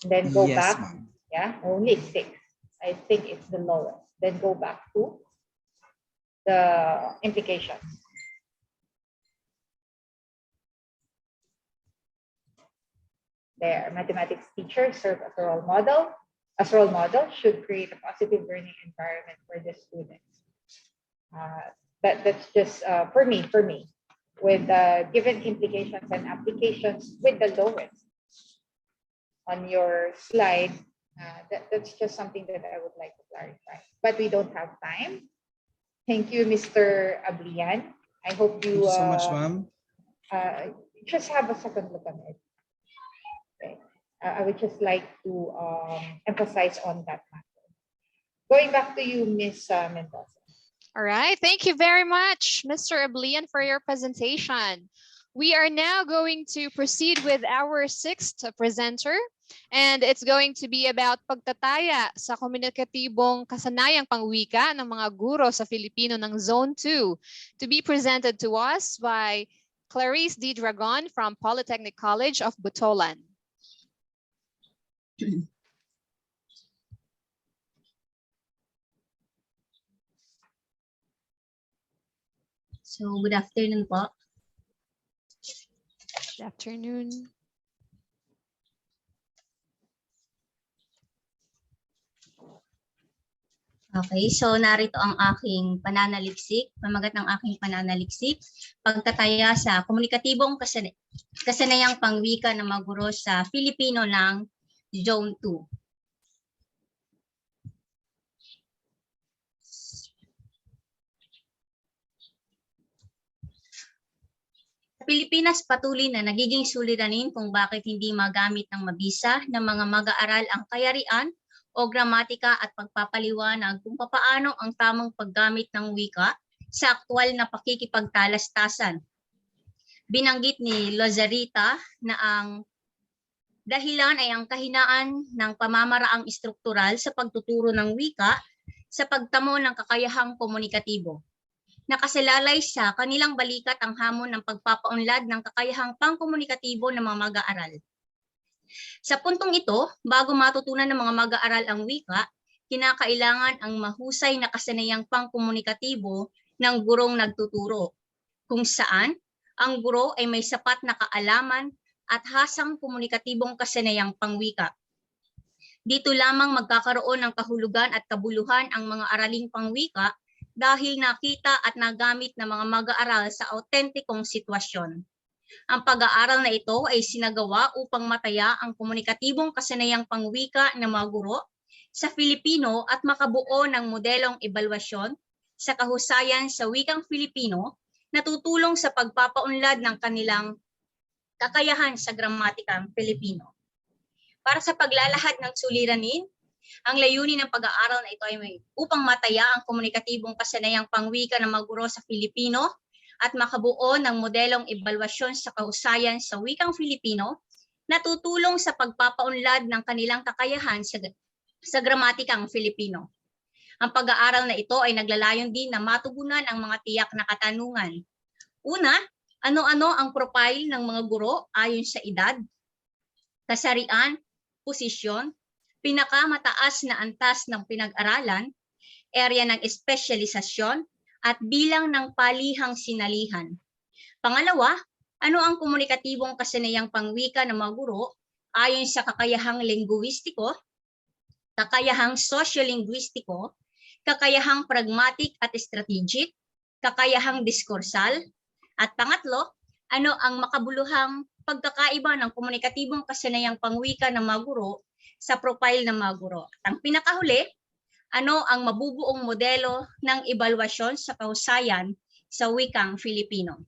Then go Yes, back. ma'am. Yeah, only 6. I think it's the lowest. Then go back to the implications. There, mathematics teachers serve as a role model. As role model should create a positive learning environment for the students. That's just for me. With given implications and applications with the lowest on your slide, that's just something that I would like to clarify. But we don't have time. Thank you, Mr. Ablian. I hope Thank you you so much, ma'am. just have a second look at it. Okay. I would just like to emphasize on that matter. Going back to you, Ms. Mendoza. All right, thank you very much, Mr. Ablian, for your presentation. We are now going to proceed with our 6th presenter, and it's going to be about pagtataya sa komunikatibong kasanayang pangwika ng mga guro sa Filipino ng Zone 2, to be presented to us by Clarice D. Dragon from Polytechnic College of Botolan. So, good afternoon po. Good afternoon. Okay, so narito ang aking pananaliksik, pamagat ng aking pananaliksik, pagtataya sa komunikatibong kasanayang pangwika ng mga guro sa Filipino ng Zone 2. Pilipinas patuloy na nagiging suliranin kung bakit hindi magamit ng mabisa ng mga mag-aaral ang kayarian o gramatika at pagpapaliwanag kung papaano ang tamang paggamit ng wika sa aktwal na pakikipagtalastasan. Binanggit ni Lozarita na ang dahilan ay ang kahinaan ng pamamaraang istruktural sa pagtuturo ng wika sa pagtamo ng kakayahang komunikatibo. Nakasalalay sa kanilang balikat ang hamon ng pagpapaunlad ng kakayahang pangkomunikatibo ng mga mag-aaral. Sa puntong ito, bago matutunan ng mga mag-aaral ang wika, kinakailangan ang mahusay na kasanayang pangkomunikatibo ng gurong nagtuturo, kung saan ang guro ay may sapat na kaalaman at hasang komunikatibong kasanayang pangwika. Dito lamang magkakaroon ng kahulugan at kabuluhan ang mga araling pangwika dahil nakita at nagamit ng mga mag-aaral sa autentikong sitwasyon. Ang pag-aaral na ito ay sinagawa upang mataya ang komunikatibong kasanayang pangwika ng mga guro sa Filipino at makabuo ng modelong ebalwasyon sa kahusayan sa wikang Filipino na tutulong sa pagpapaunlad ng kanilang kakayahan sa gramatikang Filipino. Para sa paglalahad ng suliranin, ang layunin ng pag-aaral na ito ay upang mataya ang komunikatibong kasanayang pangwika ng mga guro sa Filipino at makabuo ng modelong ebalwasyon sa kahusayan sa wikang Filipino na tutulong sa pagpapaunlad ng kanilang kakayahan sa gramatikang Filipino. Ang pag-aaral na ito ay naglalayon din na matugunan ang mga tiyak na katanungan. Una, ano-ano ang profile ng mga guro ayon sa edad, kasarian, posisyon, pinakamataas na antas ng pinag-aralan, area ng espesyalisasyon, at bilang ng palihang sinalihan. Pangalawa, ano ang komunikatibong kasanayang pangwika ng mga guro ayon sa kakayahang linguistiko, kakayahang sosyo-linguistiko, kakayahang pragmatic at strategic, kakayahang diskursal, at pangatlo, ano ang makabuluhang pagkakaiba ng komunikatibong kasanayang pangwika ng mga guro sa profile ng mga guro. At ang pinakahuli, ano ang mabubuong modelo ng ebalwasyon sa kahusayan sa wikang Filipino.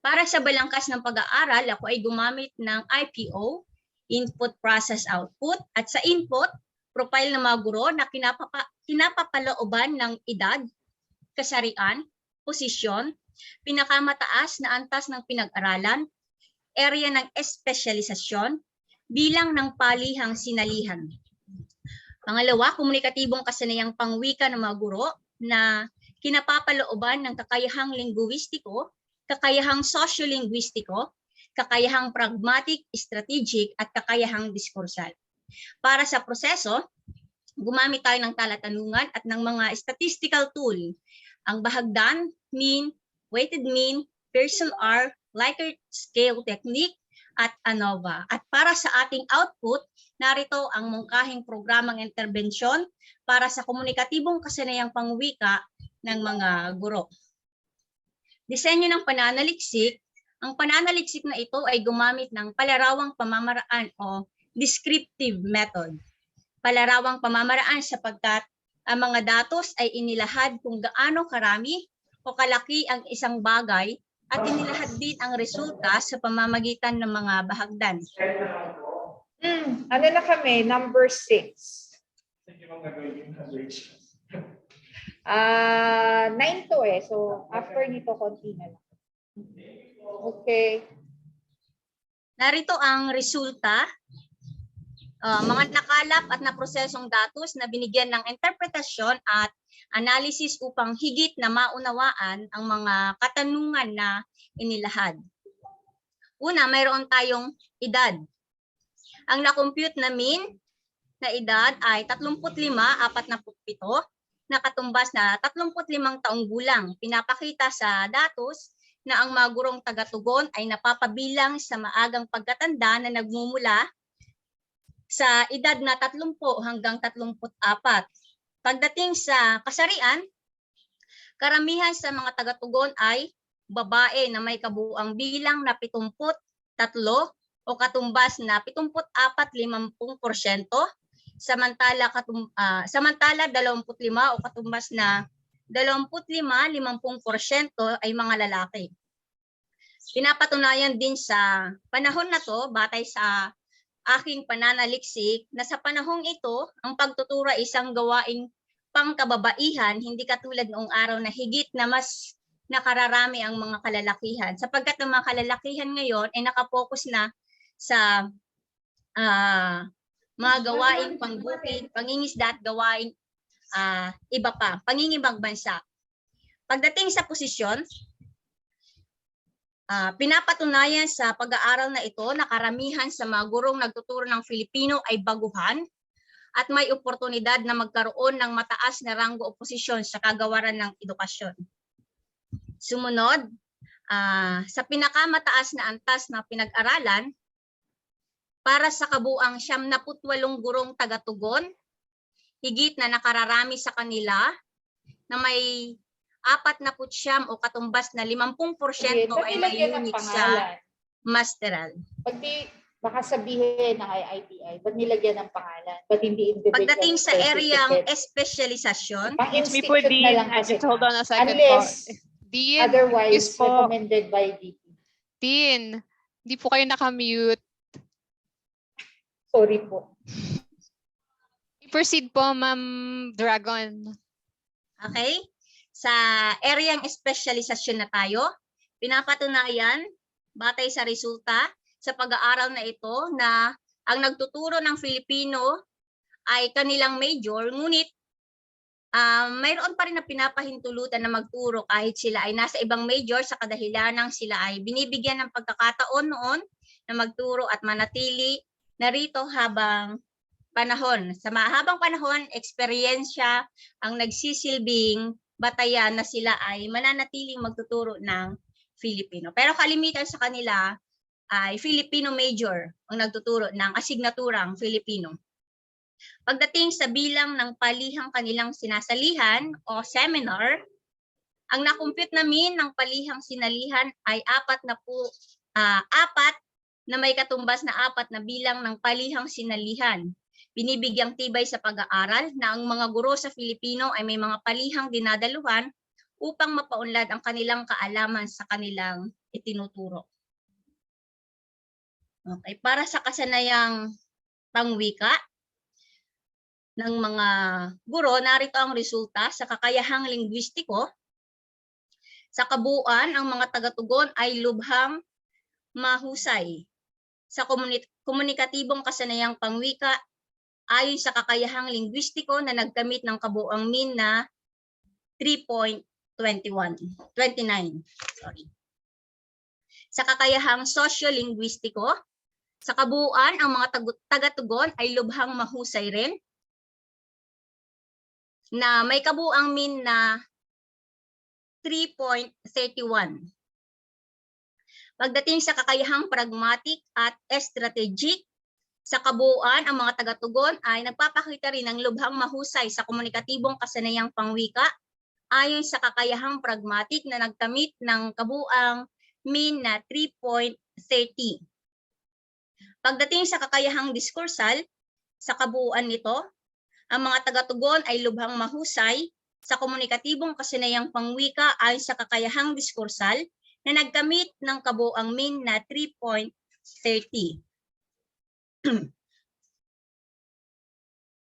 Para sa balangkas ng pag-aaral, ako ay gumamit ng IPO, Input Process Output, at sa input, profile ng mga guro na kinapapalooban ng edad, kasarian, posisyon, pinakamataas na antas ng pinag-aralan, area ng espesyalisasyon, bilang ng palihang sinalihan. Pangalawa, komunikatibong kasanayang pangwika ng mga guro na kinapapalooban ng kakayahang linguistiko, kakayahang sosyo-linguistiko, kakayahang pragmatic, strategic, at kakayahang diskursal. Para sa proseso, gumamit tayo ng talatanungan at ng mga statistical tool. Ang bahagdan, mean, weighted mean, Pearson R, Likert scale technique, at ANOVA. At para sa ating output, narito ang mungkahing programang interbensyon para sa komunikatibong kasanayang pangwika ng mga guro. Disenyo ng pananaliksik. Ang pananaliksik na ito ay gumamit ng palarawang pamamaraan o descriptive method. Palarawang pamamaraan sapagkat ang mga datos ay inilahad kung gaano karami o kalaki ang isang bagay at inilahad din ang resulta sa pamamagitan ng mga bahagdan. Ano na kami? Number 6. 9 to eh. So, after nito, konti na lang. Okay. Narito ang resulta. Mga nakalap at naprosesong datos na binigyan ng interpretasyon at analysis upang higit na maunawaan ang mga katanungan na inilahad. Una, mayroon tayong edad. Ang na-compute na mean na edad ay 35,47 na katumbas na 35 taong gulang. Pinapakita sa datos na ang mga gurong taga-tugon ay napapabilang sa maagang pagkatanda na nagmumula sa edad na 30 hanggang 34. Pagdating sa kasarian, karamihan sa mga taga-tugon ay babae na may kabuuang bilang na 73 o katumbas na 74-50%, samantala 25 o katumbas na 25-50% ay mga lalaki. Pinapatunayan din sa panahon na to, batay sa aking pananaliksik, na sa panahong ito, ang pagtuturo ay isang gawaing pangkababaihan, hindi katulad noong araw na higit na mas nakararami ang mga kalalakihan. Sapagkat ang mga kalalakihan ngayon ay nakapokus na sa mga gawaing pangbukid, pangingisda at gawaing iba pa, pangingibang bansa. Pagdating sa posisyon, pinapatunayan sa pag-aaral na ito na karamihan sa mga gurong nagtuturo ng Filipino ay baguhan at may oportunidad na magkaroon ng mataas na ranggo o posisyon sa kagawaran ng edukasyon. Sumunod, sa pinakamataas na antas na pinag-aralan, para sa kabuang 78 gurong taga-tugon, higit na nakararami sa kanila na may 49 o katumbas na 50% ay may unit sa masteral. Baka sabihin ng IITI, ba't nilagyan ng pangalan? Ba't hindi individual? Pagdating sa areang espesyalisasyon, pang-institute na lang kasi. Just hold on a second Unless, Dean, otherwise, po. recommended by DP. Dean, hindi po kayo nakamute. Sorry po. Proceed po, Ma'am Dragon. okay? Sa areang espesyalisasyon na tayo, pinapatunayan, batay sa resulta, sa pag-aaral na ito na ang nagtuturo ng Filipino ay kanilang major, ngunit mayroon pa rin na pinapahintulutan na magturo kahit sila ay nasa ibang major sa kadahilanang sila ay binibigyan ng pagkakataon noon na magturo at manatili narito habang panahon. Sa mahabang panahon, eksperyensya ang nagsisilbing batayan na sila ay mananatiling magtuturo ng Filipino. Pero kalimitan sa kanila ay Filipino major ang nagtuturo ng asignaturang Filipino. Pagdating sa bilang ng palihang kanilang sinasalihan o seminar, ang na-compute namin ng palihang sinalihan ay 4 na may katumbas na 4 na bilang ng palihang sinalihan. Binibigyang tibay sa pag-aaral na ang mga guro sa Filipino ay may mga palihang dinadaluhan upang mapaunlad ang kanilang kaalaman sa kanilang itinuturo. Okay, para sa kasanayang pangwika ng mga guro, narito ang resulta sa kakayahang linguistiko. Sa kabuuan, ang mga taga-tugon ay lubhang mahusay sa komunikatibong kasanayang pangwika ayon sa kakayahang linguistiko na nagkamit ng kabuuang mean na 3.29. Sa kakayahang sosyo-linguistiko, Sa kabuuan, ang mga taga-tugon ay lubhang mahusay rin na may kabuuang mean na 3.31. Pagdating sa kakayahang pragmatic at strategic, sa kabuuan, ang mga taga-tugon ay nagpapakita rin ng lubhang mahusay sa komunikatibong kasanayang pangwika ayon sa kakayahang pragmatic na nagkamit ng kabuuang mean na 3.30. Pagdating sa kakayahang diskursal, sa kabuuan nito, ang mga taga-tugon ay lubhang mahusay sa komunikatibong kasanayang pangwika ayon sa kakayahang diskursal na nagkamit ng kabuuang mean na 3.30.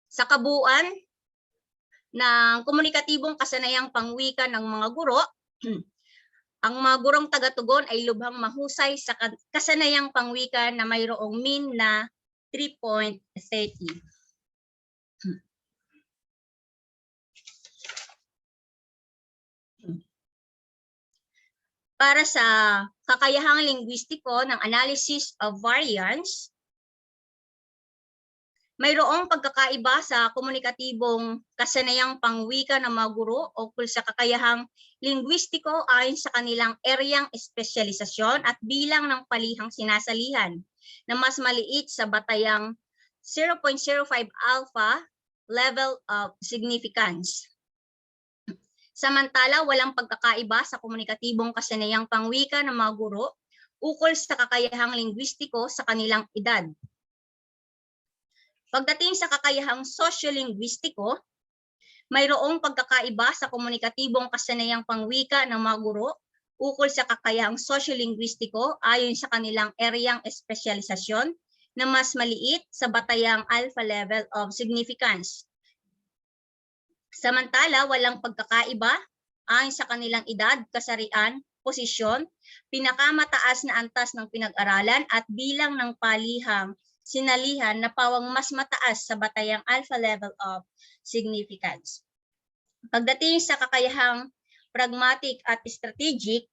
Sa kabuuan ng komunikatibong kasanayang pangwika ng mga guro, ang mga gurong taga-tugon ay lubhang mahusay sa kasanayang pangwika na mayroong mean na 3.30. Para sa kakayahang linguistiko ng analysis of variance, mayroong pagkakaiba sa komunikatibong kasanayang pangwika ng mga guro ukol sa kakayahang linguistiko ayon sa kanilang eryang espesyalisasyon at bilang ng palihang sinasalihan na mas maliit sa batayang 0.05 alpha level of significance. Samantala, walang pagkakaiba sa komunikatibong kasanayang pangwika ng mga guro ukol sa kakayahang linguistiko sa kanilang edad. Pagdating sa kakayahang sosyo-linguistiko, mayroong pagkakaiba sa komunikatibong kasanayang pangwika ng mga guro ukol sa kakayahang sosyo-linguistiko ayon sa kanilang eryang espesyalisasyon na mas maliit sa batayang alpha level of significance. Samantala, walang pagkakaiba ayon sa kanilang edad, kasarian, posisyon, pinakamataas na antas ng pinag-aralan at bilang ng palihang sinalihan na pawang mas mataas sa batayang alpha level of significance. Pagdating sa kakayahang pragmatic at strategic,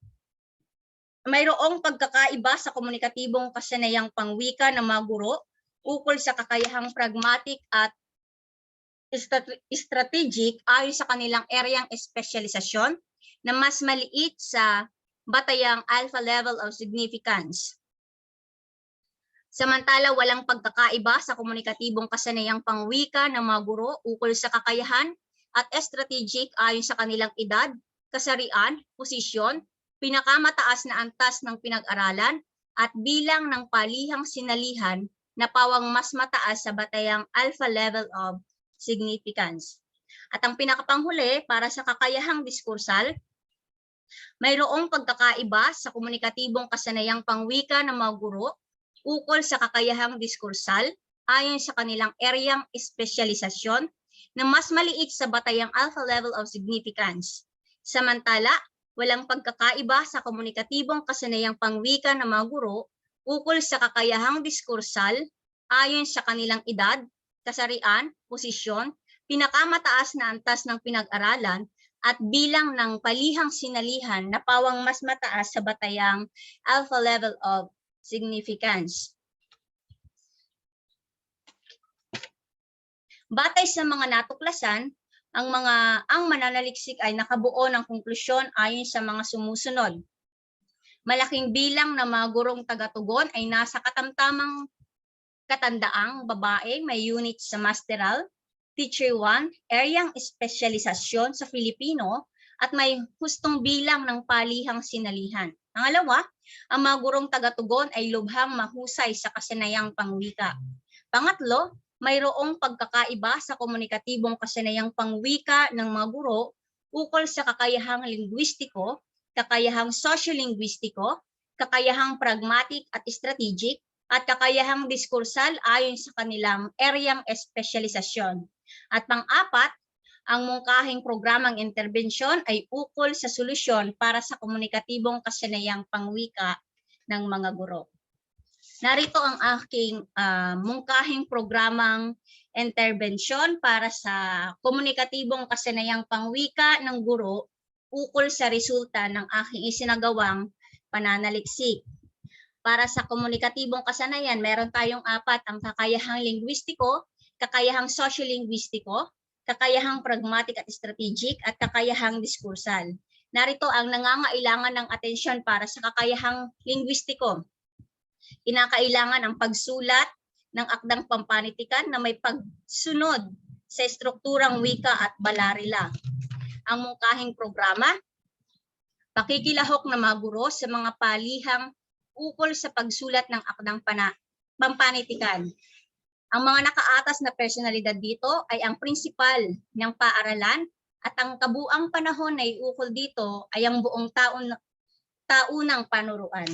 mayroong pagkakaiba sa komunikatibong kasanayang pangwika ng mga guro ukol sa kakayahang pragmatic at strategic ayon sa kanilang eryang espesyalisasyon na mas maliit sa batayang alpha level of significance. Samantala, walang pagkakaiba sa komunikatibong kasanayang pangwika ng mga guro ukol sa kakayahan at strategic ayon sa kanilang edad, kasarian, posisyon, pinakamataas na antas ng pinag-aralan at bilang ng palihang sinalihan na pawang mas mataas sa batayang alpha level of significance. At ang pinakapanghuli, para sa kakayahang diskursal, mayroong pagkakaiba sa komunikatibong kasanayang pangwika ng mga guro ukol sa kakayahang diskursal ayon sa kanilang eryang espesyalisasyon na mas maliit sa batayang alpha level of significance. Samantala, walang pagkakaiba sa komunikatibong kasanayang pangwika ng mga guro ukol sa kakayahang diskursal ayon sa kanilang edad, kasarian, posisyon, pinakamataas na antas ng pinag-aralan at bilang ng palihang sinalihan na pawang mas mataas sa batayang alpha level of significance. Batay sa mga natuklasan, ang mananaliksik ay nakabuo ng konklusyon ayon sa mga sumusunod. Malaking bilang ng mga gurong taga-tugon ay nasa katamtamang katandaang babae may unit sa masteral, teacher 1, eryang espesyalisasyon sa Filipino at may hustong bilang ng palihang sinalihan. Pangalawa, ang mga gurong taga-tugon ay lubhang mahusay sa kasanayang pangwika. Pangatlo, mayroong pagkakaiba sa komunikatibong kasanayang pangwika ng mga guro ukol sa kakayahang linguistiko, kakayahang sosyo-linguistiko, kakayahang pragmatic at strategic, at kakayahang diskursal ayon sa kanilang eryang espesyalisasyon. At pang-apat, ang mungkahing programang interbensyon ay ukol sa solusyon para sa komunikatibong kasanayang pangwika ng mga guro. Narito ang aking mungkahing programang interbensyon para sa komunikatibong kasanayang pangwika ng guro ukol sa resulta ng aking isinagawang pananaliksik. Para sa komunikatibong kasanayan, meron tayong 4, ang kakayahang linguistiko, kakayahang sosyo-linguistiko, kakayahang pragmatic at strategic, at kakayahang diskursal. Narito ang nangangailangan ng atensyon para sa kakayahang linguistiko. Kinakailangan ang pagsulat ng akdang pampanitikan na may pagsunod sa estrukturang wika at balarila. Ang mungkahing programa, pakikilahok ng mga guro sa mga palihang ukol sa pagsulat ng akdang pampanitikan. Ang mga nakaatas na personalidad dito ay ang prinsipal ng paaralan at ang kabuang panahon na iukol dito ay ang buong taunang panuruan.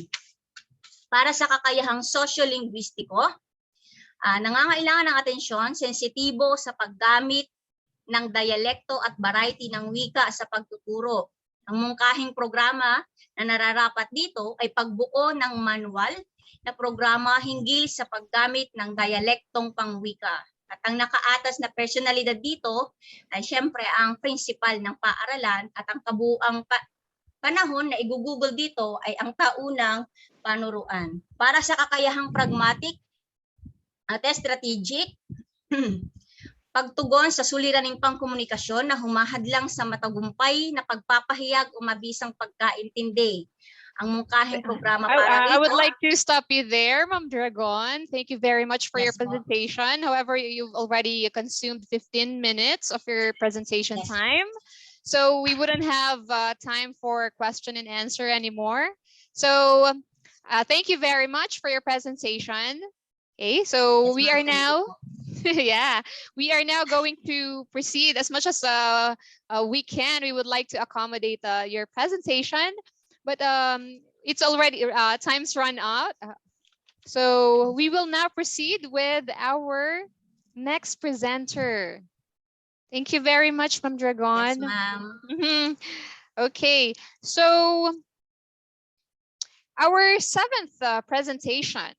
Para sa kakayahang sosyo-linguistiko, nangangailangan ng atensyon, sensitibo sa paggamit ng dialekto at variety ng wika sa pagtuturo. Ang mungkahing programa na nararapat dito ay pagbuo ng manual na programa hinggil sa paggamit ng dialektong pangwika. At ang nakaatas na personalidad dito ay siyempre ang principal ng paaralan at ang kabuang panahon na igugugol dito ay ang taunang panuruan. Para sa kakayahang pragmatic at strategic, pagtugon sa suliraning pangkomunikasyon na humahadlang sa matagumpay na pagpapahayag o mabisang pagkaintindi. Ang mungkahing programa para I would rito, like to stop you there, Ma'am Dragon. Thank you very much for your Yes, ma'am. presentation. However, you've already consumed 15 minutes of your presentation Yes. time. So we wouldn't have time for question and answer anymore. So thank you very much for your presentation. Okay, so Yes, we ma'am. are Thank you now po. yeah, we are now going to proceed as much as we can. We would like to accommodate your presentation, but it's already time's run out. So we will now proceed with our next presenter. Thank you very much, Ma'am Yes, Dragon. ma'am. Mhm. Okay, so our 7th presentation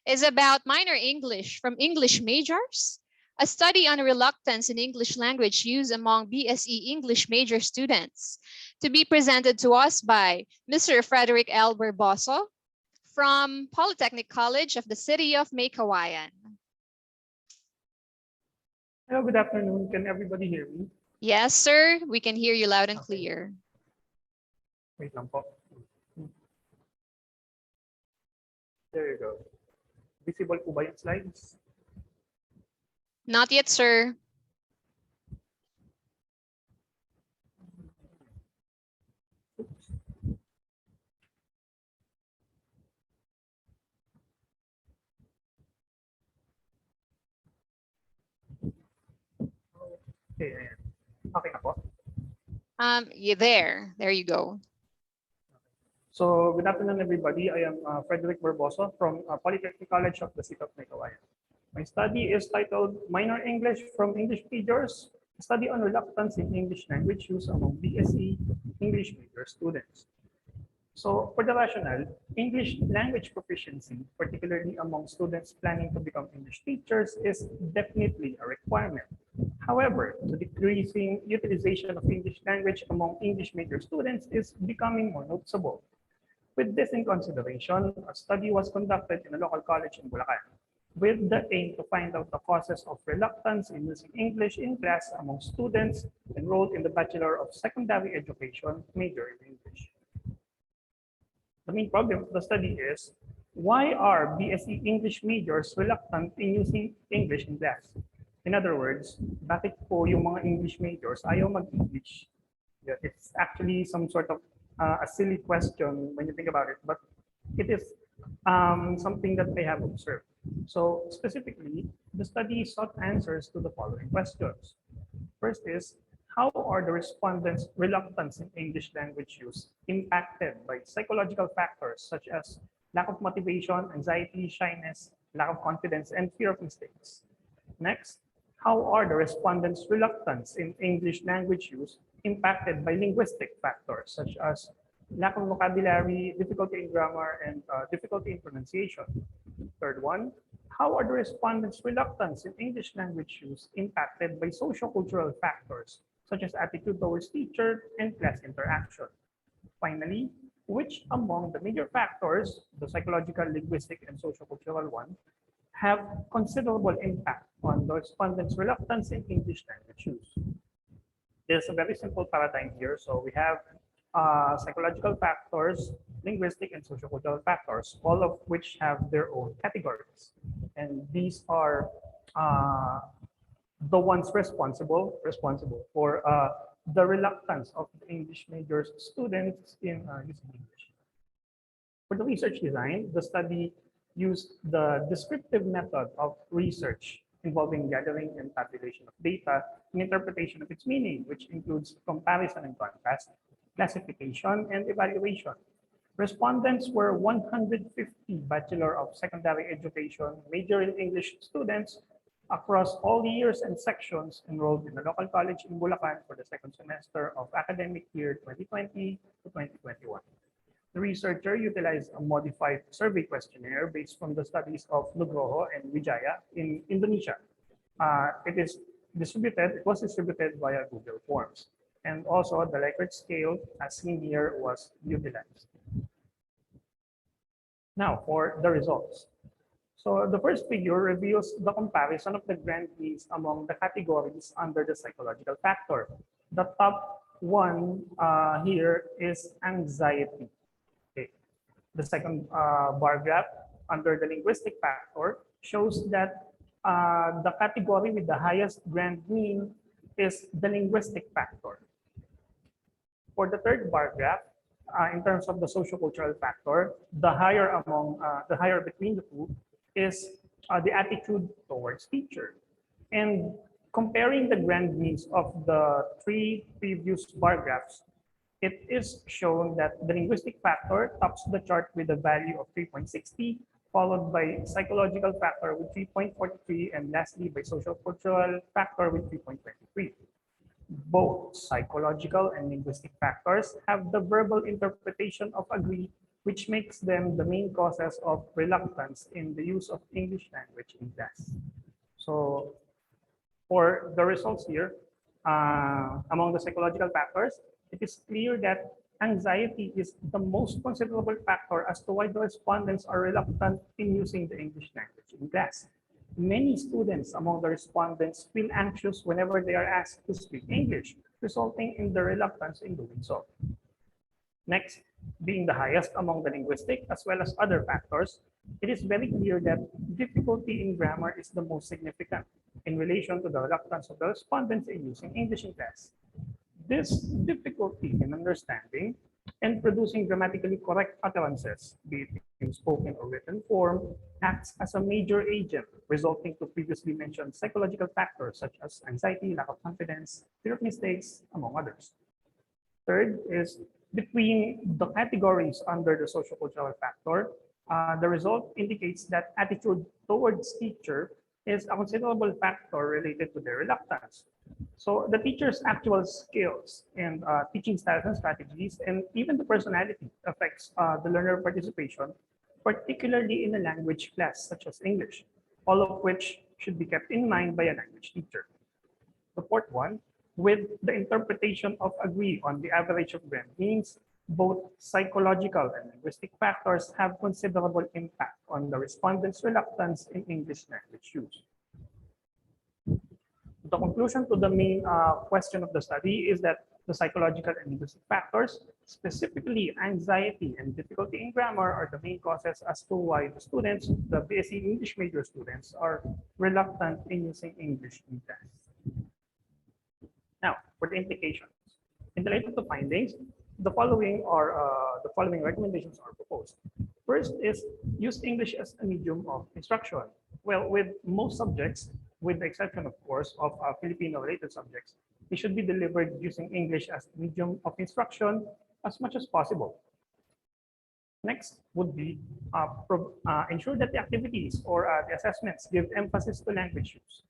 is about minor English from English majors, a study on reluctance in English language use among BSE English major students, to be presented to us by Mr. Frederick L. Barboso from Polytechnic College of the City of Maykawayan. Hello, good afternoon. Can everybody hear me? Yes, sir, we can hear you loud and clear. Wait lang po. There you go. Visible po ba yung slides? Not yet, sir. Oops. Okay, ayan. Okay na po. There you go. So, good afternoon, everybody. I am Frederick Barboso from Polytechnic College of the City of Maykawayan. My study is titled Minor English from English Majors, a study on reluctance in English language use among BSE English major students. So, for the rationale, English language proficiency, particularly among students planning to become English teachers, is definitely a requirement. However, the decreasing utilization of English language among English major students is becoming more noticeable. With this in consideration, a study was conducted in a local college in Bulacan with the aim to find out the causes of reluctance in using English in class among students enrolled in the Bachelor of Secondary Education major in English. The main problem of the study is, why are BSE English majors reluctant in using English in class? In other words, bakit po yung mga English majors ayaw mag-English? Yeah, it's actually some sort of a silly question when you think about it, but it is something that I have observed. So specifically, the study sought answers to the following questions. First is, how are the respondents' reluctance in English language use impacted by psychological factors such as lack of motivation, anxiety, shyness, lack of confidence, and fear of mistakes? Next, how are the respondents' reluctance in English language use impacted by linguistic factors such as lack of vocabulary, difficulty in grammar, and difficulty in pronunciation? Third one, how are the respondents' reluctance in English language use impacted by socio-cultural factors such as attitude towards teacher and class interaction? Finally, which among the major factors, the psychological, linguistic, and sociocultural one, have considerable impact on the respondents' reluctance in English language use. There's a very simple paradigm here. So we have psychological factors, linguistic, and sociocultural factors, all of which have their own categories. And these are the ones responsible for the reluctance of the English majors students in using English. For the research design, the study used the descriptive method of research involving gathering and tabulation of data and interpretation of its meaning, which includes comparison and contrast, classification, and evaluation. Respondents were 150 Bachelor of Secondary Education major in English students across all years and sections enrolled in the local college in Bulacan for the second semester of academic year 2020 to 2021. The researcher utilized a modified survey questionnaire based from the studies of Nugroho and Wijaya in Indonesia. It was distributed via Google Forms. And also the Likert scale, as seen here, was utilized. Now for the results. So the first figure reveals the comparison of the grand means among the categories under the psychological factor. The top one here is anxiety. Okay. The second bar graph under the linguistic factor shows that the category with the highest grand mean is the linguistic factor. For the third bar graph, in terms of the sociocultural factor, the higher between the two is the attitude towards teacher. And comparing the grand means of the three previous bar graphs, it is shown that the linguistic factor tops the chart with a value of 3.60, followed by psychological factor with 3.43, and lastly by social cultural factor with 3.23. Both psychological and linguistic factors have the verbal interpretation of agree, which makes them the main causes of reluctance in the use of English language in class. So for the results here, among the psychological factors, it is clear that anxiety is the most considerable factor as to why the respondents are reluctant in using the English language in class. Many students among the respondents feel anxious whenever they are asked to speak English, resulting in the reluctance in doing so. Next, being the highest among the linguistic as well as other factors, it is very clear that difficulty in grammar is the most significant in relation to the reluctance of the respondents in using English in class. This difficulty in understanding and producing grammatically correct utterances, be it in spoken or written form, acts as a major agent, resulting to previously mentioned psychological factors such as anxiety, lack of confidence, fear of mistakes, among others. Third is between the categories under the sociocultural factor, the result indicates that attitude towards teacher is a considerable factor related to their reluctance. So the teacher's actual skills and teaching styles and strategies, and even the personality affects the learner participation, particularly in a language class such as English, all of which should be kept in mind by a language teacher. The fourth one, with the interpretation of agree on the average of grand means, both psychological and linguistic factors have considerable impact on the respondents' reluctance in English language use. The conclusion to the main question of the study is that the psychological and linguistic factors, specifically anxiety and difficulty in grammar, are the main causes as to why the students, the BSc English major students, are reluctant in using English in class. Now, for the implications. In the light of the findings, the following recommendations are proposed. First is use English as a medium of instruction. Well, with most subjects, with the exception, of course, of Filipino-related subjects, they should be delivered using English as a medium of instruction as much as possible. Next would be ensure that the activities or the assessments give emphasis to language use.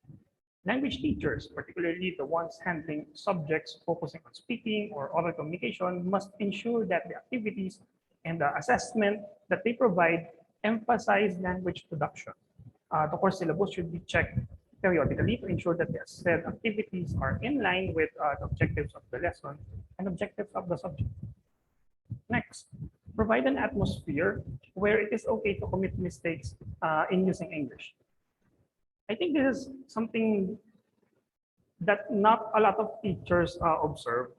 Language teachers, particularly the ones handling subjects focusing on speaking or oral communication, must ensure that the activities and the assessment that they provide emphasize language production. The course syllabus should be checked periodically to ensure that the said activities are in line with the objectives of the lesson and objectives of the subject. Next, provide an atmosphere where it is okay to commit mistakes in using English. I think this is something that not a lot of teachers observe.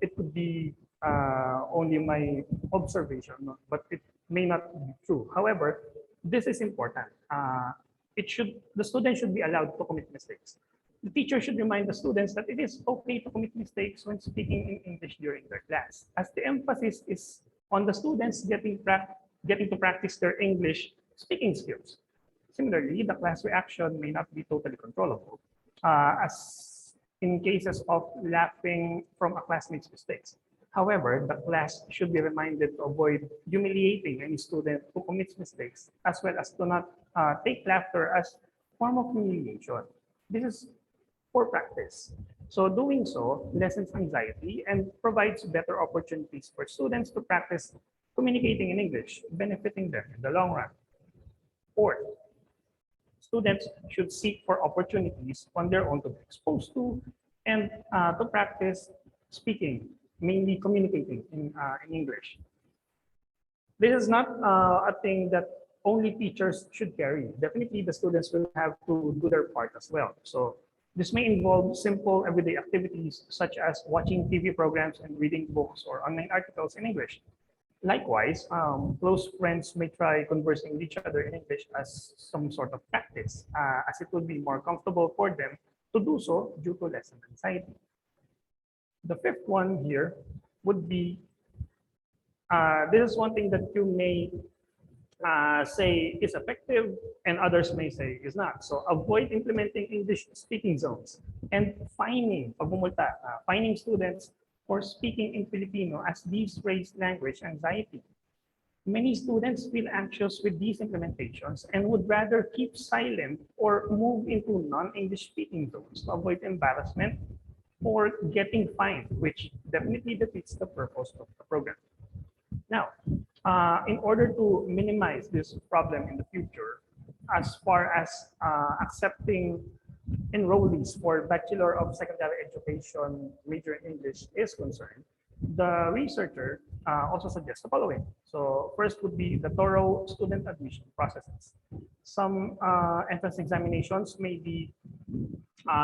It could be only my observation, but it may not be true. However, this is important. The student should be allowed to commit mistakes. The teacher should remind the students that it is okay to commit mistakes when speaking in English during their class, as the emphasis is on the students getting to practice their English speaking skills. Similarly, the class reaction may not be totally controllable, as in cases of laughing from a classmate's mistakes. However, the class should be reminded to avoid humiliating any student who commits mistakes, as well as to not take laughter as form of humiliation. This is for practice. So doing so lessens anxiety and provides better opportunities for students to practice communicating in English, benefiting them in the long run. Fourth, students should seek for opportunities on their own to be exposed to and to practice speaking, mainly communicating in English. This is not a thing that only teachers should carry. Definitely the students will have to do their part as well. So this may involve simple everyday activities such as watching TV programs and reading books or online articles in English. Likewise, close friends may try conversing with each other in English as some sort of practice, as it would be more comfortable for them to do so due to lessened anxiety. The fifth one here would be, this is one thing that you may say is effective and others may say is not. So avoid implementing English speaking zones and fining students for speaking in Filipino, as these raise language anxiety. Many students feel anxious with these implementations and would rather keep silent or move into non-English speaking zones to avoid embarrassment or getting fined, which definitely defeats the purpose of the program. Now, in order to minimize this problem in the future, as far as accepting enrollees for Bachelor of Secondary Education major in English is concerned, the researcher also suggests the following. So first would be the thorough student admission processes. Some entrance examinations may be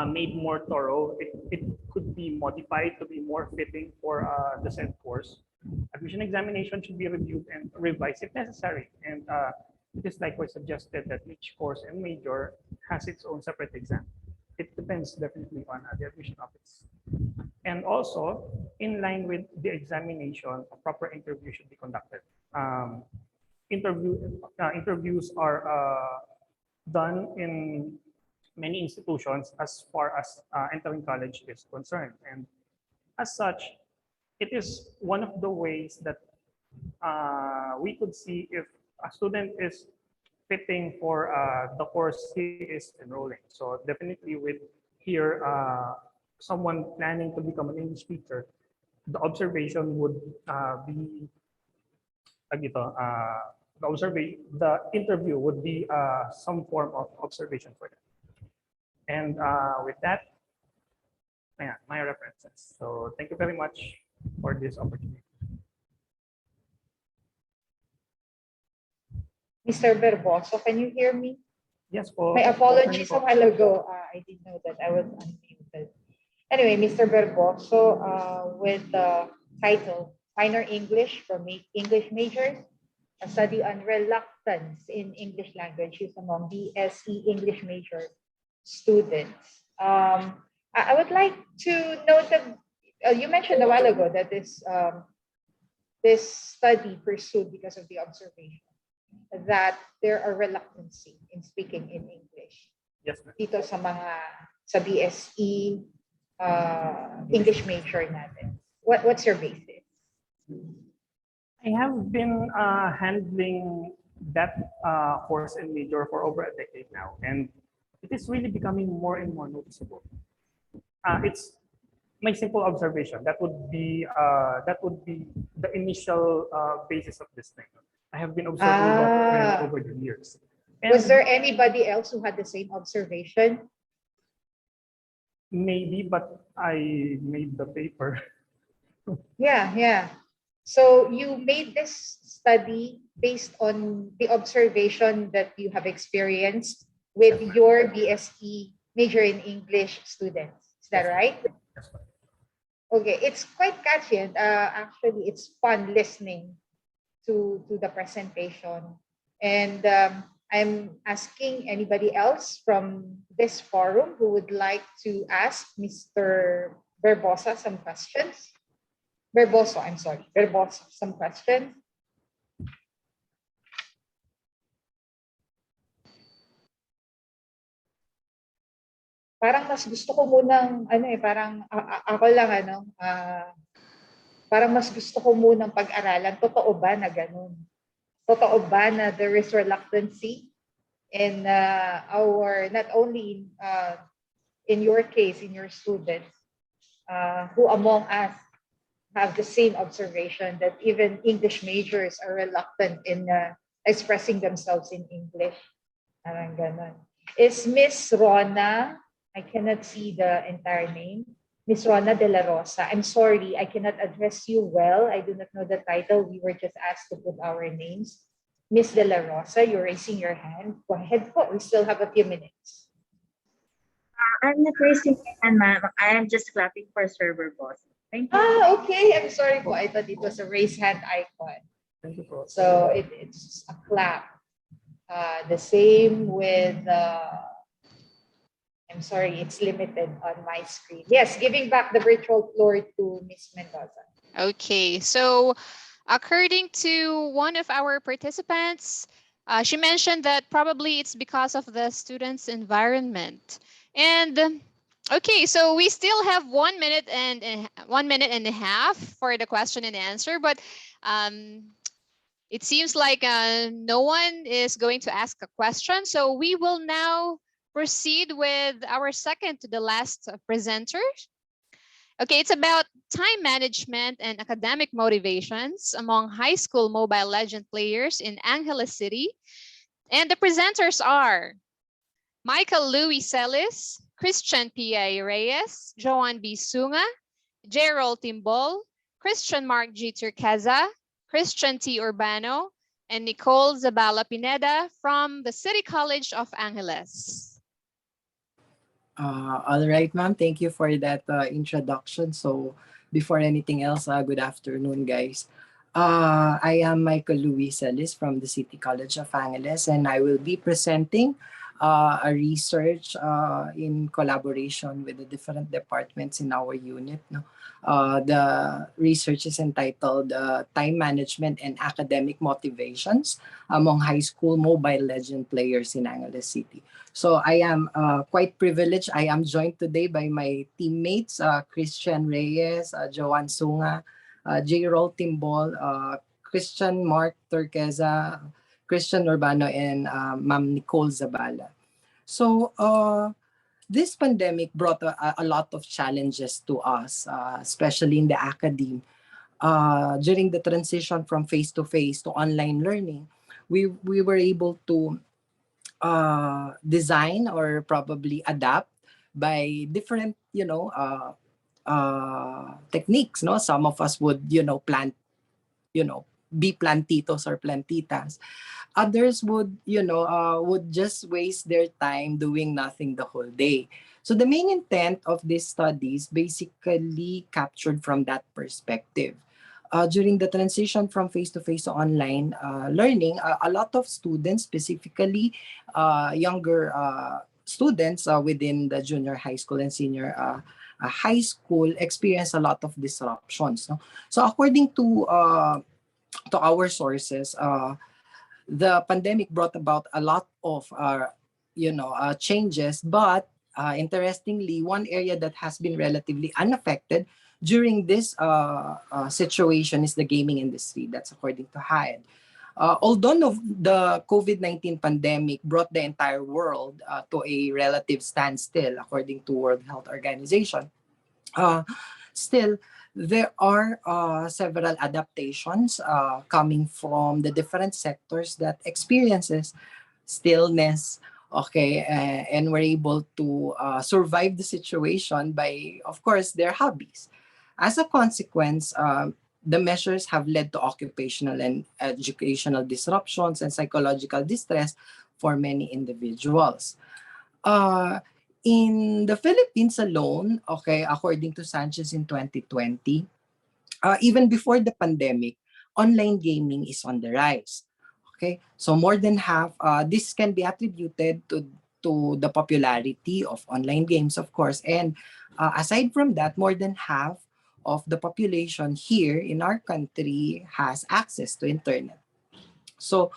made more thorough. It could be modified to be more fitting for the said course. Admission examination should be reviewed and revised if necessary. And it is likewise suggested that each course and major has its own separate exam. It depends definitely on the admission office. And also, in line with the examination, a proper interview should be conducted. Interviews are done in many institutions as far as entering college is concerned. And as such, it is one of the ways that we could see if a student is fitting for the course he is enrolling. So definitely with here, someone planning to become an English teacher, the observation would be the interview would be some form of observation for them. And with that, my references. So thank you very much for this opportunity. Mr. Verboso, can you hear me? Yes, po. My apologies a while ago. I didn't know that I was unmuted. Anyway, Mr. Verboso, with the title Minor English for English Majors, a study on reluctance in English language is among BSE English major students. I would like to note that you mentioned a while ago that this study pursued because of the observation that there are reluctancy in speaking in English. Yes, ma'am. Dito sa BSE English major natin. What's your basis? I have been handling that course and major for over a decade now, and it is really becoming more and more noticeable. It's my simple observation. That would be the initial basis of this thing. I have been observing about the trend over the years. And was there anybody else who had the same observation? maybe, but I made the paper. Yeah. So you made this study based on the observation that you have experienced with your BSE major in English students. Is that right? Okay, it's quite catchy and actually it's fun listening to the presentation. And I'm asking anybody else from this forum who would like to ask Mr. Verbosa some questions. Verboso, I'm sorry, Verboso, some questions. Parang mas gusto ko munang, ano eh, parang ako lang, ano, parang mas gusto ko munang pag-aralan, totoo ba na ganun? Totoo ba na there is reluctancy in our, not only in your case, in your students, who among us have the same observation that even English majors are reluctant in expressing themselves in English. Parang ganun. Is Miss Rona, I cannot see the entire name, Miss Rona de la Rosa. I'm sorry, I cannot address you well. I do not know the title. We were just asked to put our names. Miss de la Rosa, you're raising your hand. Go ahead po. We still have a few minutes. I'm not raising my hand, ma'am. I am just clapping for server boss. Thank you. Okay. I'm sorry po. I thought it was a raise hand icon. Thank you po. So it's a clap. The same with, I'm sorry, it's limited on my screen. Yes, giving back the virtual floor to Miss Mendoza. Okay, so according to one of our participants, she mentioned that probably it's because of the students' environment. And okay, so we still have 1 minute and 1 minute and a half for the question and answer, but it seems like no one is going to ask a question. So we will now proceed with our second to the last presenter. Okay, it's about time management and academic motivations among high school Mobile Legend players in Angeles City. And the presenters are Michael Louis Celis, Christian P.A. Reyes, Joan B. Sunga, Gerald Timbol, Christian Mark G. Turqueza, Christian T. Urbano, and Nicole Zabala Pineda from the City College of Angeles. All right, ma'am. Thank you for that introduction. So before anything else, good afternoon, guys. I am Michael Louis Celis from the City College of Angeles, and I will be presenting a research in collaboration with the different departments in our unit. No? The research is entitled Time Management and Academic Motivations Among High School Mobile Legend Players in Angeles City. So I am quite privileged. I am joined today by my teammates, Christian Reyes, Joan Sunga, J. Roll Timbol, Christian Mark Turqueza, Christian Urbano, and Ma'am Nicole Zabala. So this pandemic brought a lot of challenges to us, especially in the academe. During the transition from face-to-face to online learning, we were able to design or probably adapt by different, techniques. No, some of us would, plant, be plantitos or plantitas. Others would, would just waste their time doing nothing the whole day. So the main intent of these studies basically captured from that perspective. During the transition from face-to-face to online learning, a lot of students, specifically younger students within the junior high school and senior high school, experience a lot of disruptions. No? So according to our sources, the pandemic brought about a lot of changes, but interestingly, one area that has been relatively unaffected during this situation is the gaming industry. That's according to HIAD. Although the COVID-19 pandemic brought the entire world to a relative standstill, according to World Health Organization, still, there are several adaptations coming from the different sectors that experiences stillness, okay, and were able to survive the situation by, of course, their hobbies. As a consequence, the measures have led to occupational and educational disruptions and psychological distress for many individuals. Uh, in the Philippines alone, okay, according to Sanchez in 2020, even before the pandemic, online gaming is on the rise. Okay, so more than half, this can be attributed to the popularity of online games, of course. And aside from that, more than half of the population here in our country has access to internet. So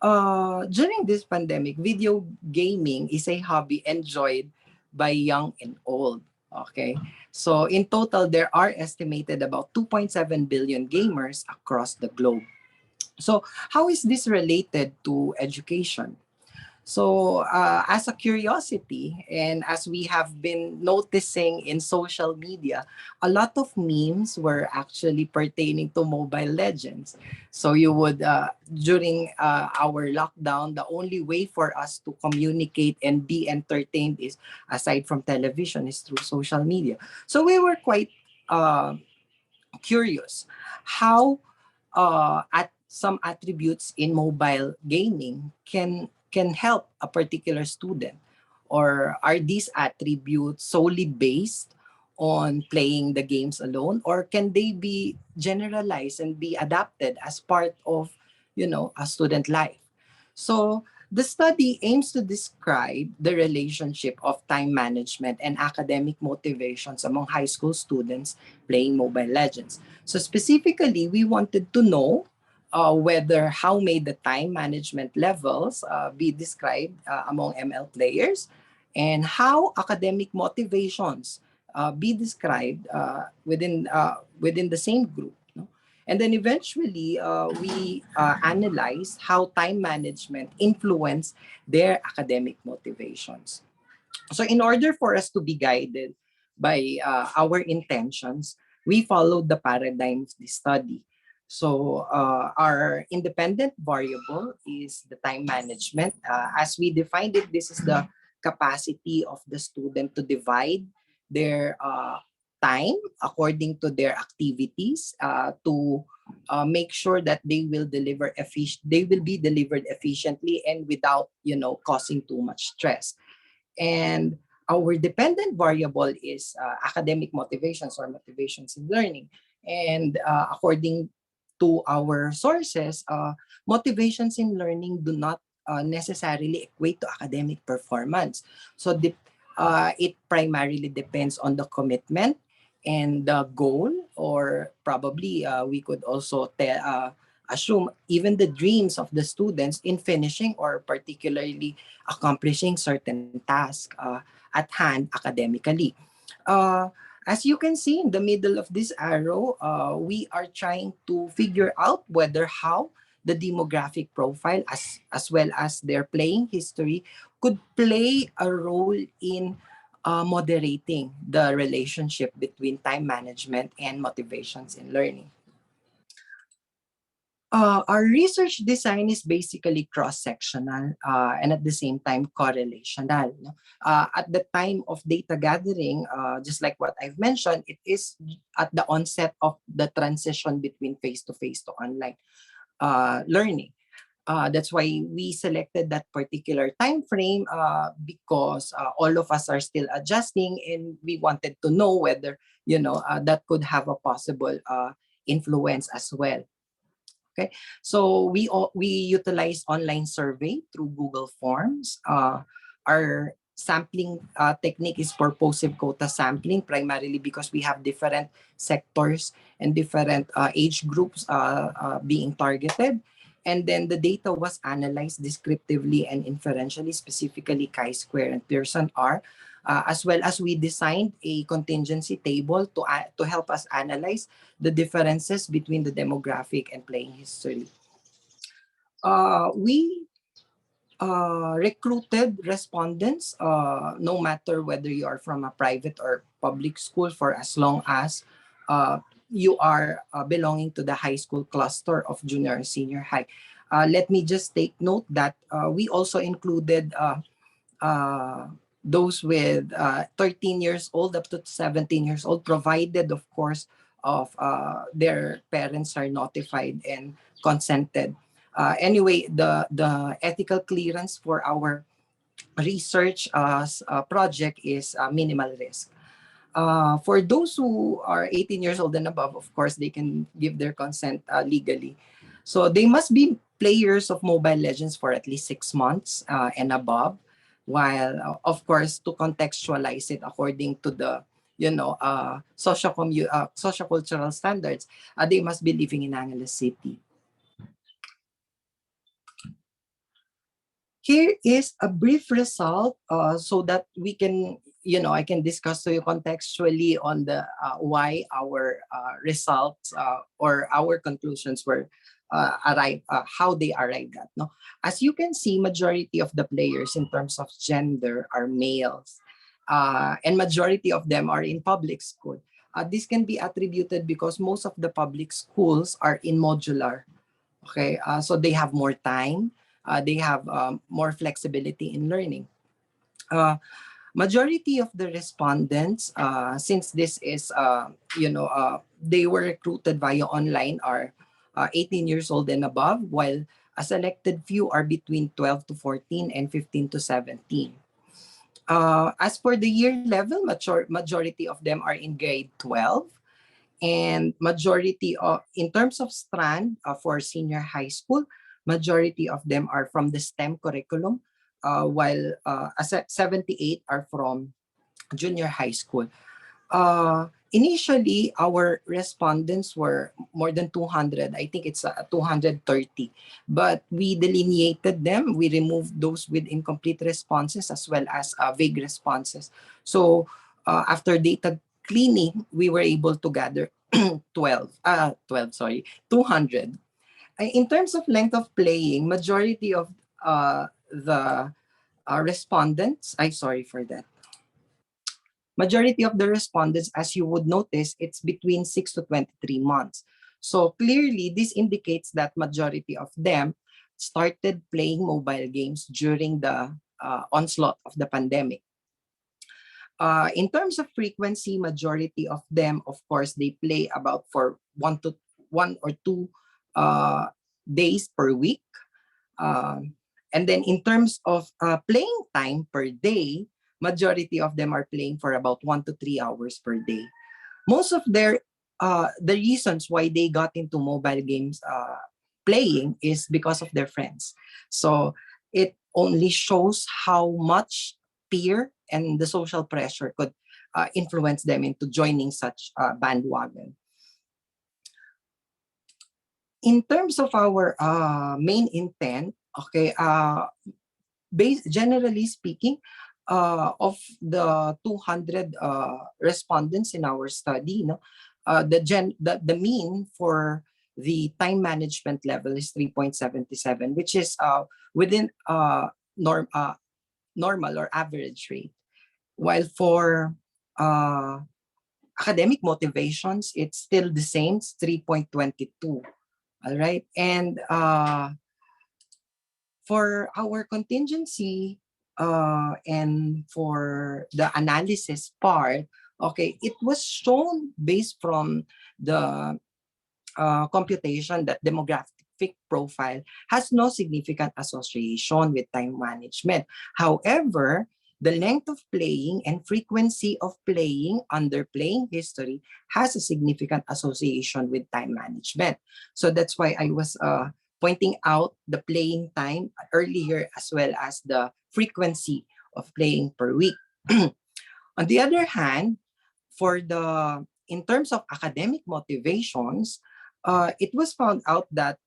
during this pandemic, video gaming is a hobby enjoyed by young and old. Okay. So in total, there are estimated about 2.7 billion gamers across the globe. So how is this related to education? So, as a curiosity, and as we have been noticing in social media, a lot of memes were actually pertaining to Mobile Legends. So, you would, during our lockdown, the only way for us to communicate and be entertained is, aside from television, is through social media. So, we were quite curious how at some attributes in mobile gaming can help a particular student, or are these attributes solely based on playing the games alone, or can they be generalized and be adapted as part of a student life? So the study aims to describe the relationship of time management and academic motivations among high school students playing Mobile Legends. So specifically, we wanted to know whether how may the time management levels be described among ML players, and how academic motivations be described within the same group. No? And then eventually, we analyze how time management influence their academic motivations. So in order for us to be guided by our intentions, we followed the paradigm of the study. So our independent variable is the time management. As we defined it, this is the capacity of the student to divide their time according to their activities to make sure that they will be delivered efficiently and without causing too much stress. And our dependent variable is academic motivations or motivations in learning. And according to our sources, motivations in learning do not necessarily equate to academic performance. So it primarily depends on the commitment and the goal, or probably we could also assume even the dreams of the students in finishing or particularly accomplishing certain tasks at hand academically. Uh, as you can see in the middle of this arrow, we are trying to figure out whether how the demographic profile as well as their playing history could play a role in moderating the relationship between time management and motivations in learning. Our research design is basically cross-sectional and at the same time correlational. No? At the time of data gathering, just like what I've mentioned, it is at the onset of the transition between face-to-face to online learning. That's why we selected that particular time frame because all of us are still adjusting, and we wanted to know whether that could have a possible influence as well. Okay, so we utilize online survey through Google Forms. Our sampling technique is purposive quota sampling, primarily because we have different sectors and different age groups being targeted. And then the data was analyzed descriptively and inferentially, specifically chi-square and Pearson R, as well as we designed a contingency table to help us analyze the differences between the demographic and playing history. We recruited respondents, no matter whether you are from a private or public school, for as long as you are belonging to the high school cluster of junior and senior high. Let me just take note that we also included those with 13 years old up to 17 years old, provided, of course, of their parents are notified and consented. Anyway, the ethical clearance for our research project is minimal risk. For those who are 18 years old and above, of course, they can give their consent legally. So they must be players of Mobile Legends for at least 6 months and above. While, of course, to contextualize it according to the sociocultural standards, they must be living in Angeles City. Here is a brief result so that we can, I can discuss to you contextually on the why our results or our conclusions were how they arrived at. No, as you can see, majority of the players in terms of gender are males, and majority of them are in public school. This can be attributed because most of the public schools are in modular. Okay, so they have more time. They have more flexibility in learning. Majority of the respondents, since this is, they were recruited via online, are 18 years old and above, while a selected few are between 12 to 14 and 15 to 17. As for the year level, majority of them are in grade 12. And majority of, in terms of strand for senior high school, majority of them are from the STEM curriculum, while 78 are from junior high school. Initially, our respondents were more than 200. I think it's 230. But we delineated them. We removed those with incomplete responses as well as vague responses. So after data cleaning, we were able to gather 200. In terms of length of playing, majority of the respondents, sorry for that. Majority of the respondents, as you would notice, it's between 6 to 23 months. So clearly, this indicates that majority of them started playing mobile games during the onslaught of the pandemic. In terms of frequency, majority of them, of course, they play about for one or two days per week. And then in terms of playing time per day, majority of them are playing for about 1 to 3 hours per day. Most of the reasons why they got into mobile games playing is because of their friends. So it only shows how much peer and the social pressure could influence them into joining such bandwagon. In terms of our main intent, okay, generally speaking, of the 200 respondents in our study, the mean for the time management level is 3.77, which is within normal or average rate. While for academic motivations, it's still the same, it's 3.22. All right. And for our contingency and for the analysis part, okay, it was shown based from the computation that demographic profile has no significant association with time management. However, the length of playing and frequency of playing under playing history has a significant association with time management. So that's why I was pointing out the playing time earlier as well as the frequency of playing per week. On the other hand, in terms of academic motivations, it was found out that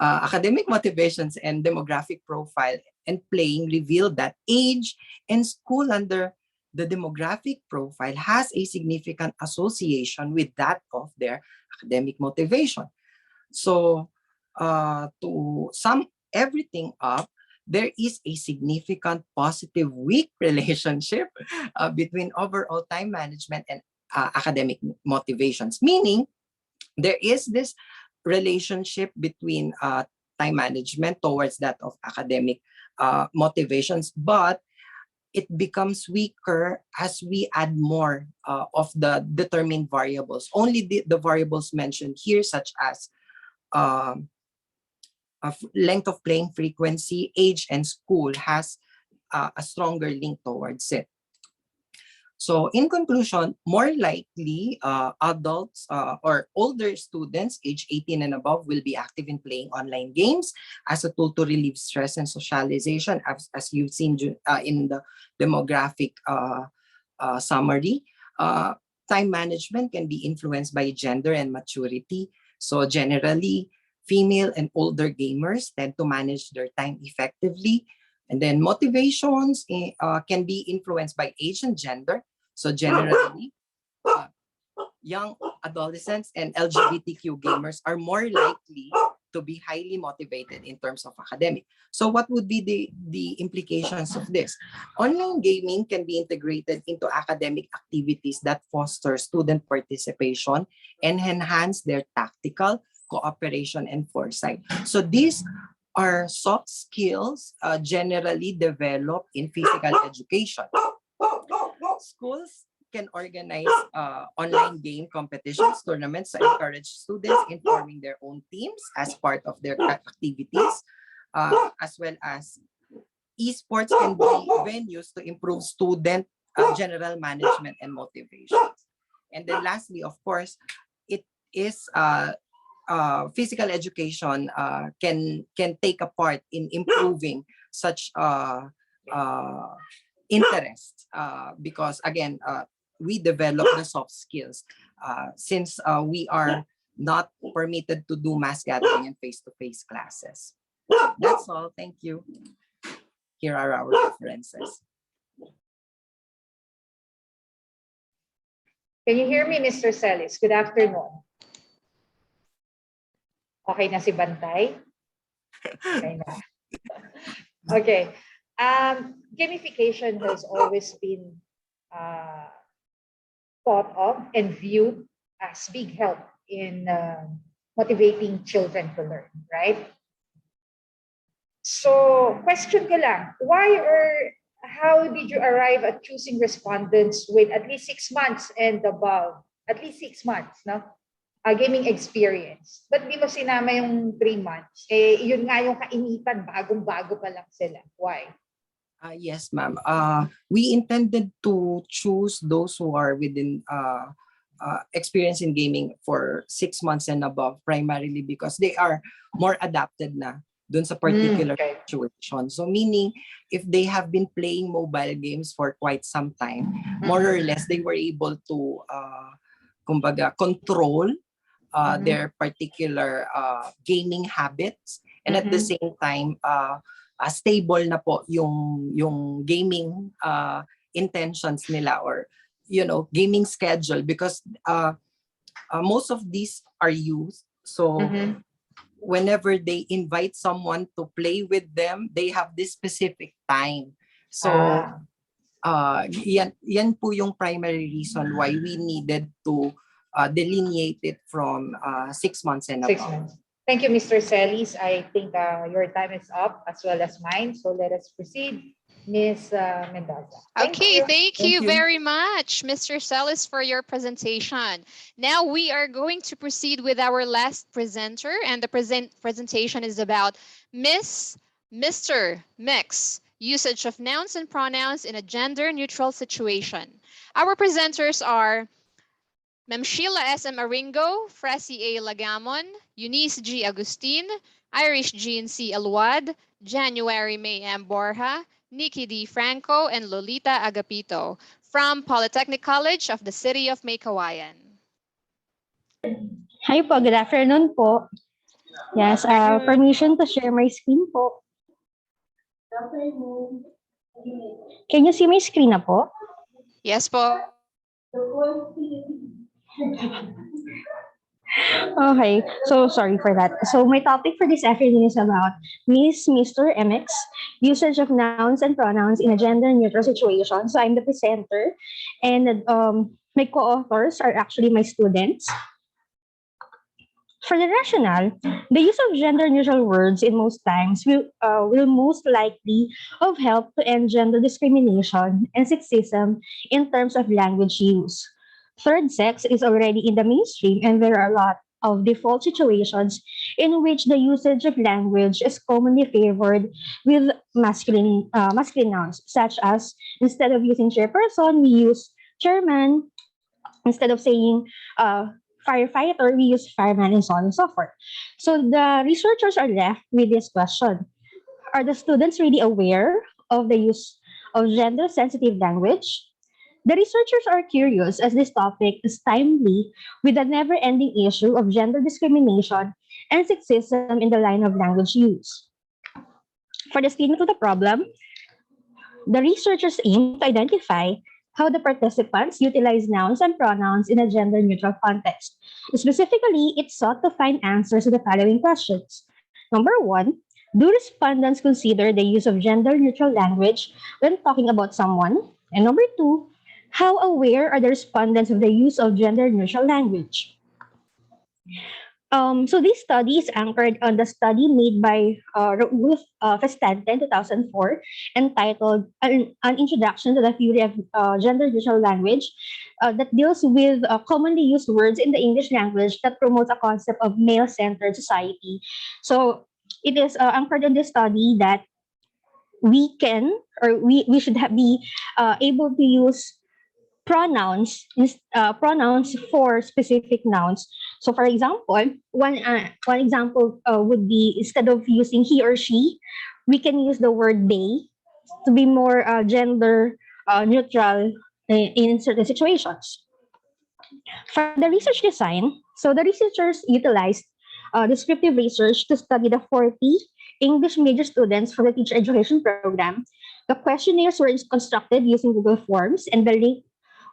academic motivations and demographic profile and playing revealed that age and school under the demographic profile has a significant association with that of their academic motivation. So to sum everything up, there is a significant positive weak relationship between overall time management and academic motivations, meaning there is this relationship between time management towards that of academic motivations, but it becomes weaker as we add more of the determined variables. Only the variables mentioned here, such as length of playing frequency, age, and school, has a stronger link towards it. So in conclusion, more likely adults or older students age 18 and above will be active in playing online games as a tool to relieve stress and socialization, as you've seen in the demographic summary. Time management can be influenced by gender and maturity. So generally, female and older gamers tend to manage their time effectively. And then motivations can be influenced by age and gender. So generally, young adolescents and LGBTQ gamers are more likely to be highly motivated in terms of academic. So what would be the implications of this? Online gaming can be integrated into academic activities that foster student participation and enhance their tactical cooperation and foresight. So these are soft skills generally developed in physical education. Schools can organize online game competitions, tournaments to encourage students in forming their own teams as part of their activities, as well as esports can be venues to improve student general management and motivation. And then lastly, of course, it is physical education can take a part in improving such interest because again we develop the soft skills since we are not permitted to do mass gathering and face-to-face classes. That's all. Thank you. Here are our references. Can you hear me, Mr. Celis? Good afternoon. Okay na si Bantay? Okay na. Okay. Gamification has always been thought of and viewed as big help in motivating children to learn, right? So, question ko lang, why or how did you arrive at choosing respondents with at least 6 months and above? At least 6 months, no? Gaming experience. Ba't di mo sinama yung 3 months? Eh, yun nga yung kainitan, bagong-bago pa lang sila. Why? Yes, ma'am. We intended to choose those who are within experience in gaming for 6 months and above, primarily because they are more adapted na dun sa particular situation. So meaning, if they have been playing mobile games for quite some time, more or less, they were able to kumbaga, control their particular gaming habits, and at the same time, stable na po yung gaming intentions nila, or gaming schedule, because most of these are youth. So whenever they invite someone to play with them, they have this specific time. So yan po yung primary reason why we needed to delineate it from 6 months and above. 6 months. Thank you, Mr. Celis. I think your time is up as well as mine. So let us proceed. Ms. Mendoza. Thank you very much, Mr. Celis, for your presentation. Now we are going to proceed with our last presenter, and the presentation is about Miss, Mr. Mix, usage of nouns and pronouns in a gender-neutral situation. Our presenters are Ma'am Sheila S.M. Aringo, Fresi A. Lagamon, Eunice G. Agustin, Irish Jean C. Alwad, January May M. Borja, Nikki D. Franco, and Lolita Agapito from Polytechnic College of the City of May Kawayan. Hi po, good afternoon po. Yes, permission to share my screen po. Can you see my screen na po? Yes po. Okay, so sorry for that. So my topic for this afternoon is about Miss, Mr., MX, usage of nouns and pronouns in a gender-neutral situation. So I'm the presenter, and my co-authors are actually my students. For the rationale, the use of gender-neutral words in most times will most likely have helped to end gender discrimination and sexism in terms of language use. Third sex is already in the mainstream, and there are a lot of default situations in which the usage of language is commonly favored with masculine nouns, such as instead of using chairperson, we use chairman. Instead of saying firefighter, we use fireman, and so on and so forth. So the researchers are left with this question: are the students really aware of the use of gender sensitive language? The researchers are curious as this topic is timely with the never ending issue of gender discrimination and sexism in the line of language use. For the statement of the problem, the researchers aim to identify how the participants utilize nouns and pronouns in a gender neutral context. Specifically, it sought to find answers to the following questions. Number one, do respondents consider the use of gender neutral language when talking about someone? And number two, how aware are the respondents of the use of gender neutral language? So this study is anchored on the study made by Ruth Festante in 2004, entitled An Introduction to the Theory of Gender Neutral Language, that deals with commonly used words in the English language that promotes a concept of male-centered society. So it is anchored in this study that we should be able to use pronouns for specific nouns. So, for example, one example would be instead of using he or she, we can use the word they to be more gender neutral in certain situations. For the research design, so the researchers utilized descriptive research to study the 40 English major students from the teacher education program. The questionnaires were constructed using Google Forms, and the link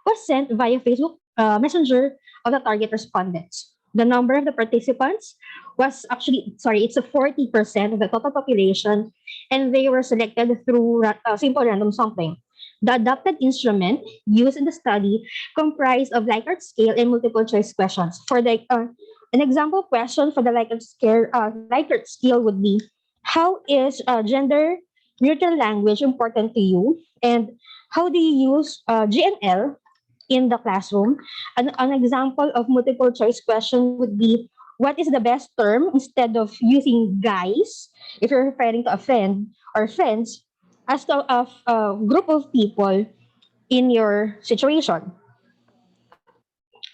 was sent via Facebook Messenger of the target respondents. The number of the participants was actually, sorry, it's a 40% of the total population, and they were selected through simple random sampling. The adopted instrument used in the study comprised of Likert scale and multiple choice questions. For the an example question for the Likert scale would be, how is gender neutral language important to you, and how do you use GNL in the classroom? An example of multiple choice question would be, what is the best term instead of using guys, if you're referring to a friend or friends, as to a group of people in your situation?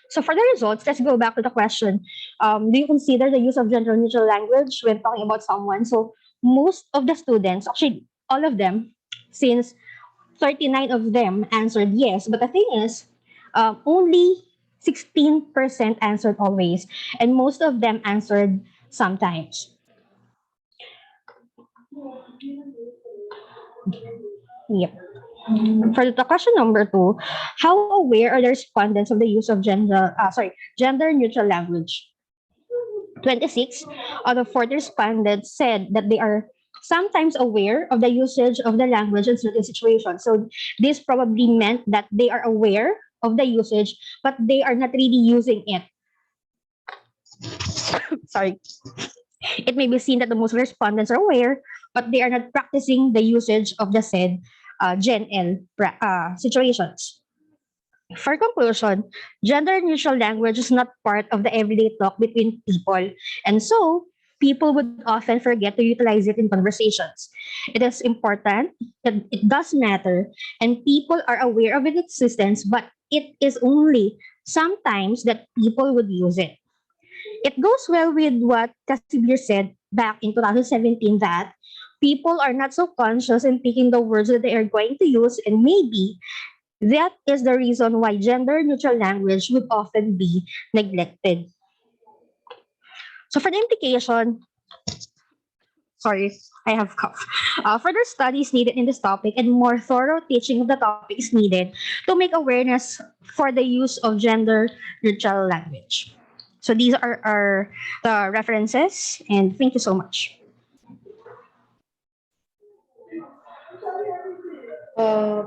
So for the results, let's go back to the question. Do you consider the use of gender neutral language when talking about someone? So most of the students, actually all of them, since 39 of them answered yes, but the thing is, only 16% answered always, and most of them answered sometimes. Yep. For the question number two, how aware are the respondents of the use of gender neutral language? 26 out of 40 respondents said that they are sometimes aware of the usage of the language in certain situations. So this probably meant that they are aware of the usage, but they are not really using it. Sorry. It may be seen that the most respondents are aware, but they are not practicing the usage of the said Gen L situations. For conclusion, gender neutral language is not part of the everyday talk between people, and so people would often forget to utilize it in conversations. It is important, it does matter, and people are aware of its existence, but it is only sometimes that people would use it. It goes well with what Casimir said back in 2017, that people are not so conscious in picking the words that they are going to use, and maybe that is the reason why gender neutral language would often be neglected. So for the implication, sorry, I have cough. Further studies needed in this topic and more thorough teaching of the topic is needed to make awareness for the use of gender neutral language. So these are the references, and thank you so much.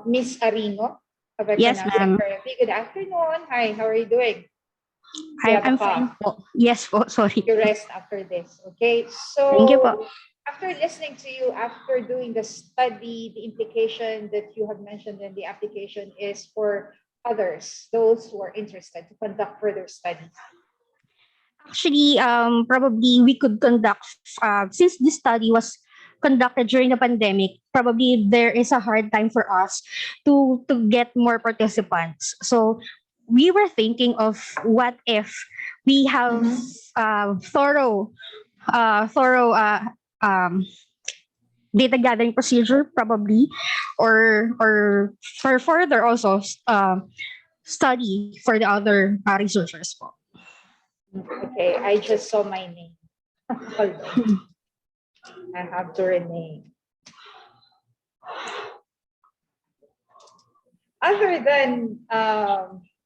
Miss Arino, have I Yes, pronounced that ma'am. correctly? Good afternoon. Hi, how are you doing? I'm fine po. Yes po, sorry. You rest after this, okay? Thank you po. So after listening to you, after doing the study, the implication that you have mentioned in the application is for others, those who are interested to conduct further studies. Actually, probably we could conduct, since this study was conducted during the pandemic, probably there is a hard time for us to get more participants. So we were thinking of what if we have thorough um, data gathering procedure probably, or for further also study for the other researchers po. Okay, I just saw my name. Hold on. I have to rename. Other than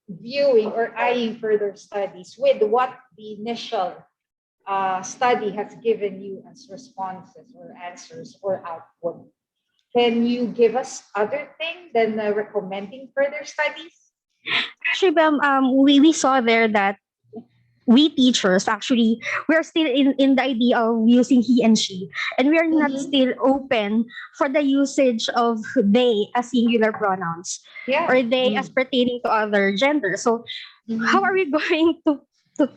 viewing or eyeing further studies, with what the initial study has given you as responses or answers or output, can you give us other things than recommending further studies? Actually, we saw there that we teachers actually we're still in the idea of using he and she, and we are not still open for the usage of they as singular pronouns, or they as pertaining to other genders. So how are we going to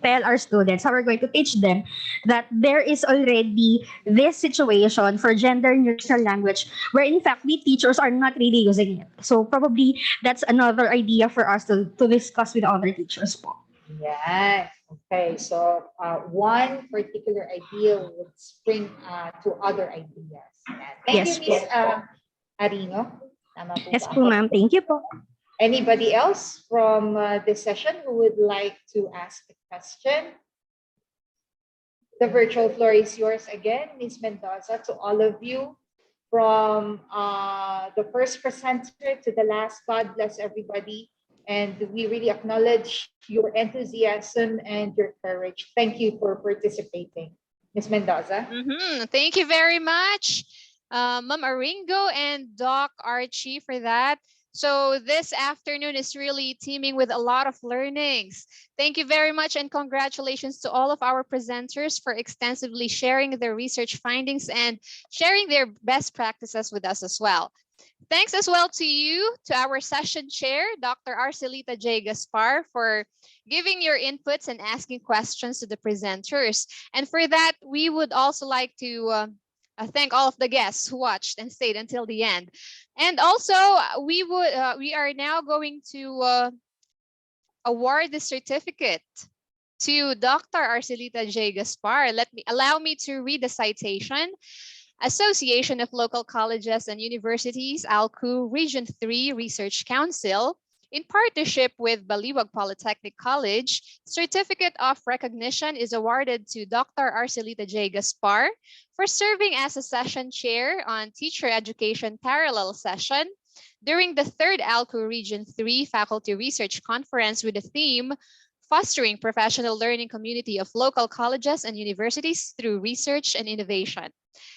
tell our students, how are we going to teach them that there is already this situation for gender neutral language where in fact we teachers are not really using it? So probably that's another idea for us to discuss with other teachers po. Yes. Okay. So one particular idea would spring to other ideas. Thank Yes you, Miss Arino. Tama po Yes ba po, ako? ma'am. Thank you po. Anybody else from this session who would like to ask a question? The virtual floor is yours again, Ms. Mendoza, to all of you. From the first presenter to the last, God bless everybody. And we really acknowledge your enthusiasm and your courage. Thank you for participating. Ms. Mendoza. Thank you very much, Ma'am Aringo and Doc Archie, for that. So this afternoon is really teeming with a lot of learnings. Thank you very much, and congratulations to all of our presenters for extensively sharing their research findings and sharing their best practices with us as well. Thanks as well to you, to our session chair, Dr. Arcelita J. Gaspar, for giving your inputs and asking questions to the presenters. And for that, we would also like to thank all of the guests who watched and stayed until the end. And also, we are now going to award the certificate to Dr. Arcelita J. Gaspar. Allow me to read the citation. Association of Local Colleges and Universities, ALCU Region 3 Research Council, in partnership with Baliwag Polytechnic College, Certificate of Recognition is awarded to Dr. Arcelita J. Gaspar for serving as a session chair on Teacher Education Parallel Session during the 3rd ALCU Region 3 Faculty Research Conference with the theme Fostering Professional Learning Community of Local Colleges and Universities Through Research and Innovation,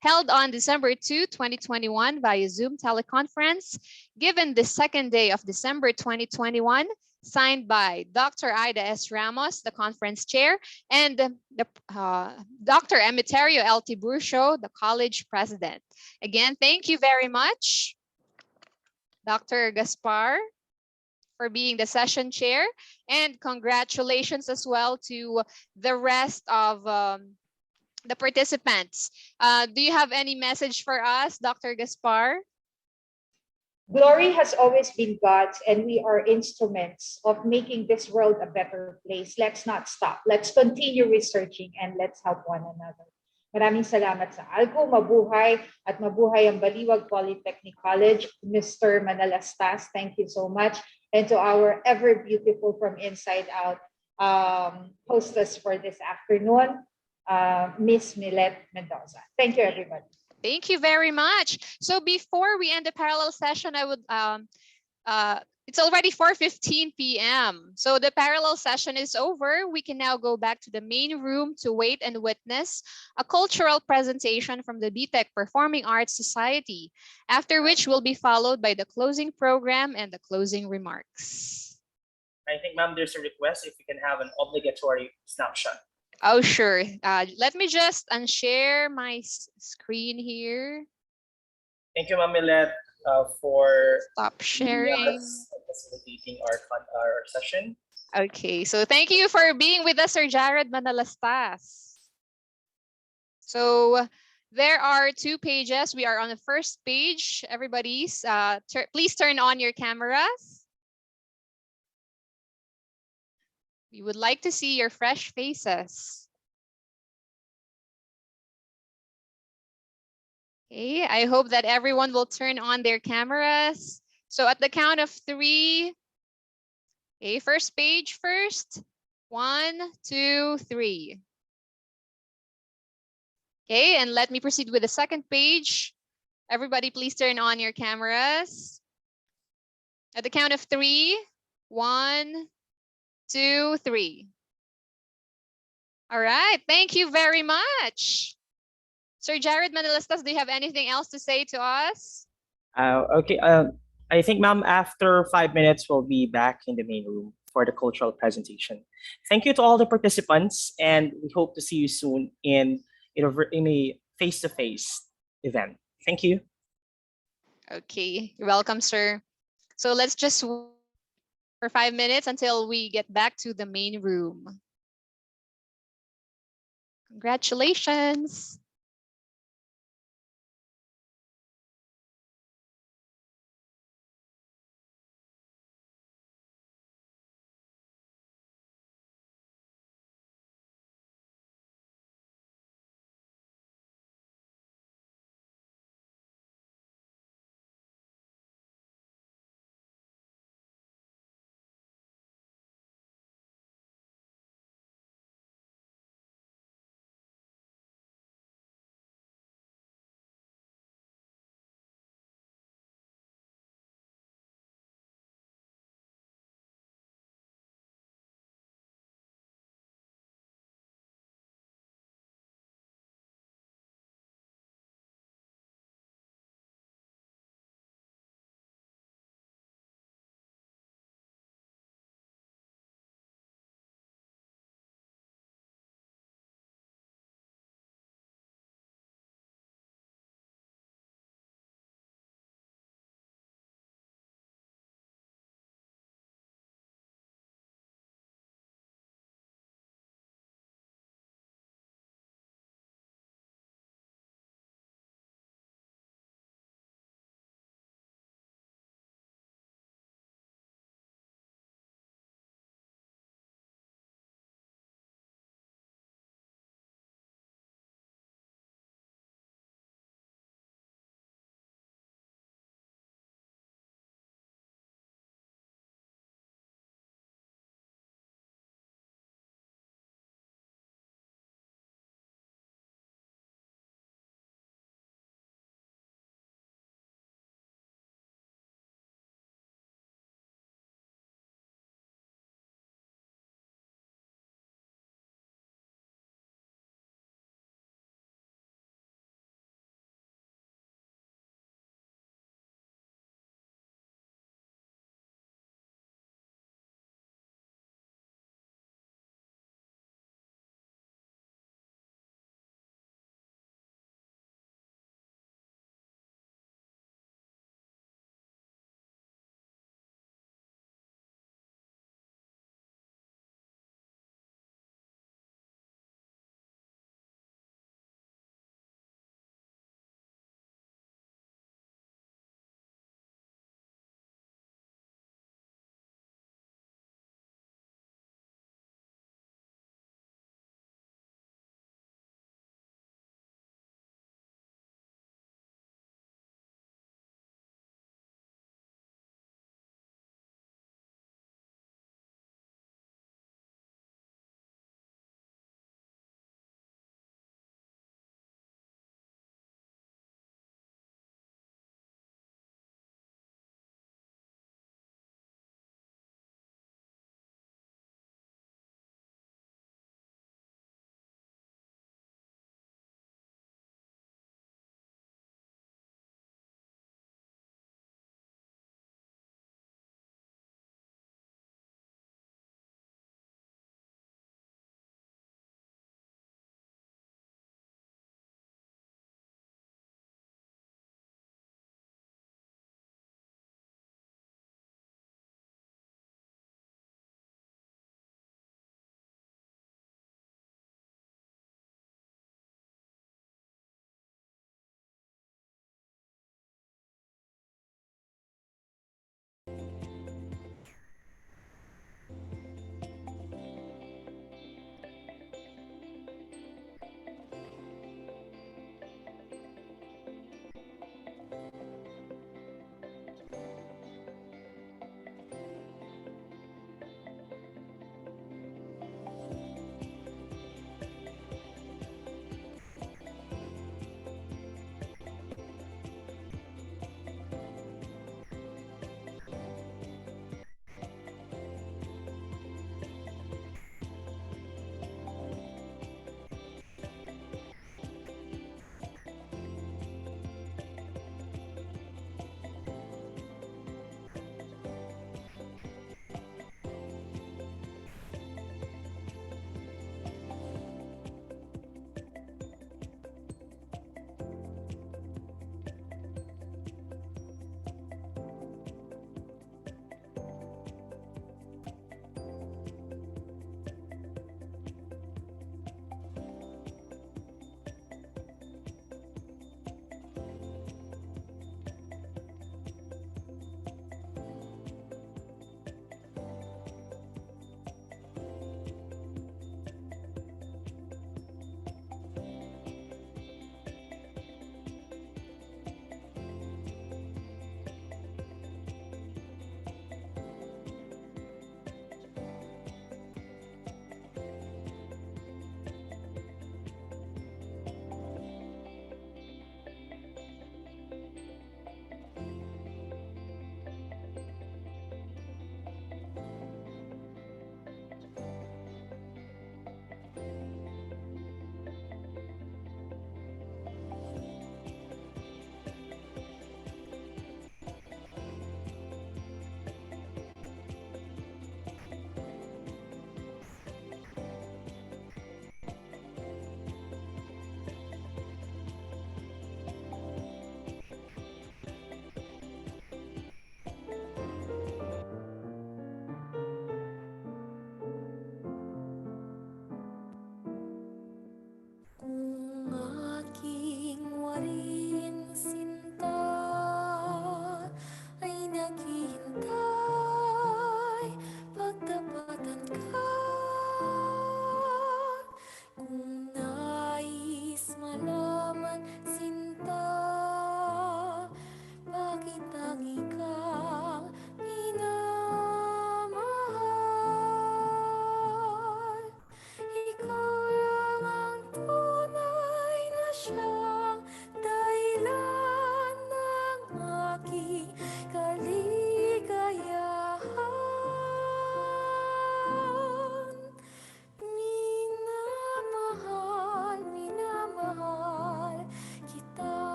held on December 2, 2021 via Zoom teleconference, given the 2nd day of December 2021, signed by Dr. Ida S. Ramos, the conference chair, and Dr. Emeterio L. Tiburcio, the college president. Again, thank you very much, Dr. Gaspar, for being the session chair, and congratulations as well to the rest of the participants. Do you have any message for us, Dr. Gaspar? Glory has always been God's, and we are instruments of making this world a better place. Let's not stop. Let's continue researching and let's help one another. Maraming salamat sa ALCU, mabuhay at mabuhay ang Baliwag Polytechnic College. Mr. Manalastas, thank you so much. And to our ever beautiful from inside out hostess for this afternoon, Miss Milette Mendoza. Thank you, everybody. Thank you very much. So before we end the parallel session, I would it's already 4:15 p.m. So the parallel session is over. We can now go back to the main room to wait and witness a cultural presentation from the BTech Performing Arts Society, after which will be followed by the closing program and the closing remarks. I think, ma'am, there's a request if we can have an obligatory snapshot. Oh, sure. Let me just unshare my screen here. Thank you, Ma'am Millet, for Stop sharing. facilitating our session. Okay, so thank you for being with us, Sir Jared Manalastas. So there are 2 pages. We are on the first page. Everybody's, please turn on your cameras. We would like to see your fresh faces. Okay, I hope that everyone will turn on their cameras. So at the count of 3, okay, first page first. 1, 2, 3. Okay, and let me proceed with the second page. Everybody, please turn on your cameras. At the count of 3, 1, 2, 3. All right, thank you very much. Sir Jared Manalastas, do you have anything else to say to us? Okay. I think, ma'am, after 5 minutes, we'll be back in the main room for the cultural presentation. Thank you to all the participants, and we hope to see you soon in a face-to-face event. Thank you. Okay, you're welcome, sir. So let's just wait for 5 minutes until we get back to the main room. Congratulations.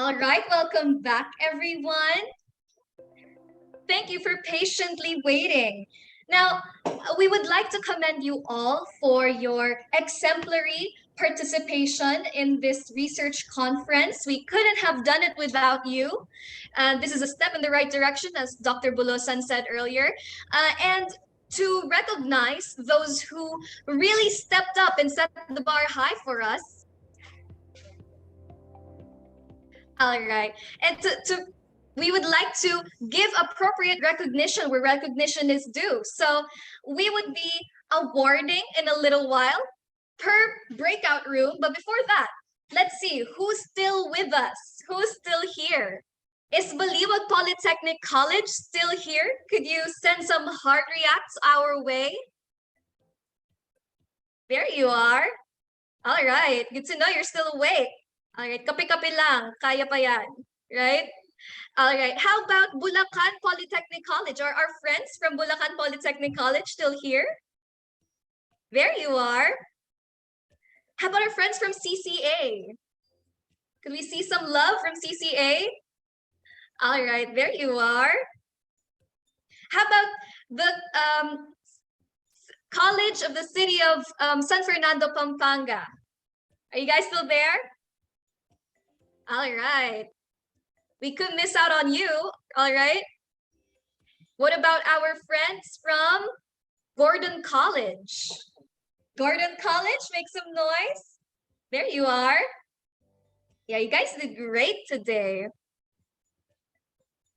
All right, welcome back, everyone. Thank you for patiently waiting. Now, we would like to commend you all for your exemplary participation in this research conference. We couldn't have done it without you. This is a step in the right direction, as Dr. Bulosan said earlier. And to recognize those who really stepped up and set the bar high for us. All right. And we would like to give appropriate recognition where recognition is due. So we would be awarding in a little while per breakout room. But before that, let's see who's still with us, who's still here. Is Baliwag Polytechnic College still here? Could you send some heart reacts our way? There you are. All right, good to know you're still awake. All right, kape-kape lang, kaya pa yan, right? All right, how about Bulacan Polytechnic College? Are our friends from Bulacan Polytechnic College still here? There you are. How about our friends from CCA? Could we see some love from CCA? All right, there you are. How about the College of the City of San Fernando, Pampanga? Are you guys still there? All right. We could miss out on you, all right? What about our friends from Gordon College? Gordon College, make some noise. There you are. Yeah, you guys did great today.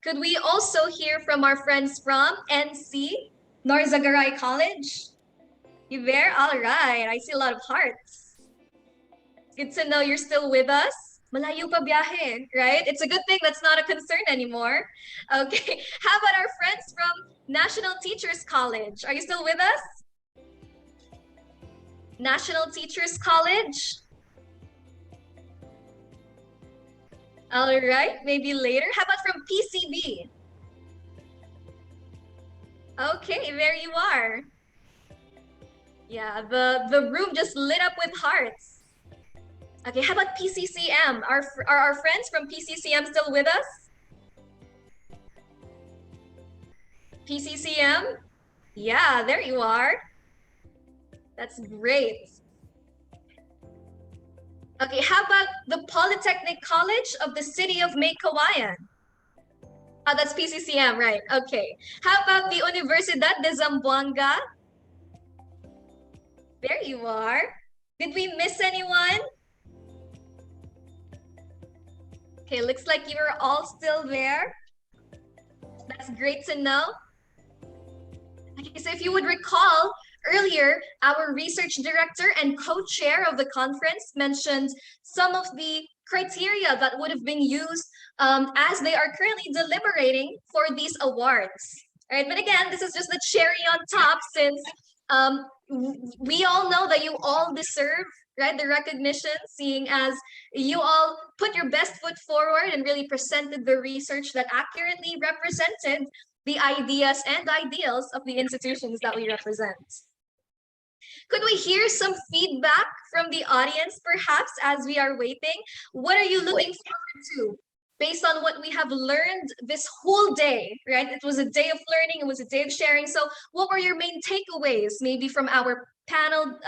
Could we also hear from our friends from NC, Norzagaray College? You there? All right, I see a lot of hearts. Good to know you're still with us. Malayo pa biyahe, right? It's a good thing that's not a concern anymore. Okay, how about our friends from National Teachers College? Are you still with us? National Teachers College? All right, maybe later. How about from PCB? Okay, there you are. Yeah, the room just lit up with hearts. Okay, how about PCCM? Are our friends from PCCM still with us? PCCM? Yeah, there you are. That's great. Okay, how about the Polytechnic College of the City of May Kawayan? Oh, that's PCCM, right? Okay. How about the Universidad de Zamboanga? There you are. Did we miss anyone? Okay, looks like you're all still there. That's great to know. Okay, so if you would recall, earlier, our research director and co-chair of the conference mentioned some of the criteria that would have been used as they are currently deliberating for these awards. All right, but again, this is just the cherry on top since we all know that you all deserve, right, the recognition, seeing as you all put your best foot forward and really presented the research that accurately represented the ideas and ideals of the institutions that we represent. Could we hear some feedback from the audience, perhaps, as we are waiting? What are you looking forward to based on what we have learned this whole day, right? It was a day of learning, it was a day of sharing. So what were your main takeaways, maybe from our panel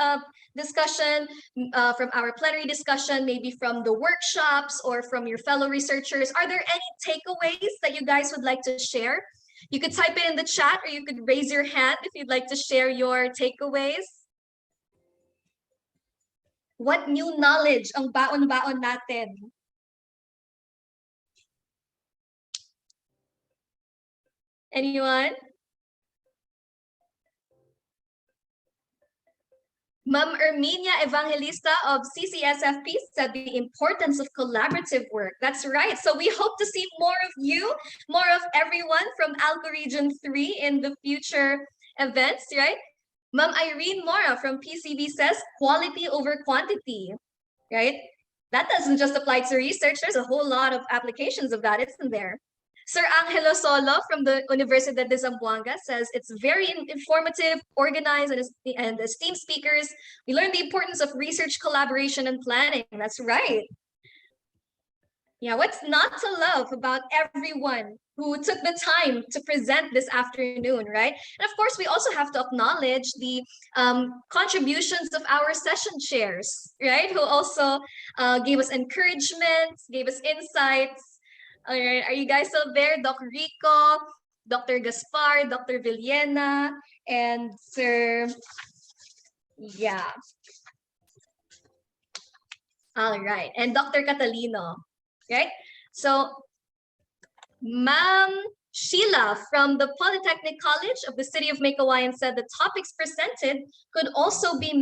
discussion, from our plenary discussion, maybe from the workshops or from your fellow researchers? Are there any takeaways that you guys would like to share? You could type it in the chat or you could raise your hand if you'd like to share your takeaways. What new knowledge ang baon-baon natin? Anyone? Ma'am Erminia Evangelista of CCSFP said the importance of collaborative work. That's right. So we hope to see more of you, more of everyone from ALCU Region 3 in the future events, right? Ma'am Irene Mora from PCB says quality over quantity, right? That doesn't just apply to research. There's a whole lot of applications of that, isn't there? Sir Angelo Solo from the Universidad de Zamboanga says it's very informative, organized, and esteemed speakers. We learned the importance of research collaboration and planning. That's right. Yeah, what's not to love about everyone who took the time to present this afternoon, right? And of course, we also have to acknowledge the contributions of our session chairs, right? Who also gave us encouragement, gave us insights. All right, are you guys still there? Doc Rico, Dr. Gaspar, Dr. Villena, and Sir, yeah. All right, and Dr. Catalino, right? So, Ma'am Sheila from the Polytechnic College of the City of Meycauayan said the topics presented could also be